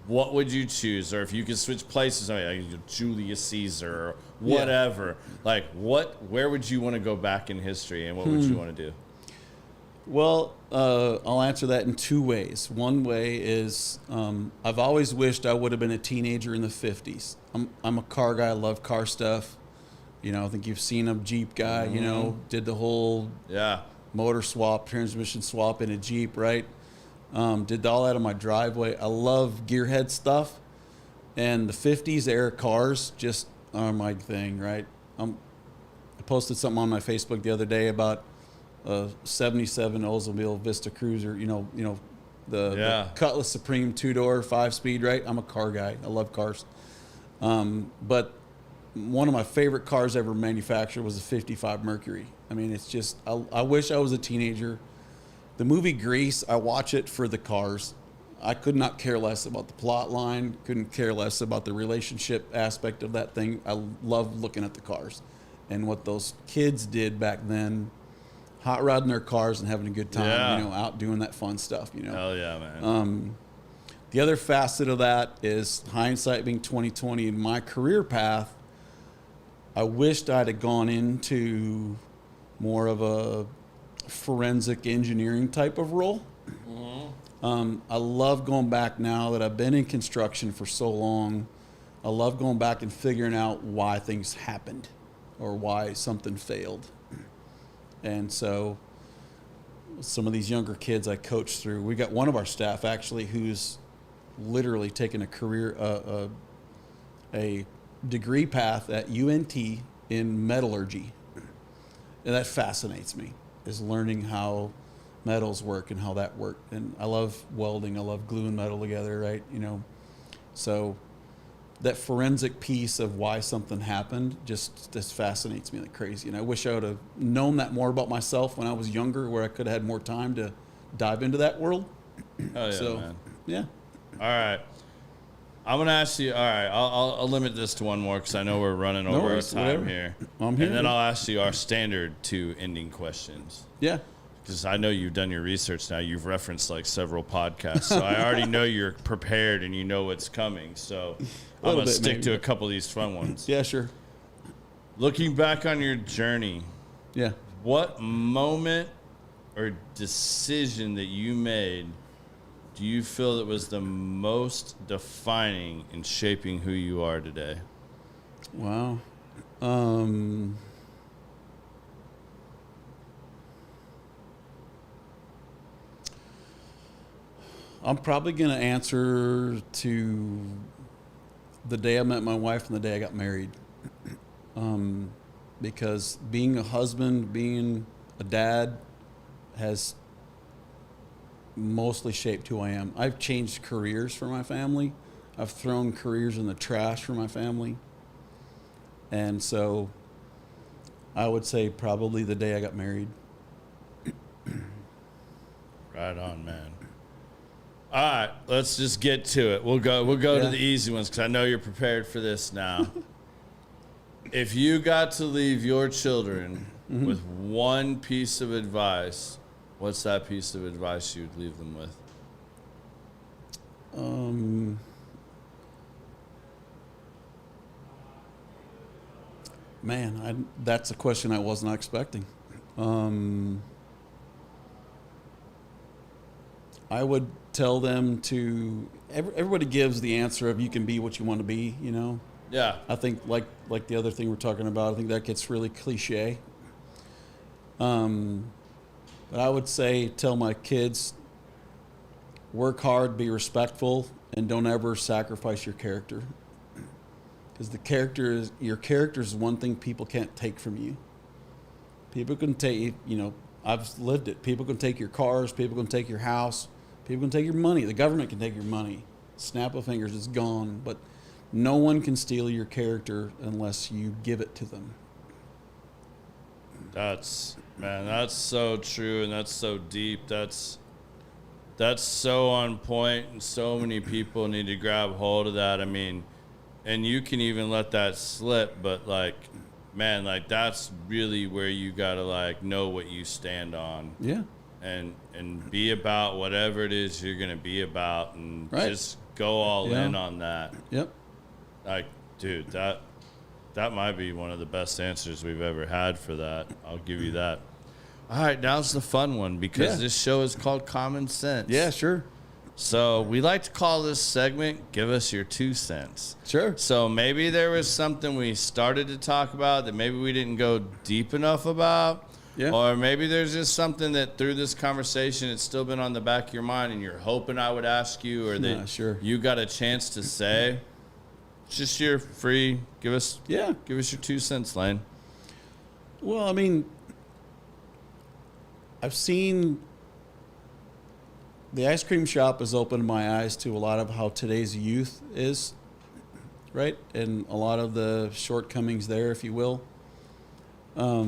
what would you choose? Or if you could switch places, like Julius Caesar or whatever, like, where would you want to go back in history and what would you want to do? Well, I'll answer that in two ways. One way is I've always wished I would have been a teenager in the 50s. I'm a car guy. I love car stuff. I think you've seen a Jeep guy, did the whole motor swap, transmission swap in a Jeep, right? Did all that on my driveway. I love gearhead stuff. And the 50s era cars just are my thing, right? I posted something on my Facebook the other day about a 77 Oldsmobile Vista Cruiser, the Cutlass Supreme 2-door 5-speed, right? I'm a car guy. I love cars. But one of my favorite cars ever manufactured was a 55 Mercury. I mean, it's just, I wish I was a teenager. The movie Grease, I watch it for the cars. I could not care less about the plot line, couldn't care less about the relationship aspect of that thing. I love looking at the cars and what those kids did back then. Hot rodding their cars and having a good time, out doing that fun stuff, Hell yeah, man. The other facet of that is hindsight being 20/20 in my career path. I wished I'd have gone into more of a forensic engineering type of role. Mm-hmm. I love going back now that I've been in construction for so long. I love going back and figuring out why things happened or why something failed. And so some of these younger kids I coach through, we got one of our staff actually who's literally taken a career, a degree path at UNT in metallurgy. And that fascinates me, is learning how metals work and how that worked. And I love welding. I love gluing metal together, right? So that forensic piece of why something happened just fascinates me like crazy. And I wish I would have known that more about myself when I was younger, where I could have had more time to dive into that world. Oh yeah, man. Yeah. All right. I'm going to ask you, all right, I'll limit this to one more because I know we're running over our time here. I'm here. And then I'll ask you our standard 2 ending questions. Yeah. Because I know you've done your research now. You've referenced like several podcasts. So I already know you're prepared and you know what's coming. So I'm going to stick to a couple of these fun ones. Yeah, sure. Looking back on your journey, what moment or decision that you made do you feel that was the most defining in shaping who you are today? Wow. I'm probably going to answer to the day I met my wife and the day I got married. Because being a husband, being a dad has mostly shaped who I am. I've changed careers for my family. I've thrown careers in the trash for my family. And so I would say probably the day I got married. Right on, man. All right, let's just get to it. We'll go to the easy ones because I know you're prepared for this now. If you got to leave your children with one piece of advice, what's that piece of advice you'd leave them with? Man, that's a question I was not expecting. I would tell them to. Everybody gives the answer of you can be what you want to be. You know. Yeah. I think like the other thing we're talking about. I think that gets really cliche. But I would say tell my kids, work hard, be respectful, and don't ever sacrifice your character. Because your character is one thing people can't take from you. People can take, I've lived it. People can take your cars. People can take your house. People can take your money. The government can take your money. Snap of fingers, it's gone. But no one can steal your character unless you give it to them. That's so true, and that's so deep. That's so on point, and so many people need to grab hold of that. I mean, and you can even let that slip, but that's really where you gotta know what you stand on. Yeah. And be about whatever it is you're gonna be about, and just go all in on that. Yep. Dude, that might be one of the best answers we've ever had for that. I'll give you that. All right, now's the fun one because this show is called Common Sense. Yeah, sure. So we like to call this segment, Give Us Your 2 cents. Sure. So maybe there was something we started to talk about that maybe we didn't go deep enough about. Yeah. Or maybe there's just something that through this conversation it's still been on the back of your mind and you're hoping I would ask you or that you got a chance to say. It's just your free, give us your 2 cents, Lane. Well, I mean, I've seen the ice cream shop has opened my eyes to a lot of how today's youth is, right? And a lot of the shortcomings there, if you will. I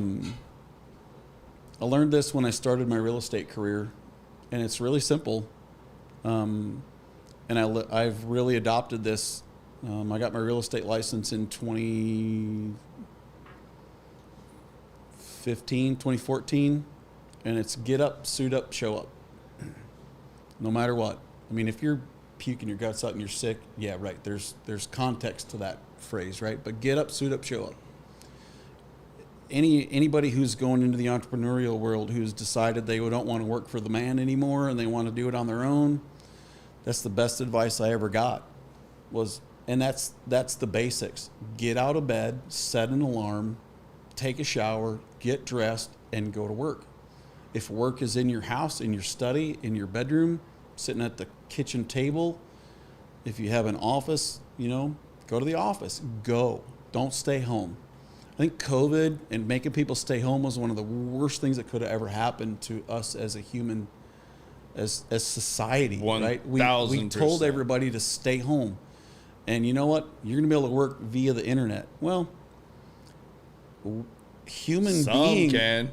learned this when I started my real estate career, and it's really simple. And I've really adopted this. I got my real estate license in 2014, and it's get up, suit up, show up. No matter what. I mean, if you're puking your guts out and you're sick, yeah, right. There's context to that phrase, right? But get up, suit up, show up. Anybody who's going into the entrepreneurial world who's decided they don't want to work for the man anymore and they want to do it on their own, that's the best advice I ever got. And that's the basics. Get out of bed, set an alarm, take a shower, get dressed, and go to work. If work is in your house, in your study, in your bedroom, sitting at the kitchen table, if you have an office, go to the office. Go. Don't stay home. I think COVID and making people stay home was one of the worst things that could have ever happened to us as a human, as society, right? We told everybody to stay home. And you know what? You're going to be able to work via the internet. Well, human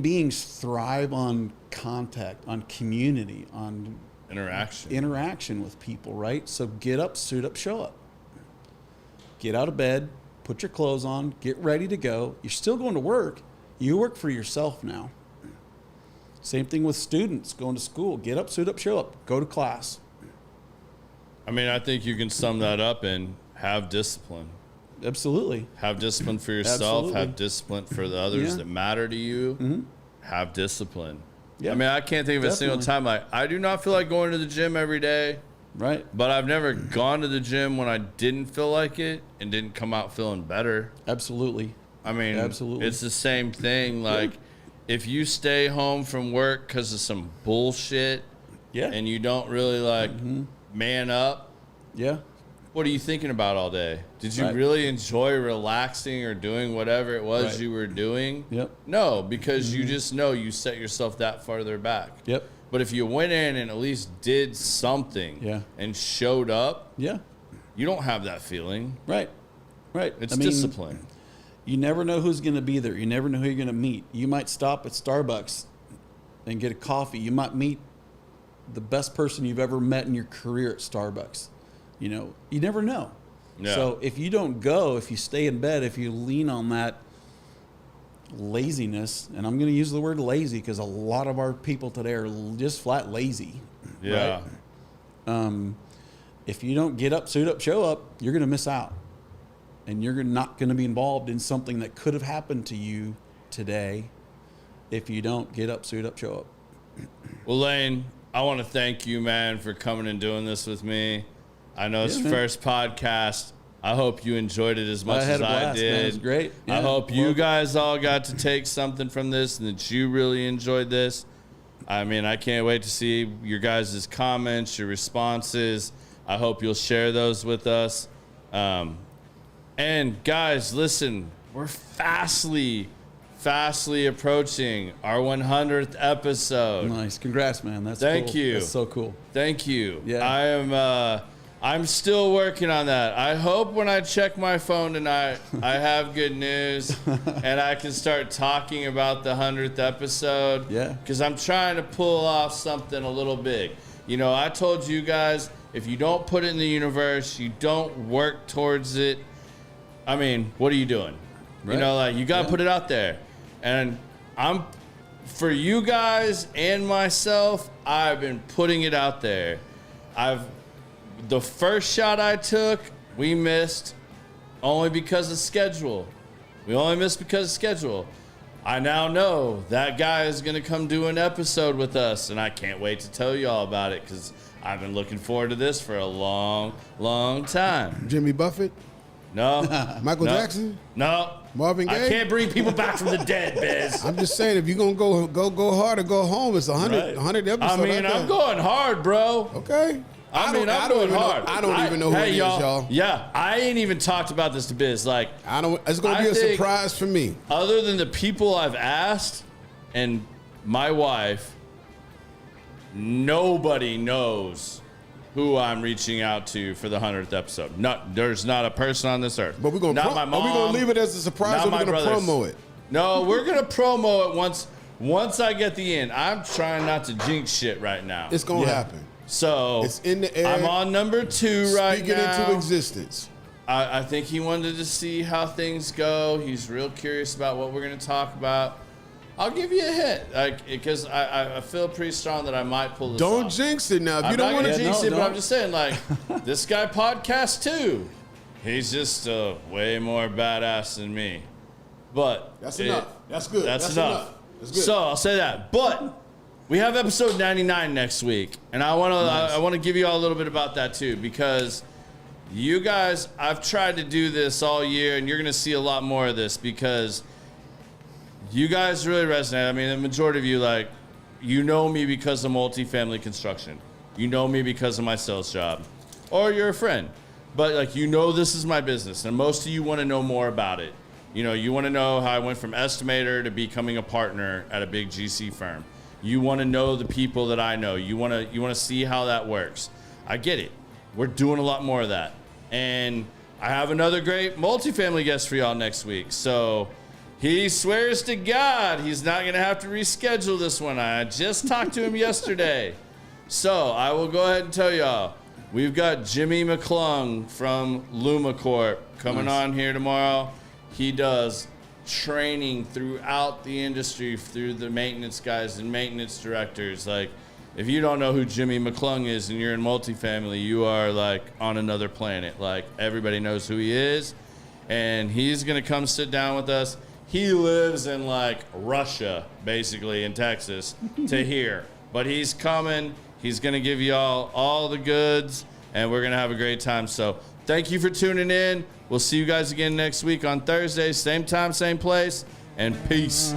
beings thrive on contact, on community, on interaction with people, right? So get up, suit up, show up. Get out of bed, put your clothes on, get ready to go. You're still going to work. You work for yourself now. Same thing with students going to school. Get up, suit up, show up. Go to class. I mean, I think you can sum that up in have discipline. Absolutely. Have discipline for yourself. Absolutely. Have discipline for the others that matter to you. Mm-hmm. Have discipline. Yeah. I mean, I can't think of a single time I do not feel like going to the gym every day. Right. But I've never gone to the gym when I didn't feel like it and didn't come out feeling better. Absolutely. I mean, it's the same thing. Like, if you stay home from work because of some bullshit Yeah. and you don't really like man up, Yeah. what are you thinking about all day? Did you Right. really enjoy relaxing or doing whatever it was Right. you were doing? Yep. No, because you just know you set yourself that farther back. Yep. But if you went in and at least did something Yeah. and showed up, Yeah. you don't have that feeling. Right. Right. It's discipline. You never know who's going to be there. You never know who you're going to meet. You might stop at Starbucks and get a coffee. You might meet the best person you've ever met in your career at Starbucks. You know, you never know. Yeah. So if you don't go, if you stay in bed, if you lean on that laziness, and I'm going to use the word lazy because a lot of our people today are just flat lazy. Yeah. Right? If you don't get up, suit up, show up, you're going to miss out. And you're not going to be involved in something that could have happened to you today if you don't get up, suit up, show up. Well, Lane, I want to thank you, man, for coming and doing this with me. I know it's Yeah, man. first podcast. I hope you enjoyed it as much I had as a blast, I did. man. It was great. I Yeah. hope you guys all got to take something from this and that you really enjoyed this. I mean, I can't wait to see your guys' comments, your responses. I hope you'll share those with us. And guys, listen, we're fastly approaching our 100th episode. Nice. Congrats, man. That's Thank cool. you. That's so cool. Thank you. Yeah. I'm still working on that. I hope when I check my phone tonight, I have good news and I can start talking about the 100th episode. Yeah. Because I'm trying to pull off something a little big. You know, I told you guys, if you don't put it in the universe, you don't work towards it, I mean, what are you doing? Right. You know, like, you got to put it out there. And for you guys and myself, I've been putting it out there. The first shot I took, we missed only because of schedule. We only missed because of schedule. I now know that guy is going to come do an episode with us, and I can't wait to tell you all about it because I've been looking forward to this for a long, long time. Jimmy Buffett, No. Michael No. Jackson, No. Marvin Gaye. I can't bring people back from the dead, Biz. I'm just saying, if you're gonna go hard or go home, it's 100 episodes. I mean, I'm going hard, bro. Okay. I'm don't going even hard. Know, I don't even know who it is, y'all. Yeah, I ain't even talked about this to Biz. Like, It's gonna be a think- surprise for me. other than the people I've asked and my wife, nobody knows who I'm reaching out to for the 100th episode. There's not a person on this earth. But we're gonna not my mom. Are we gonna leave it as a surprise, not or we're my gonna brothers. promo it? No, we're gonna promo it once I get the end. I'm trying not to jinx shit right now. It's gonna happen. So It's in the air. I'm on number 2 right Speak it now. into existence. I think he wanted to see how things go. He's real curious about what we're going to talk about. I'll give you a hint, because I feel pretty strong that I might pull this Don't off. jinx it now. If I'm you don't not want going to to jinx it, but I'm don't. just saying, like, this guy podcasts too. He's just way more badass than me. But that's enough. That's good. That's enough. That's good. So I'll say that. But we have episode 99 next week, and I want to give you all a little bit about that too, because you guys, I've tried to do this all year, and you're going to see a lot more of this because you guys really resonate. I mean, the majority of you, like, you know me because of multifamily construction. You know me because of my sales job, or you're a friend. But, like, you know this is my business, and most of you want to know more about it. You know, you want to know how I went from estimator to becoming a partner at a big GC firm. You want to know the people that I know. You want to see how that works. I get it. We're doing a lot more of that. And I have another great multifamily guest for y'all next week. So he swears to God he's not going to have to reschedule this one. I just talked to him yesterday. So I will go ahead and tell y'all, we've got Jimmy McClung from LumaCorp coming on here tomorrow. He does training throughout the industry through the maintenance guys and maintenance directors. Like, if you don't know who Jimmy McClung is and you're in multifamily, you are like on another planet. Like, everybody knows who he is, and he's gonna come sit down with us. He lives in like Russia, basically, in Texas, to here, but he's coming. He's gonna give you all the goods, and we're gonna have a great time. So thank you for tuning in. We'll see you guys again next week on Thursday, same time, same place, and peace.